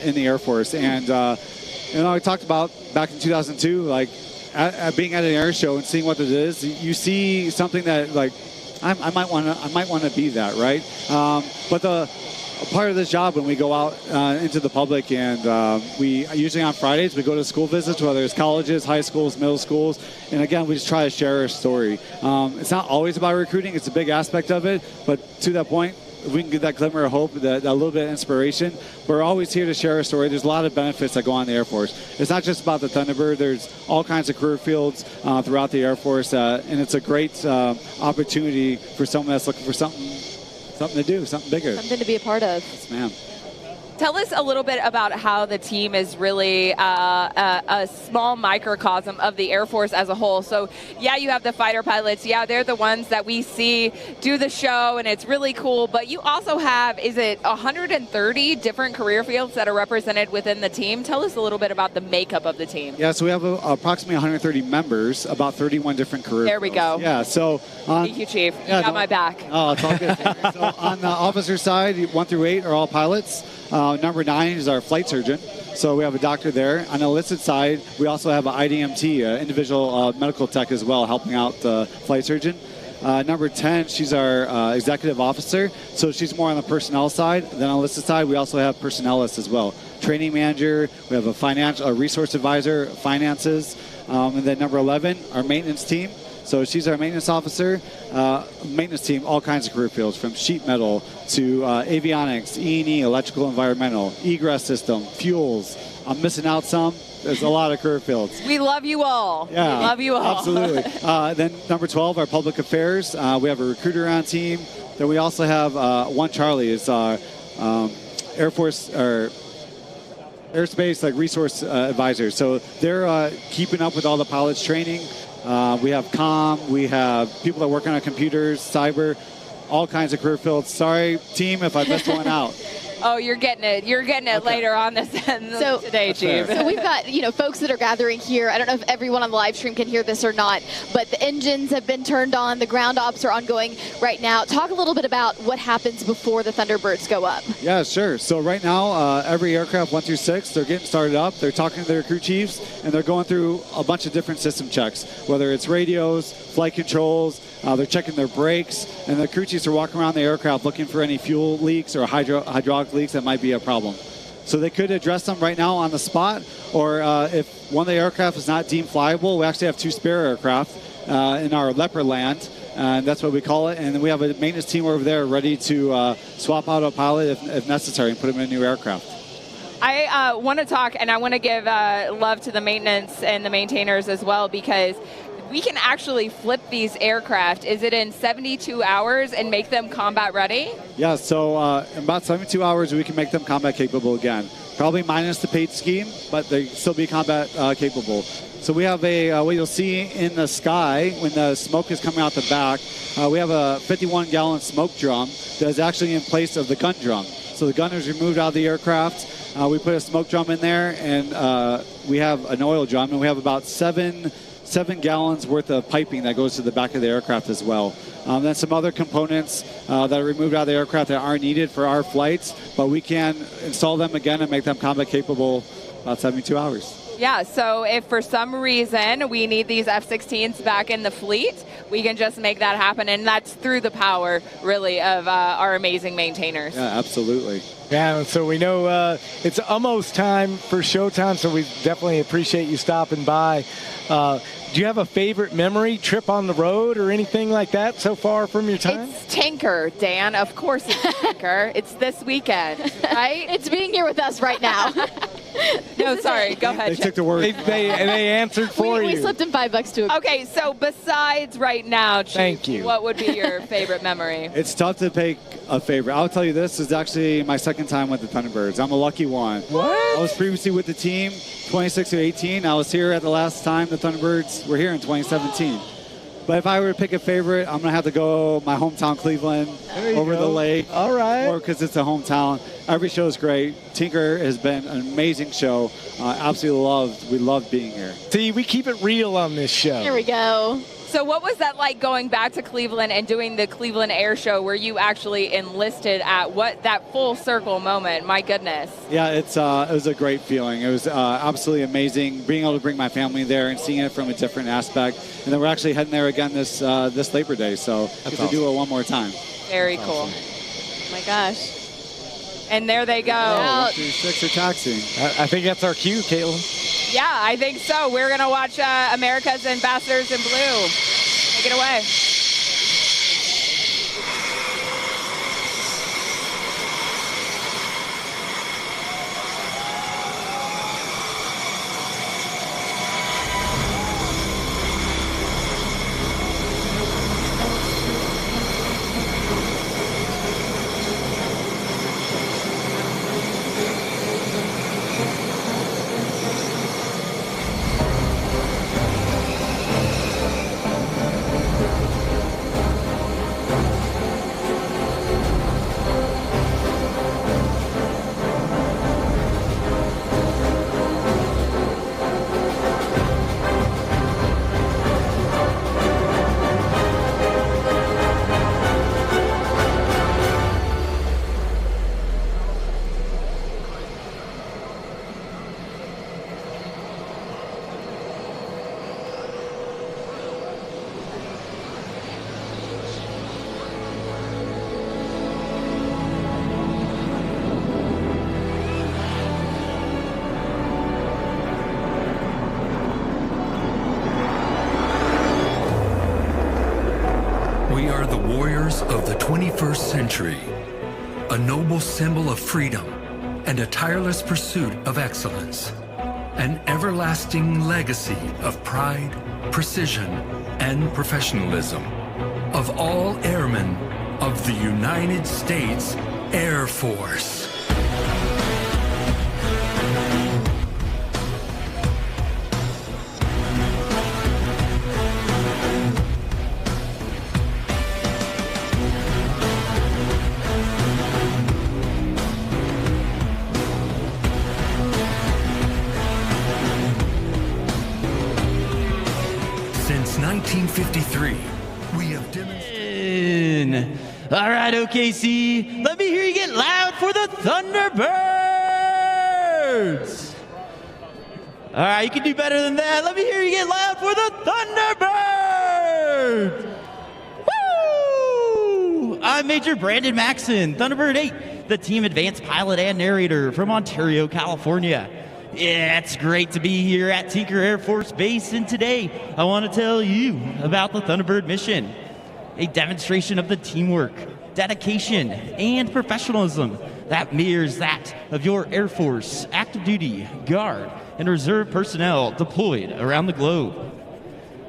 in the Air Force, and I talked about back in 2002, like, at being at an air show and seeing what it is, you see something that, like, I might want to be that, right? But a part of this job, when we go out into the public, and we usually on Fridays we go to school visits, whether it's colleges, high schools, middle schools, and again we just try to share our story. It's not always about recruiting; it's a big aspect of it. But to that point, if we can get that glimmer of hope, that little bit of inspiration, we're always here to share a story. There's a lot of benefits that go on in the Air Force. It's not just about the Thunderbird. There's all kinds of career fields throughout the Air Force, and it's a great opportunity for someone that's looking for something to do, something bigger. Something to be a part of. Yes, ma'am. Tell us a little bit about how the team is really a small microcosm of the Air Force as a whole. So, yeah, you have the fighter pilots. Yeah, they're the ones that we see do the show, and it's really cool. But you also have, is it 130 different career fields that are represented within the team? Tell us a little bit about the makeup of the team. Yeah, so we have approximately 130 members, about 31 different career There we fields. go. Yeah, so Thank you, Chief. You got my back. Oh, it's all good. So on the officer side, 1 through 8 are all pilots. Number 9 is our flight surgeon. So we have a doctor there. On the enlisted side, we also have an IDMT, individual medical tech as well, helping out the flight surgeon. Number 10, she's our executive officer. So she's more on the personnel side. Then on the enlisted side, we also have personnelists as well. Training manager, we have a resource advisor, finances. And then number 11, our maintenance team. So she's our maintenance officer. Maintenance team, all kinds of career fields, from sheet metal to avionics, E&E, electrical, environmental, egress system, fuels. I'm missing out some. There's a lot of career fields. We love you all. Yeah, we love you all. Absolutely. Then number 12, our public affairs. We have a recruiter on team. Then we also have one Charlie. It's our Air Force or airspace resource advisors. So they're keeping up with all the pilots training. We have comm, we have people that work on our computers, cyber, all kinds of career fields. Sorry, team, if I missed one out. Oh, you're getting it. You're getting it later on today, Chief. So we've got, folks that are gathering here. I don't know if everyone on the live stream can hear this or not, but the engines have been turned on. The ground ops are ongoing right now. Talk a little bit about what happens before the Thunderbirds go up. Yeah, sure. So right now, every aircraft 1 through 6, they're getting started up. They're talking to their crew chiefs, and they're going through a bunch of different system checks, whether it's radios, flight controls, They're checking their brakes, and the crew chiefs are walking around the aircraft looking for any fuel leaks or hydraulic leaks that might be a problem. So they could address them right now on the spot, or if one of the aircraft is not deemed flyable, we actually have 2 spare aircraft in our leopard land, and that's what we call it. And we have a maintenance team over there ready to swap out a pilot if necessary and put him in a new aircraft. I want to talk, and I want to give love to the maintenance and the maintainers as well, because we can actually flip these aircraft. Is it in 72 hours and make them combat ready? Yeah, so in about 72 hours, we can make them combat capable again. Probably minus the paint scheme, but they still be combat capable. So we have what you'll see in the sky when the smoke is coming out the back, we have a 51-gallon smoke drum that is actually in place of the gun drum. So the gun is removed out of the aircraft. We put a smoke drum in there, and we have an oil drum, and we have about 7 gallons worth of piping that goes to the back of the aircraft as well. Then some other components that are removed out of the aircraft that aren't needed for our flights, but we can install them again and make them combat capable about 72 hours. Yeah, so if for some reason we need these F-16s back in the fleet, we can just make that happen, and that's through the power, really, of our amazing maintainers. Yeah, absolutely. Yeah, so we know it's almost time for showtime, so we definitely appreciate you stopping by. Do you have a favorite memory, trip on the road or anything like that so far from your time? It's Tinker, Dan. Of course it's Tinker. It's this weekend, right? It's being here with us right now. No, sorry. Go ahead. They took the word. They answered for you. We slipped him $5 to. Okay, so besides right now, Chief, thank you. What would be your favorite memory? It's tough to pick a favorite. I'll tell you this is actually my second time with the Thunderbirds. I'm a lucky one. What? I was previously with the team 26 to 18. I was here at the last time the Thunderbirds were here in 2017. But if I were to pick a favorite, I'm going to have to go my hometown Cleveland over the lake. All right. Or because it's a hometown. Every show is great. Tinker has been an amazing show. We loved being here. See, we keep it real on this show. Here we go. So what was that like going back to Cleveland and doing the Cleveland Air Show where you actually enlisted at that full circle moment? My goodness. Yeah, it was a great feeling. It was absolutely amazing being able to bring my family there and seeing it from a different aspect. And then we're actually heading there again this Labor Day, so get to do it one more time. Very cool. Oh my gosh. And there they go. Oh, 6 are taxiing. I think that's our cue, Caitlin. Yeah, I think so. We're going to watch America's Ambassadors in Blue. Take it away. We are the warriors of the 21st century, a noble symbol of freedom and a tireless pursuit of excellence, an everlasting legacy of pride, precision, and professionalism of all airmen of the United States Air Force. Since 1953, we have demonstrated. All right, OKC, let me hear you get loud for the Thunderbirds. All right, you can do better than that. Let me hear you get loud for the Thunderbirds. I'm Major Brandon Maxson, Thunderbird 8, the team advanced pilot and narrator from Ontario, California. Yeah, it's great to be here at Tinker Air Force Base, and today I want to tell you about the Thunderbird mission, a demonstration of the teamwork, dedication, and professionalism that mirrors that of your Air Force, active duty, Guard, and Reserve personnel deployed around the globe.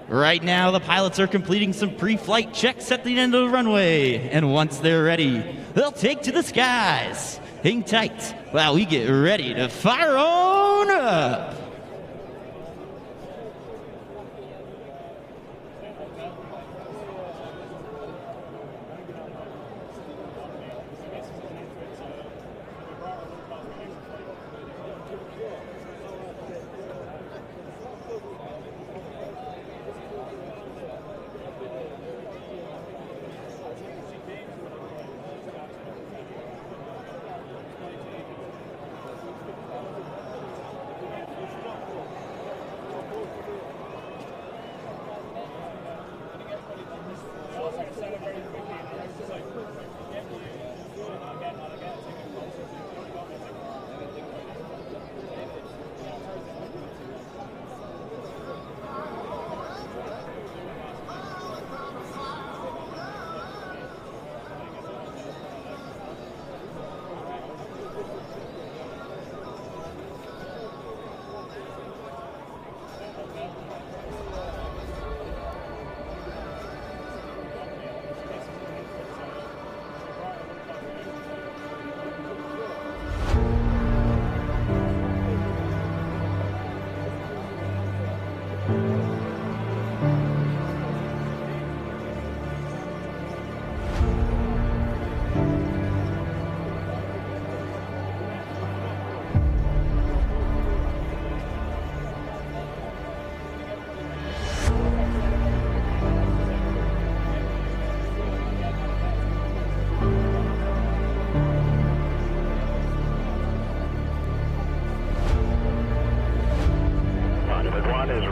Right now, the pilots are completing some pre-flight checks at the end of the runway, and once they're ready, they'll take to the skies. Hang tight while we get ready to fire on up.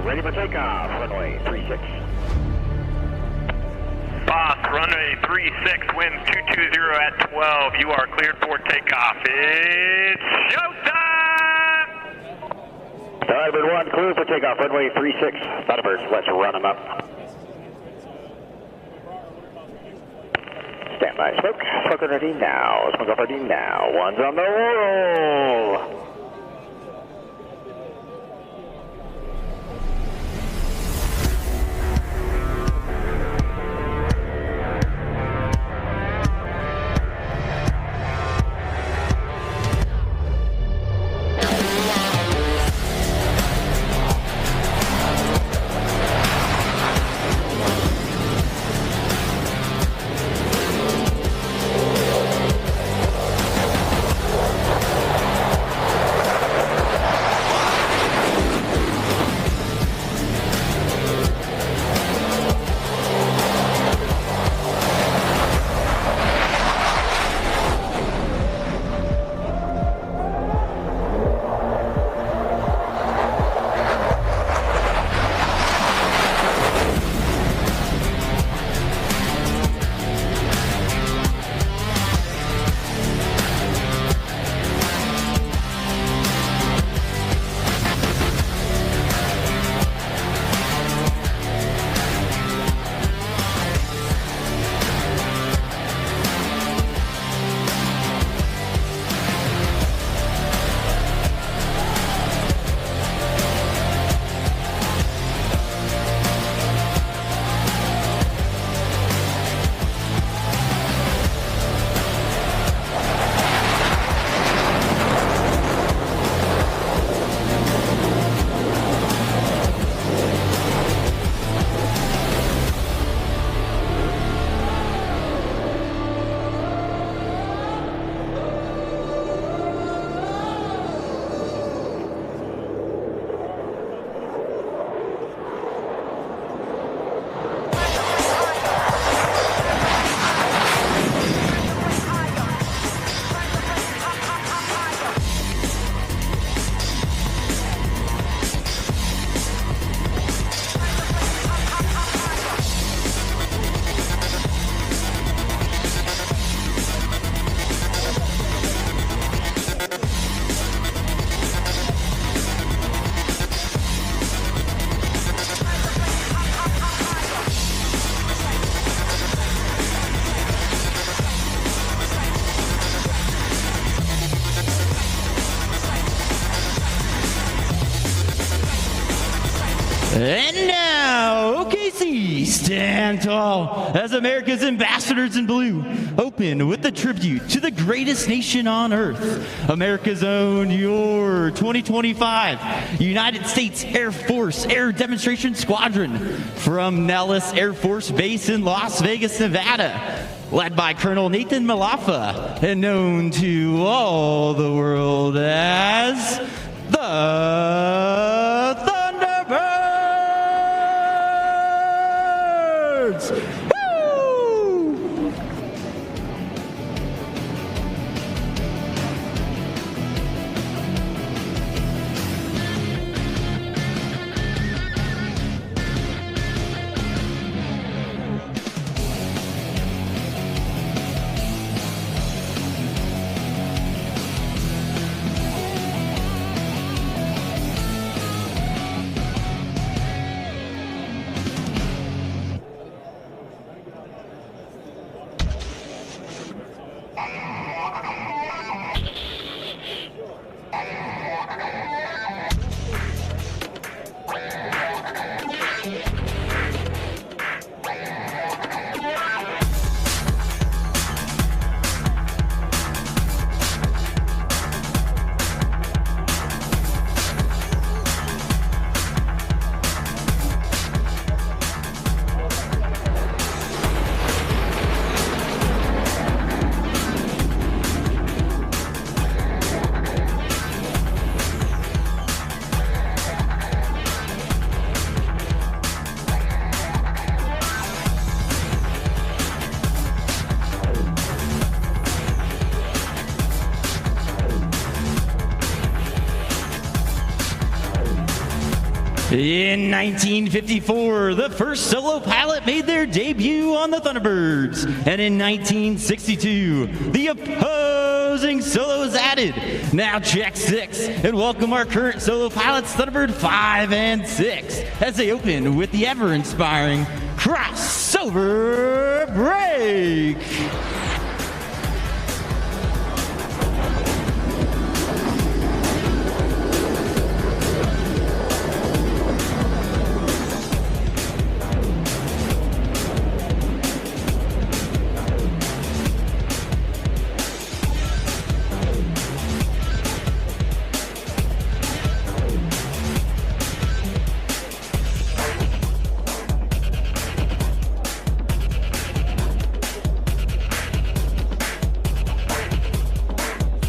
Ready for takeoff, runway 36. Boss, runway 36, winds 220 at 12. You are cleared for takeoff. It's showtime! Thunderbird 1, clear for takeoff, runway 36. Thunderbirds, let's run them up. Stand by, smoke. Smoke ready now. Smoke off ready now. One's on the roll. And now, OKC stand tall as America's ambassadors in blue open with the tribute to the greatest nation on earth, America's own, your 2025 United States Air Force Air Demonstration Squadron from Nellis Air Force Base in Las Vegas, Nevada. Led by Colonel Nathan Malafa and known to all the world as the Thunderbirds! Woo! In 1954, the first solo pilot made their debut on the Thunderbirds. And in 1962, the opposing solo was added. Now check 6 and welcome our current solo pilots, Thunderbird 5 and 6, as they open with the ever-inspiring crossover break.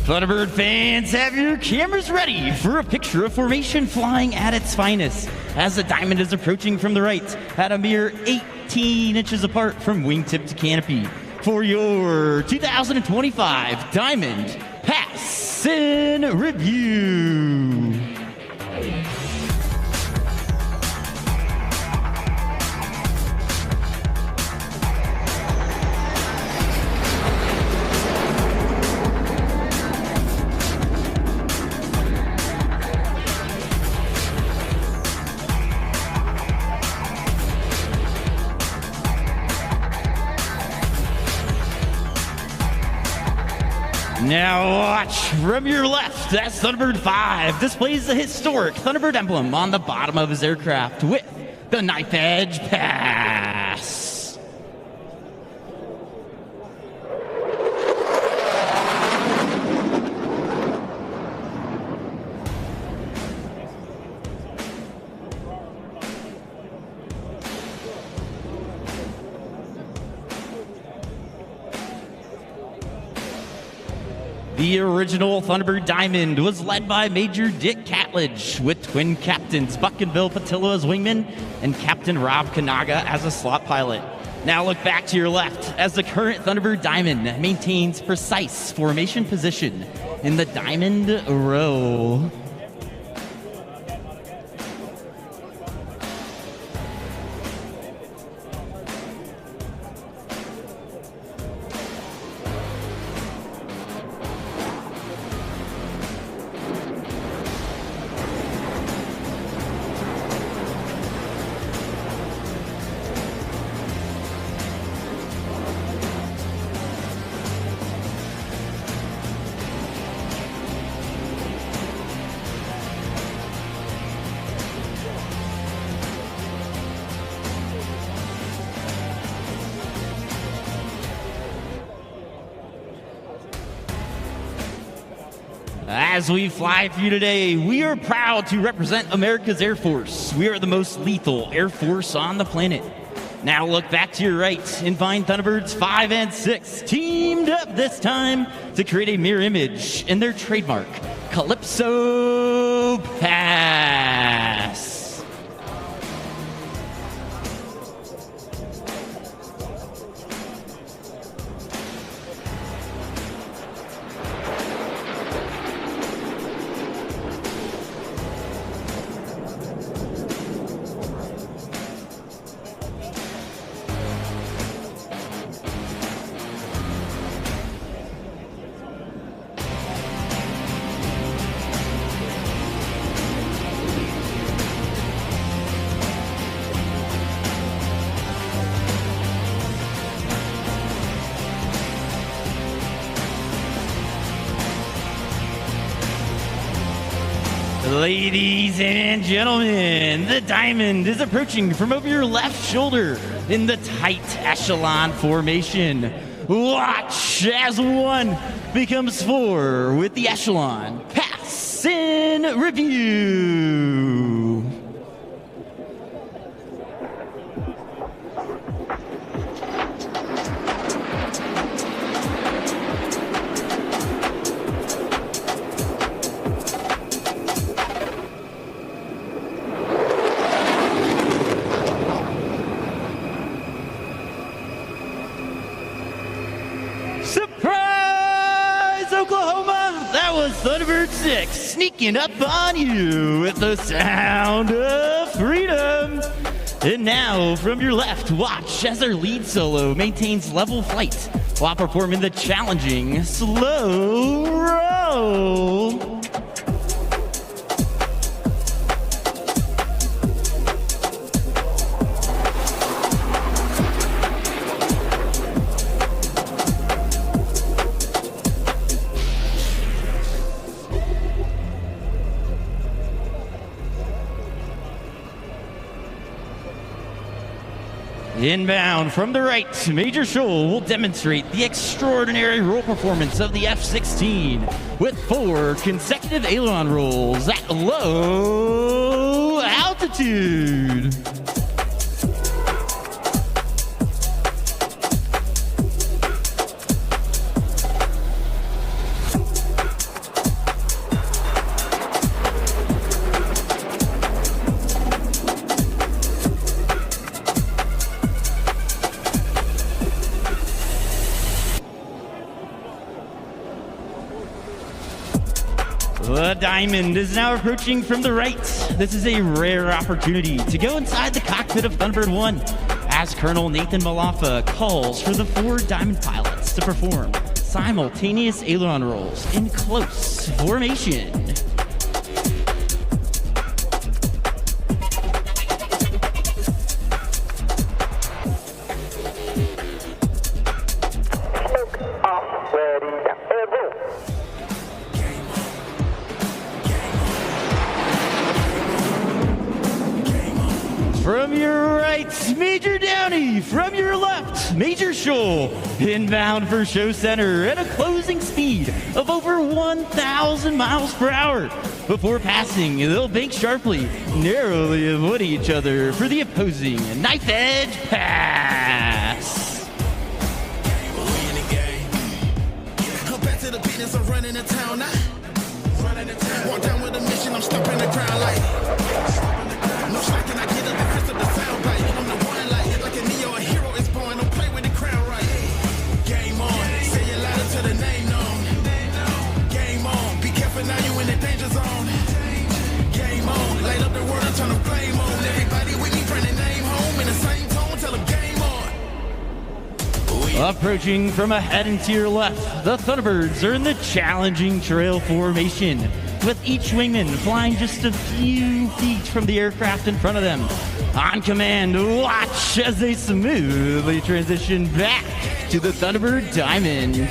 Thunderbird fans, have your cameras ready for a picture of formation flying at its finest as the diamond is approaching from the right at a mere 18 inches apart from wingtip to canopy for your 2025 Diamond Pass in Review. Now watch from your left, that's Thunderbird 5 displays the historic Thunderbird emblem on the bottom of his aircraft with the knife edge pass. The original Thunderbird Diamond was led by Major Dick Catledge, with twin captains Buck and Bill Patillo as wingmen and Captain Rob Kanaga as a slot pilot. Now look back to your left as the current Thunderbird Diamond maintains precise formation position in the Diamond Row. As we fly for you today, we are proud to represent America's Air Force. We are the most lethal Air Force on the planet. Now look back to your right and find Thunderbirds 5 and 6 teamed up this time to create a mirror image in their trademark Calypso Pass. Ladies and gentlemen, the diamond is approaching from over your left shoulder in the tight echelon formation. Watch as 1 becomes 4 with the echelon pass in review. Thunderbird 6 sneaking up on you with the sound of freedom. And now from your left, watch as our lead solo maintains level flight while performing the challenging slow roll. Inbound from the right, Major Scholl will demonstrate the extraordinary roll performance of the F-16 with 4 consecutive aileron rolls at low altitude. The diamond is now approaching from the right. This is a rare opportunity to go inside the cockpit of Thunderbird 1 as Colonel Nathan Malafa calls for the 4 diamond pilots to perform simultaneous aileron rolls in close formation. From your right, Major Downey. From your left, Major Scholl. Inbound for show center at a closing speed of over 1,000 miles per hour. Before passing, they'll bank sharply, narrowly avoiding each other for the opposing knife edge pass. Back to the business of running the town now. Walk down with a mission, I'm stuck in the ground like no slacking, I get up the fist of the sound bite. I'm the one like a Neo, a hero is born. Don't play with the crown right. Game on, say it louder to the name known. Game on, be careful now you in the danger zone. Game on, light up the world and turn the flame on. Everybody with me, bring the name home in the same tone, tell them game on. Approaching from ahead and to your left, the Thunderbirds are in the challenging trail formation, with each wingman flying just a few feet from the aircraft in front of them. On command, watch as they smoothly transition back to the Thunderbird Diamond.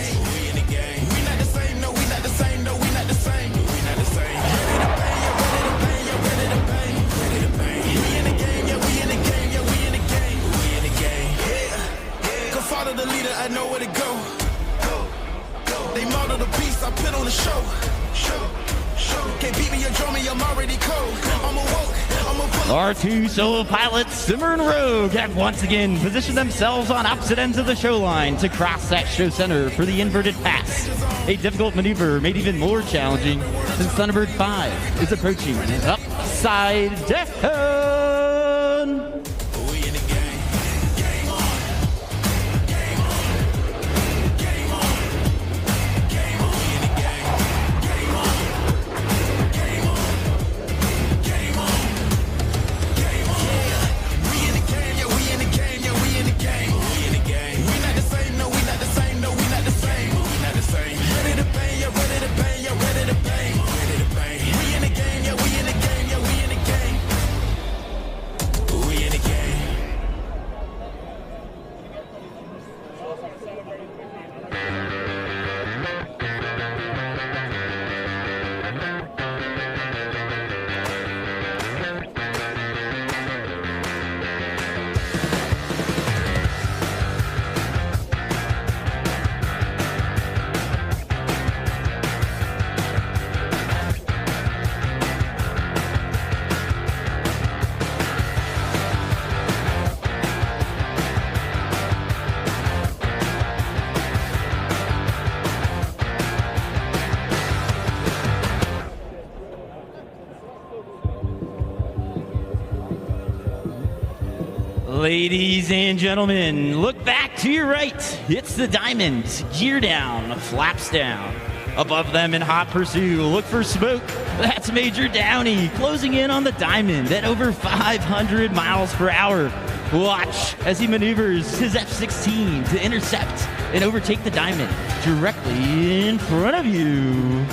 Follow the leader, I know where to go. They model the beast, I put on the show. I'm already cold. I'm awoke. Our two solo pilots, Simmer and Rogue, have once again positioned themselves on opposite ends of the show line to cross that show center for the inverted pass. A difficult maneuver made even more challenging since Thunderbird 5 is approaching upside down. Ladies and gentlemen, look back to your right. It's the Diamond. Gear down, flaps down. Above them in hot pursuit, look for smoke. That's Major Downey closing in on the Diamond at over 500 miles per hour. Watch as he maneuvers his F-16 to intercept and overtake the Diamond directly in front of you.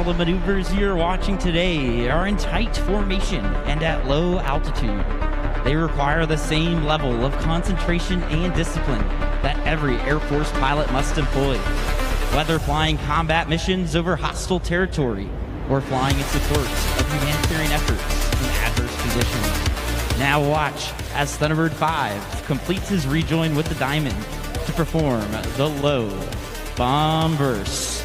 The maneuvers you're watching today are in tight formation and at low altitude. They require the same level of concentration and discipline that every Air Force pilot must employ, whether flying combat missions over hostile territory or flying in support of humanitarian efforts in adverse conditions. Now watch as Thunderbird 5 completes his rejoin with the Diamond to perform the low bomb burst.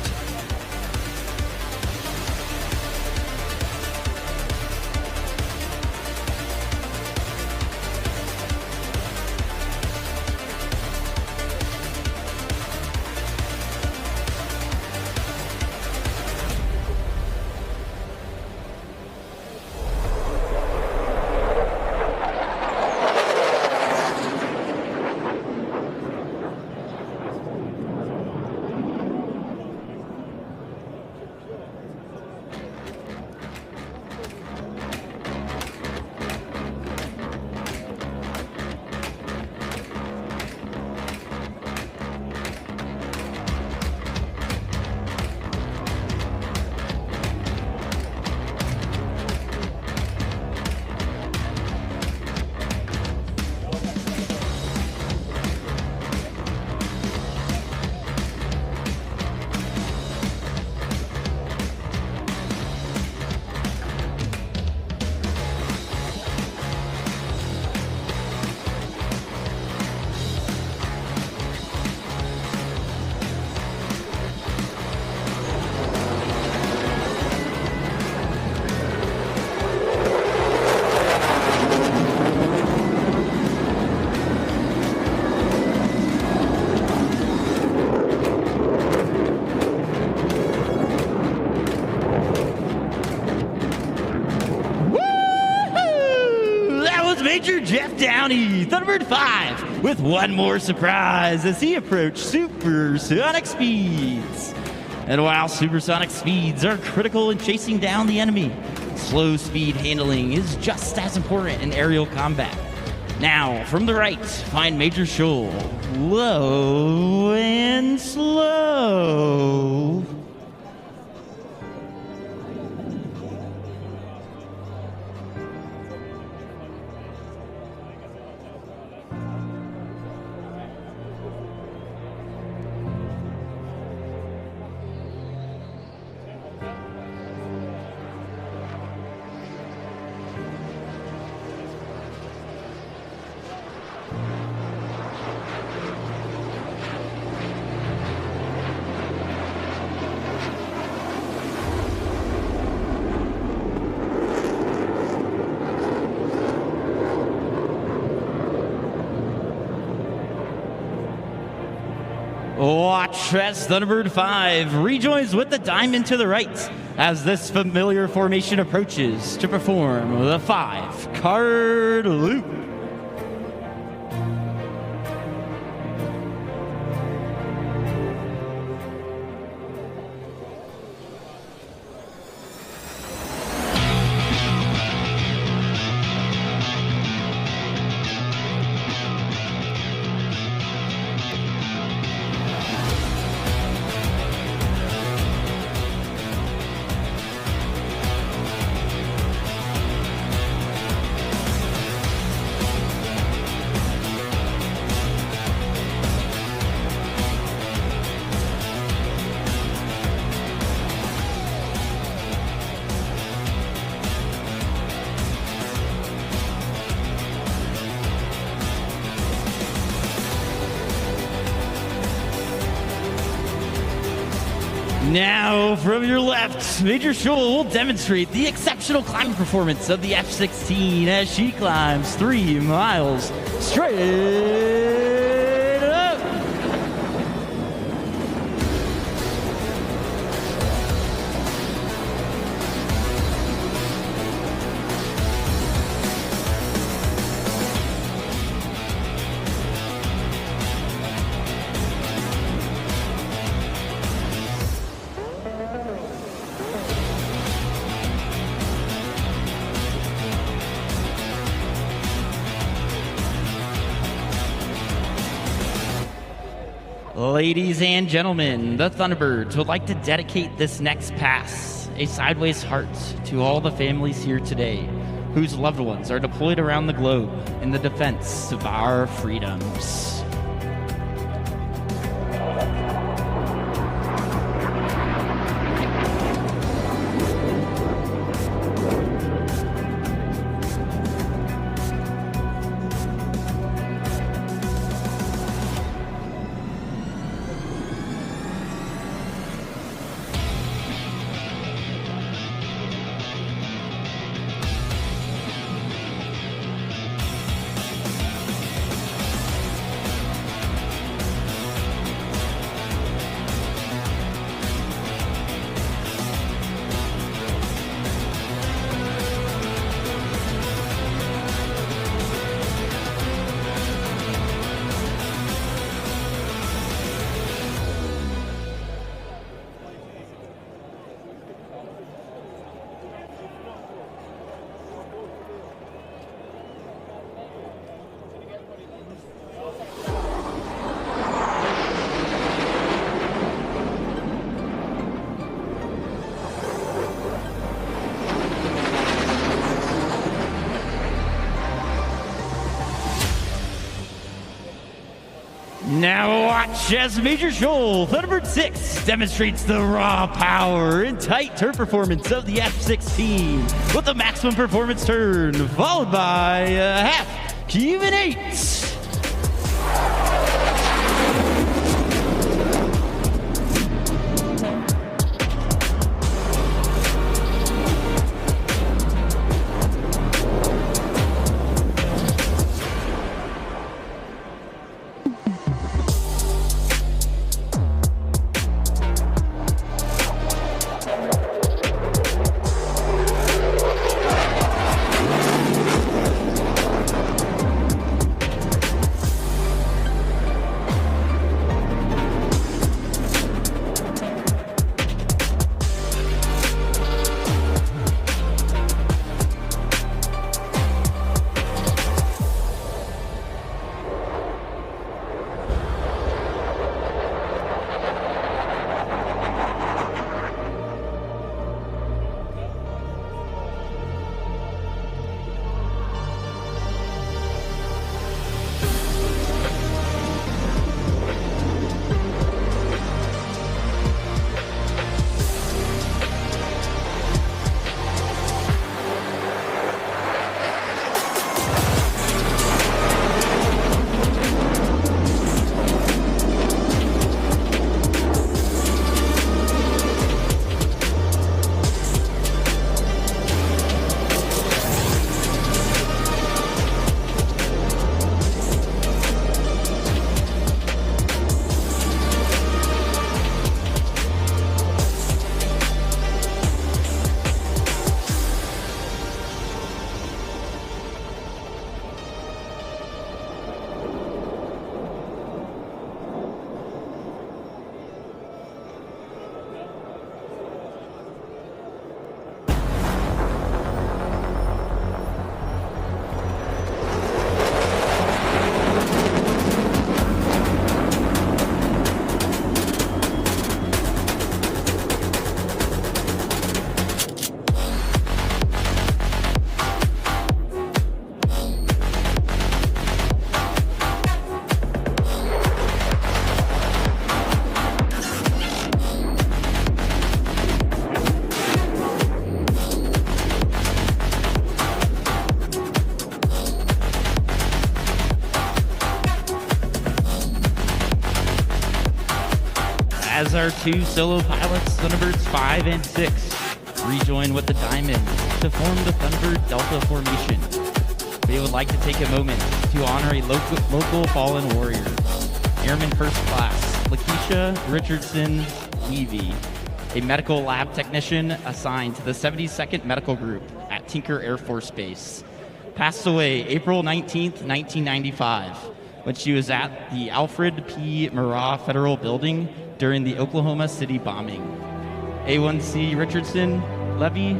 County Thunderbird 5 with one more surprise as he approached supersonic speeds. And while supersonic speeds are critical in chasing down the enemy, slow speed handling is just as important in aerial combat. Now, from the right, find Major Shoal. Low and slow. Watch as Thunderbird 5 rejoins with the diamond to the right as this familiar formation approaches to perform the 5-card loop. Now, from your left, Major Shoal will demonstrate the exceptional climbing performance of the F-16 as she climbs 3 miles straight up. Ladies and gentlemen, the Thunderbirds would like to dedicate this next pass, a sideways heart, to all the families here today whose loved ones are deployed around the globe in the defense of our freedoms. Now watch as Major Shoal, Thunderbird 6, demonstrates the raw power and tight turn performance of the F-16 with a maximum performance turn, followed by a half Cuban 8. as our two solo pilots, Thunderbirds 5 and 6, rejoin with the Diamonds to form the Thunderbird Delta formation. We would like to take a moment to honor a local fallen warrior, Airman First Class Lakeisha Richardson Levy, a medical lab technician assigned to the 72nd Medical Group at Tinker Air Force Base. Passed away April 19th, 1995, when she was at the Alfred P. Murrah Federal Building during the Oklahoma City bombing. A1C Richardson Levy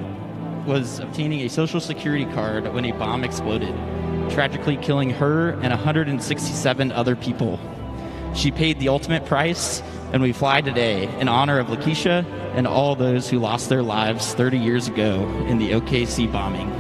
was obtaining a Social Security card when a bomb exploded, tragically killing her and 167 other people. She paid the ultimate price, and we fly today in honor of Lakeisha and all those who lost their lives 30 years ago in the OKC bombing.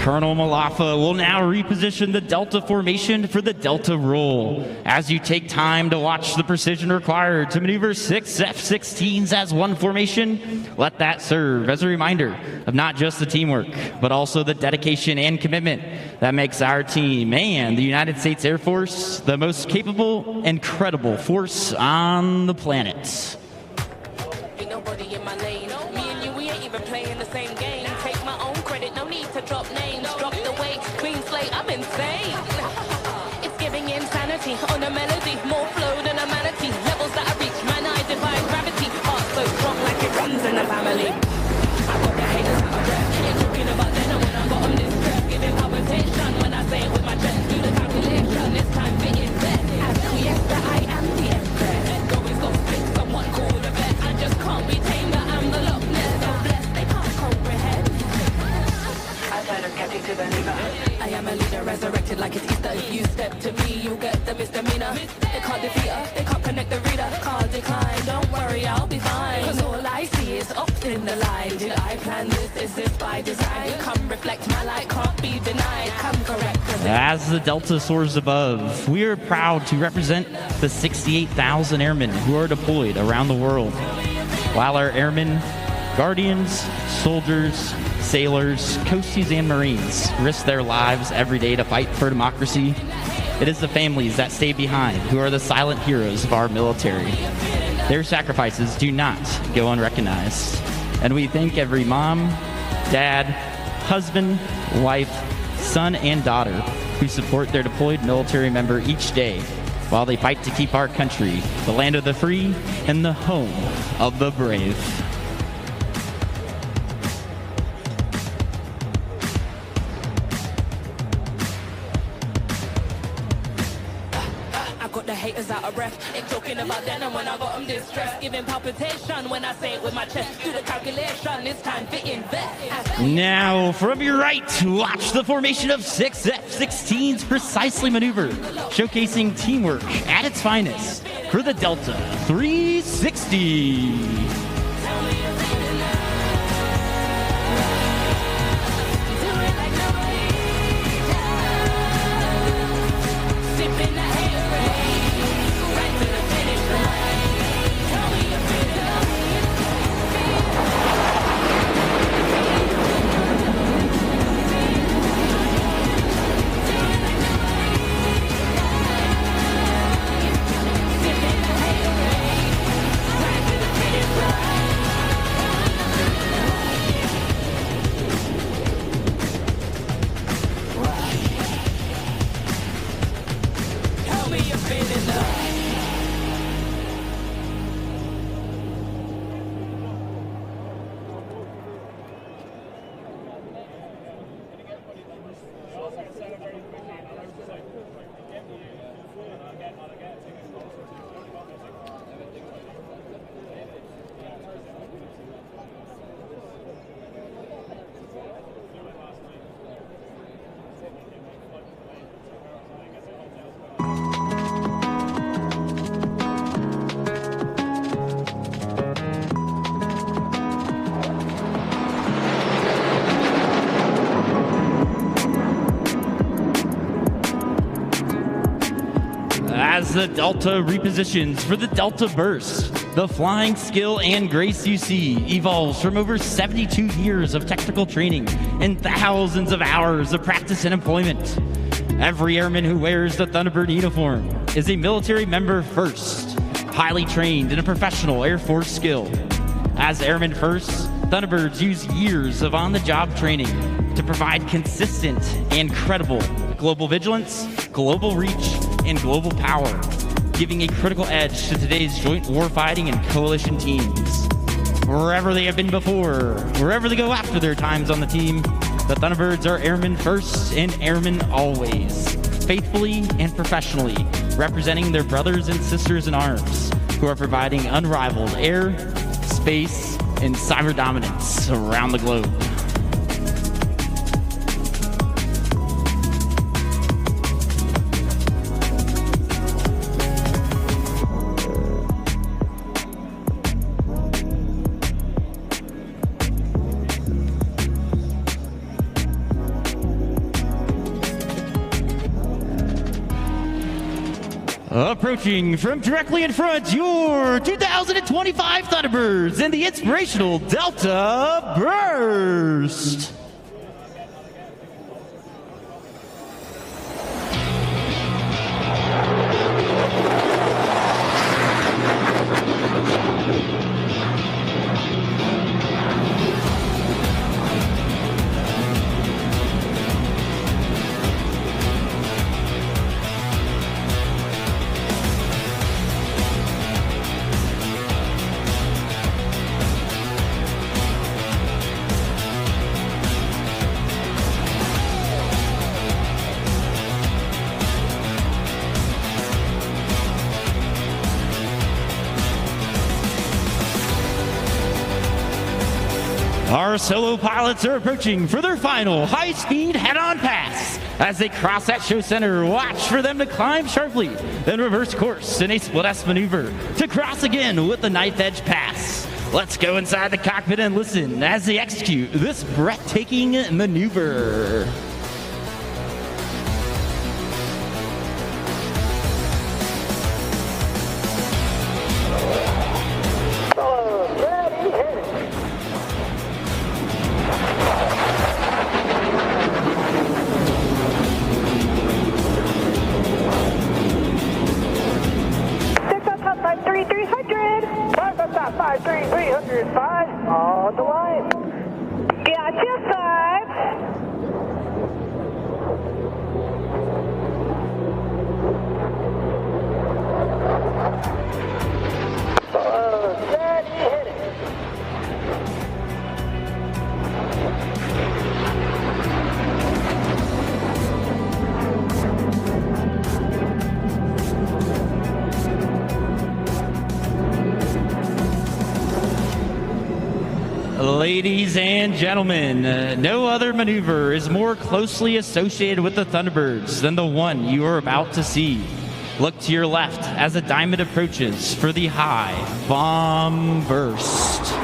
Colonel Malafa will now reposition the Delta formation for the Delta roll. As you take time to watch the precision required to maneuver 6 F-16s as one formation, let that serve as a reminder of not just the teamwork, but also the dedication and commitment that makes our team and the United States Air Force the most capable and credible force on the planet. Ain't nobody in my lane. Me and you, we ain't even playing the same game. Take my own credit, no need to drop names. Drop the weight, clean slate, I'm insane. It's giving insanity on a melody. More flow than a manatee. Levels that I reach, man, I defy gravity. Heart so strong like it runs in the family. I got the haters out of breath. Ain't talking about then when I got on this track. Giving palpitation when I say it with my chest. Do the calculation, this time fit in bed. As yes, that I am the empress. Going so split, someone call the vet. I just can't be tamed, but I'm the Loch Ness. So blessed, they can't comprehend. I turn a skeptic to believer. I am a leader, resurrected like it's Easter. If you step to me, you'll get the misdemeanor. They can't defeat us, they can't connect the reader. Can't decline, don't worry, I'll be fine. Cause all I see is opt in the line. Did I plan this? Is this by design? Come reflect my light, can't be denied. Come correct. As the Delta soars above, we are proud to represent the 68,000 airmen who are deployed around the world. While our airmen, guardians, soldiers, sailors, coasties, and Marines risk their lives every day to fight for democracy, it is the families that stay behind who are the silent heroes of our military. Their sacrifices do not go unrecognized. And we thank every mom, dad, husband, wife, son, and daughter who support their deployed military member each day while they fight to keep our country the land of the free and the home of the brave. The haters out of breath. Ain't talking about then and when I got them distressed. Giving palpitation when I say it with my chest. Do the calculation, this time fit in best. Now, from your right, watch the formation of 6 F-16s precisely maneuver, showcasing teamwork at its finest for the Delta 360. as the Delta repositions for the Delta Burst. The flying skill and grace you see evolves from over 72 years of technical training and thousands of hours of practice and employment. Every airman who wears the Thunderbird uniform is a military member first, highly trained in a professional Air Force skill. As Airmen First, Thunderbirds use years of on-the-job training to provide consistent and credible global vigilance, global reach, and global power, giving a critical edge to today's joint warfighting and coalition teams. Wherever they have been before, wherever they go after their times on the team, the Thunderbirds are Airmen First and Airmen Always, faithfully and professionally representing their brothers and sisters in arms who are providing unrivaled air, space, and cyber dominance around the globe. Approaching from directly in front, your 2025 Thunderbirds and the inspirational Delta Burst. Our solo pilots are approaching for their final high-speed head-on pass. As they cross that show center, watch for them to climb sharply, then reverse course in a split-S maneuver to cross again with the knife edge pass. Let's go inside the cockpit and listen as they execute this breathtaking maneuver. On the line. Gotcha, 5. Steady, hit it. Ladies and gentlemen, no other maneuver is more closely associated with the Thunderbirds than the one you are about to see. Look to your left as the diamond approaches for the high bomb burst.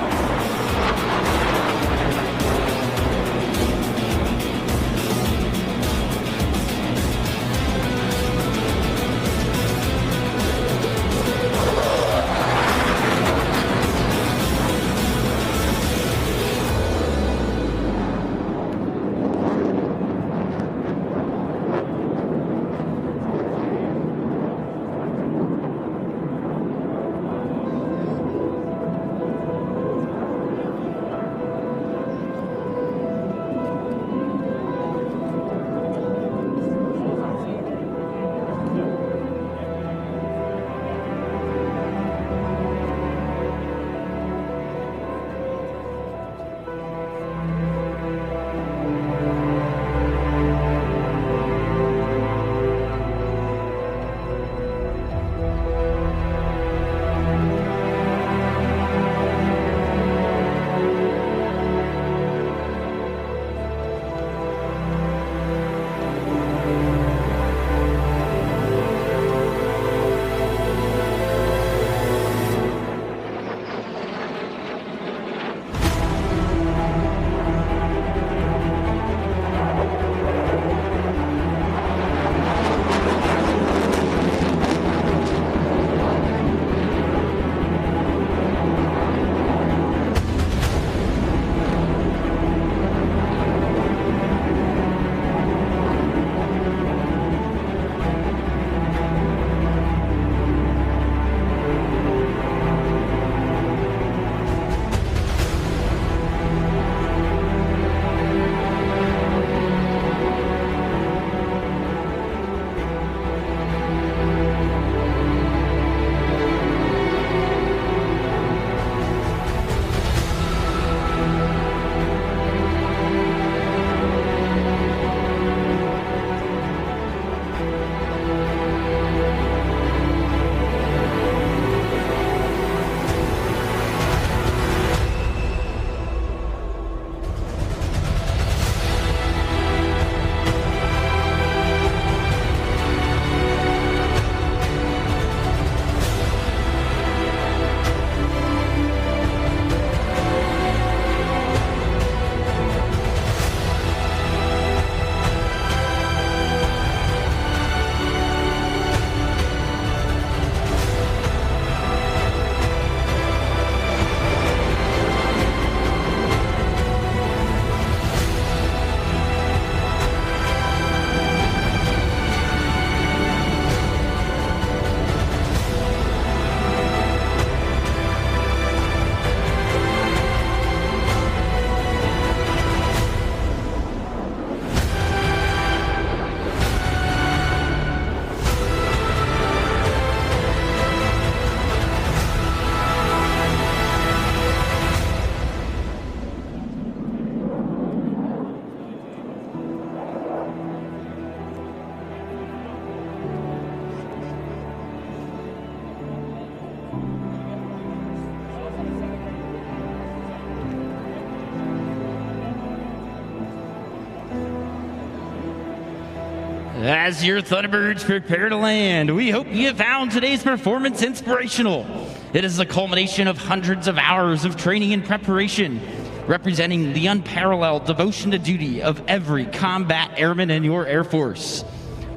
As your Thunderbirds prepare to land, we hope you have found today's performance inspirational. It is the culmination of hundreds of hours of training and preparation, representing the unparalleled devotion to duty of every combat airman in your Air Force.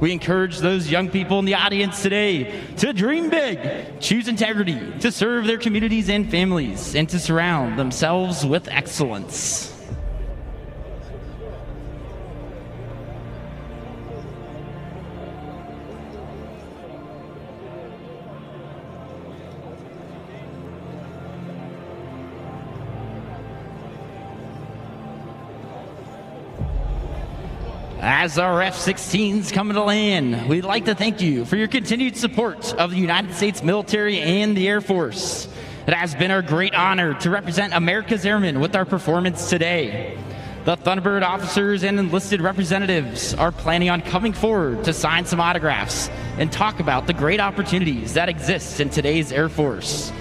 We encourage those young people in the audience today to dream big, choose integrity, to serve their communities and families, and to surround themselves with excellence. As our F-16s come to land, we'd like to thank you for your continued support of the United States military and the Air Force. It has been our great honor to represent America's airmen with our performance today. The Thunderbird officers and enlisted representatives are planning on coming forward to sign some autographs and talk about the great opportunities that exist in today's Air Force.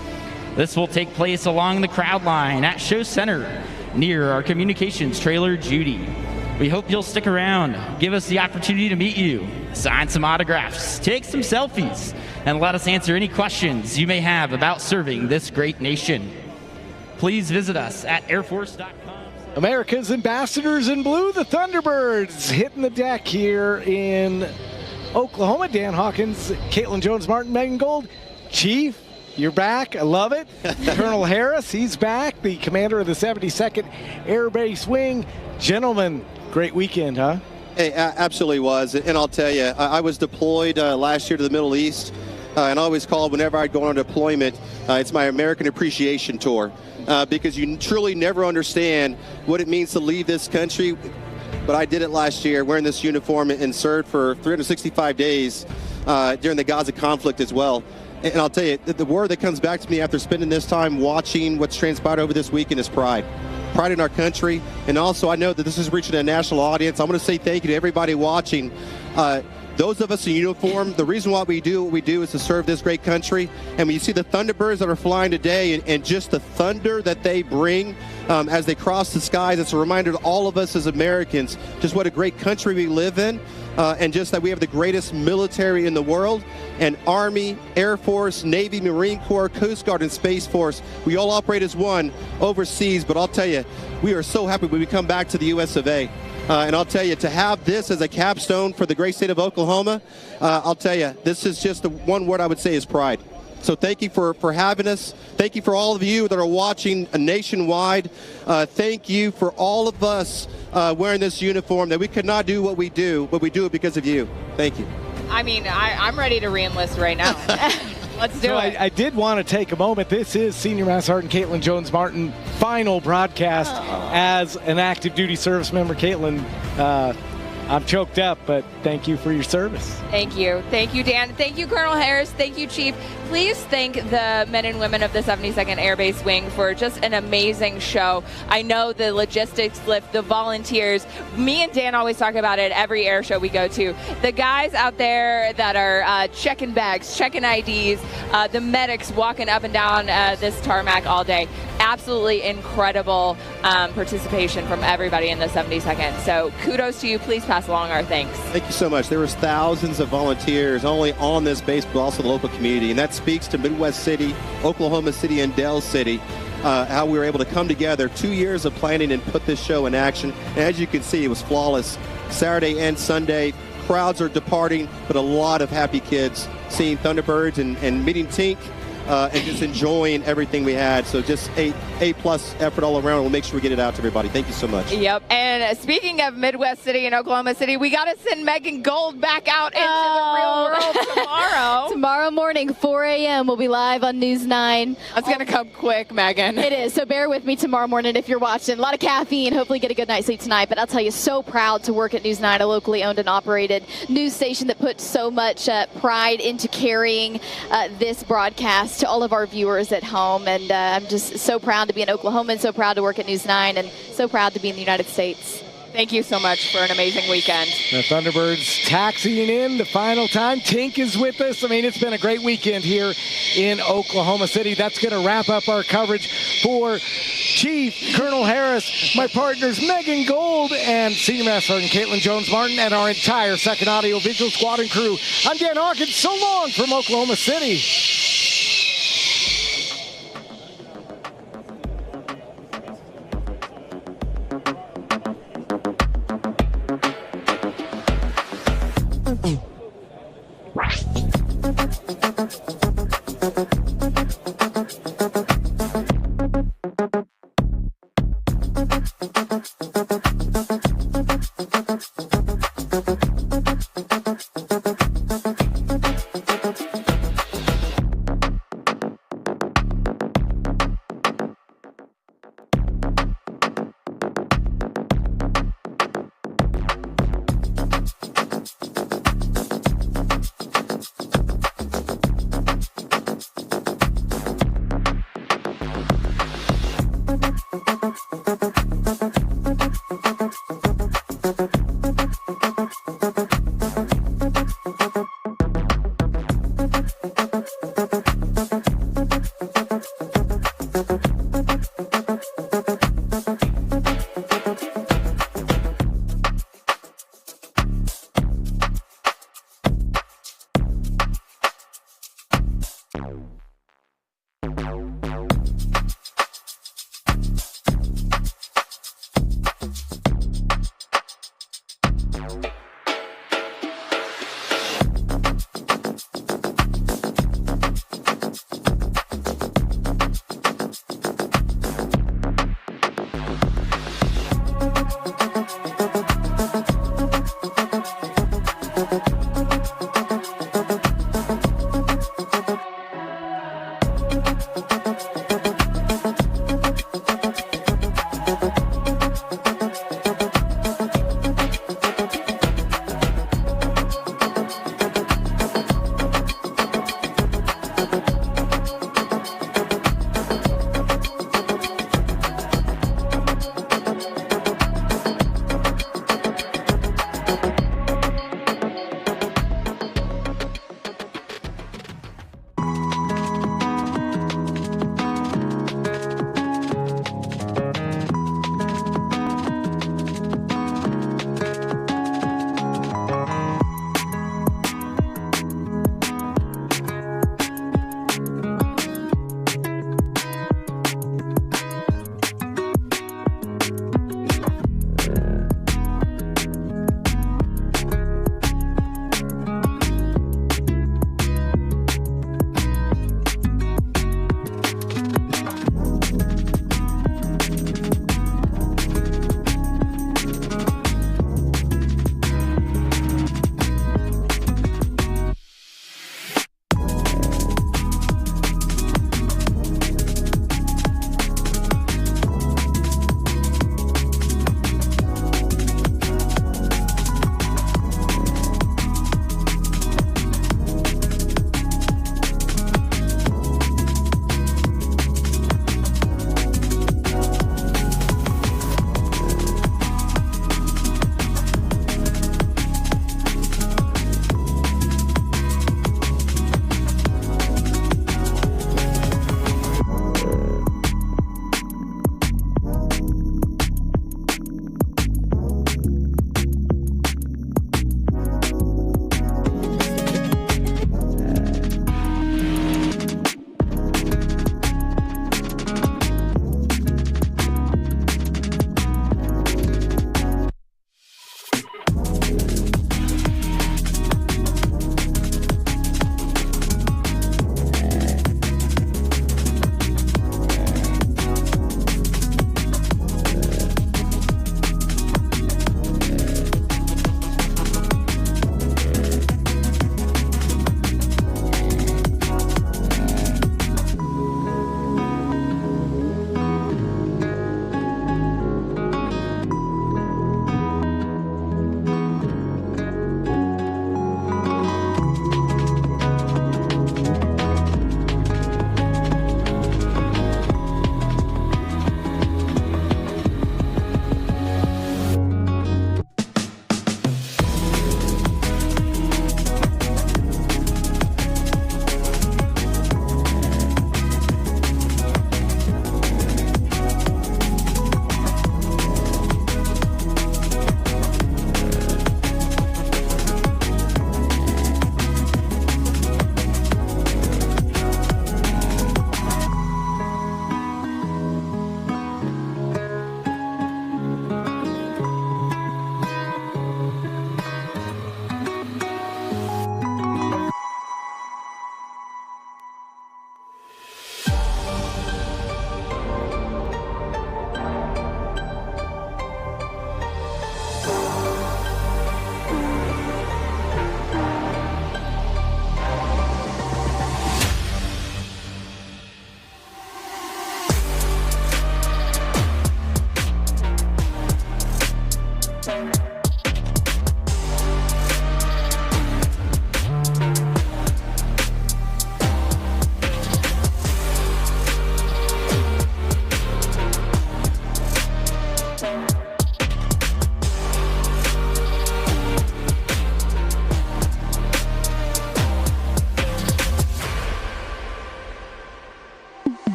This will take place along the crowd line at Show Center near our communications trailer, Judy. We hope you'll stick around, give us the opportunity to meet you, sign some autographs, take some selfies, and let us answer any questions you may have about serving this great nation. Please visit us at airforce.com. America's ambassadors in blue, the Thunderbirds, hitting the deck here in Oklahoma. Dan Hawkins, Caitlin Jones-Martin, Megan Gold. Chief, you're back. I love it. Colonel Harris, he's back, the commander of the 72nd Air Base Wing. Gentlemen, great weekend, huh? Hey, absolutely was. And I'll tell you, I was deployed last year to the Middle East, and I always called whenever I'd go on deployment, it's my American Appreciation Tour, because you truly never understand what it means to leave this country. But I did it last year, wearing this uniform, and served for 365 days during the Gaza conflict as well. And I'll tell you, the word that comes back to me after spending this time watching what's transpired over this weekend is pride. Pride in our country, and also I know that this is reaching a national audience. I'm going to say thank you to everybody watching. Those of us in uniform, the reason why we do what we do is to serve this great country. And when you see the Thunderbirds that are flying today, and just the thunder that they bring as they cross the skies, it's a reminder to all of us as Americans just what a great country we live in, and just that we have the greatest military in the world. And Army, Air Force, Navy, Marine Corps, Coast Guard, and Space Force, we all operate as one overseas. But I'll tell you, we are so happy when we come back to the US of A. And I'll tell you, to have this as a capstone for the great state of Oklahoma, I'll tell you, this is just the one word I would say is pride. So thank you for having us. Thank you for all of you that are watching nationwide. Thank you for all of us wearing this uniform, that we could not do what we do, but we do it because of you. Thank you. I mean, I'm ready to re-enlist right now. Let's do it. I did want to take a moment. This is Senior Master Sergeant Caitlin Jones-Martin, final broadcast as an active duty service member. Caitlin, I'm choked up, but thank you for your service. Thank you. Thank you, Dan. Thank you, Colonel Harris. Thank you, Chief. Please thank the men and women of the 72nd Air Base Wing for just an amazing show. I know the logistics lift, the volunteers. Me and Dan always talk about it every air show we go to. The guys out there that are checking bags, checking IDs, the medics walking up and down this tarmac all day. Absolutely incredible participation from everybody in the 72nd. So kudos to you. Please pass along our thanks. Thank you so much. There was thousands of volunteers only on this base, but also the local community. And that speaks to Midwest City, Oklahoma City, and Dell City, how we were able to come together. 2 years of planning and put this show in action. And as you can see, it was flawless. Saturday and Sunday, crowds are departing, but a lot of happy kids seeing Thunderbirds and meeting Tink. And just enjoying everything we had. So just A-plus effort all around. We'll make sure we get it out to everybody. Thank you so much. Yep. And speaking of Midwest City and Oklahoma City, we got to send Megan Gold back out into the real world tomorrow. Tomorrow morning, 4 a.m. we'll be live on News 9. That's going to come quick, Megan. It is. So bear with me tomorrow morning if you're watching. A lot of caffeine. Hopefully get a good night's sleep tonight. But I'll tell you, so proud to work at News 9, a locally owned and operated news station that puts so much pride into carrying this broadcast to all of our viewers at home. And I'm just so proud to be an Oklahoman, so proud to work at News 9, and so proud to be in the United States. Thank you so much for an amazing weekend. The Thunderbirds taxiing in the final time. Tink is with us. I mean, it's been a great weekend here in Oklahoma City. That's going to wrap up our coverage for Chief Colonel Harris, my partners Megan Gold and Senior Master Sergeant Caitlin Jones-Martin, and our entire 2nd Audio Visual Squad and crew. I'm Dan Hawkins, so long from Oklahoma City.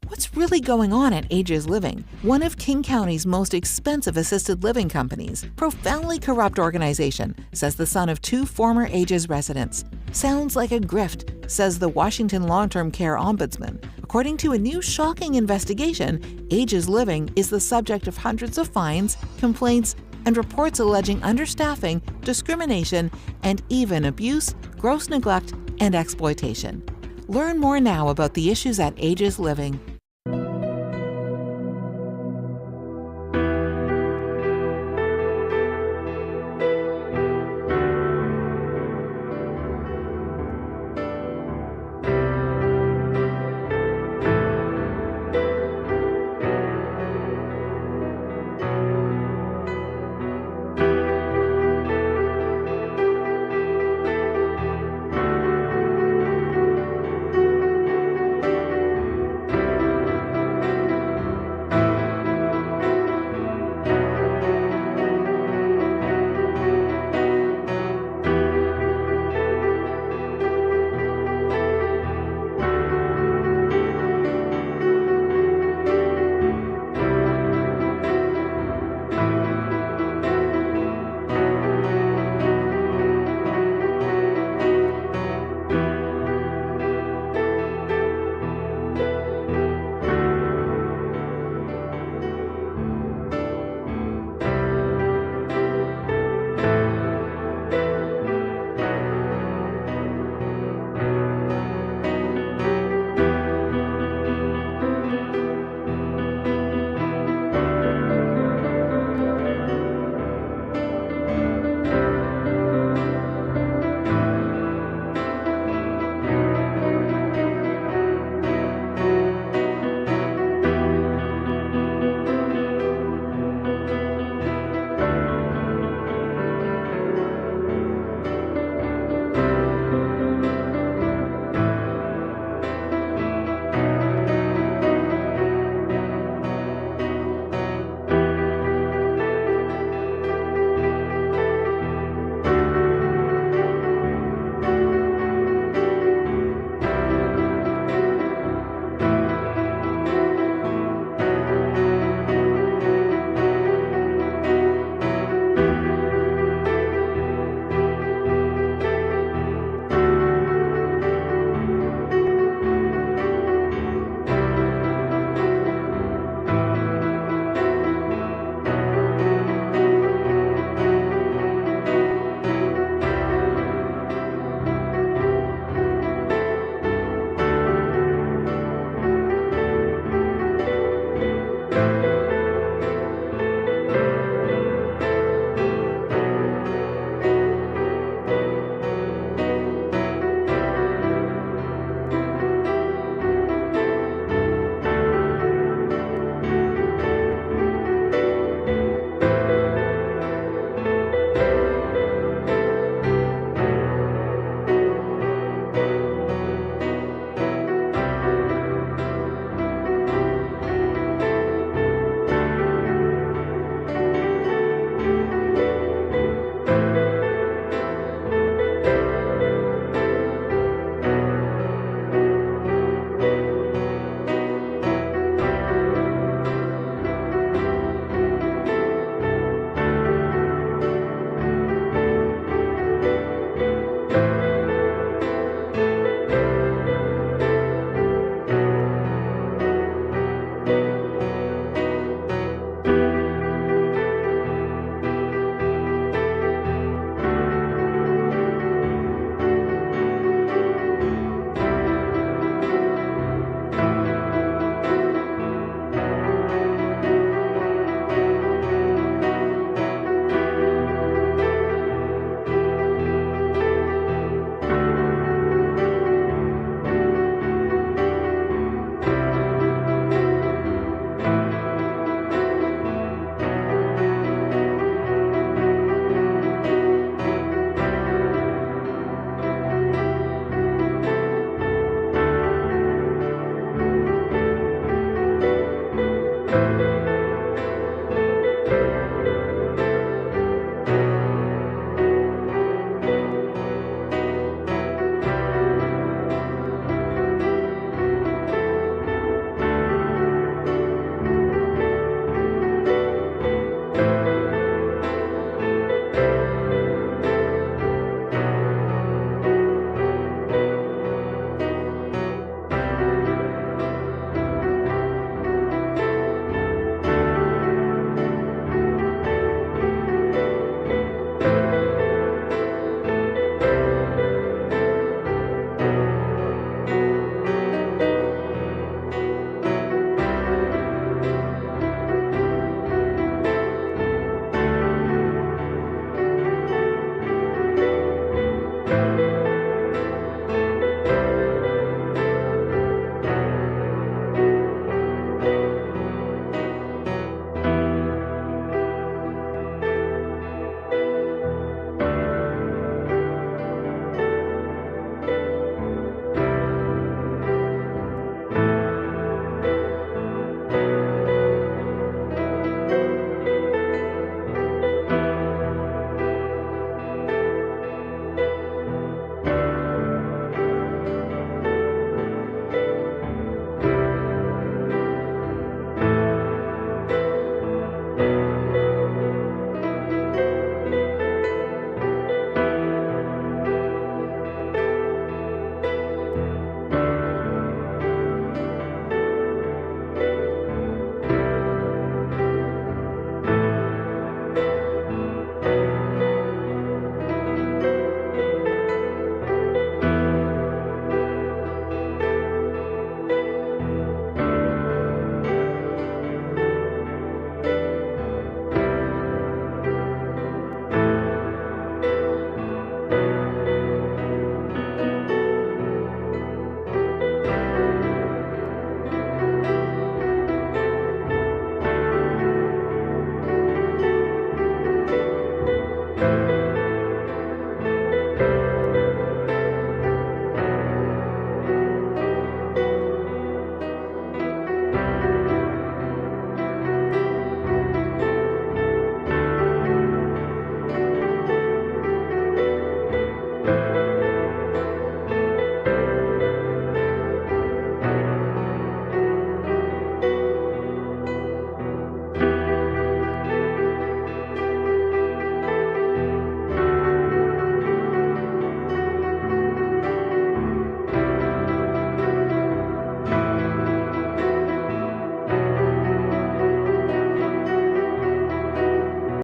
What's really going on at Ages Living, one of King County's most expensive assisted living companies? Profoundly corrupt organization, says the son of 2 former Ages residents. Sounds like a grift, says the Washington Long-Term Care Ombudsman. According to a new shocking investigation, Ages Living is the subject of hundreds of fines, complaints, and reports alleging understaffing, discrimination, and even abuse, gross neglect, and exploitation. Learn more now about the issues at Ages Living.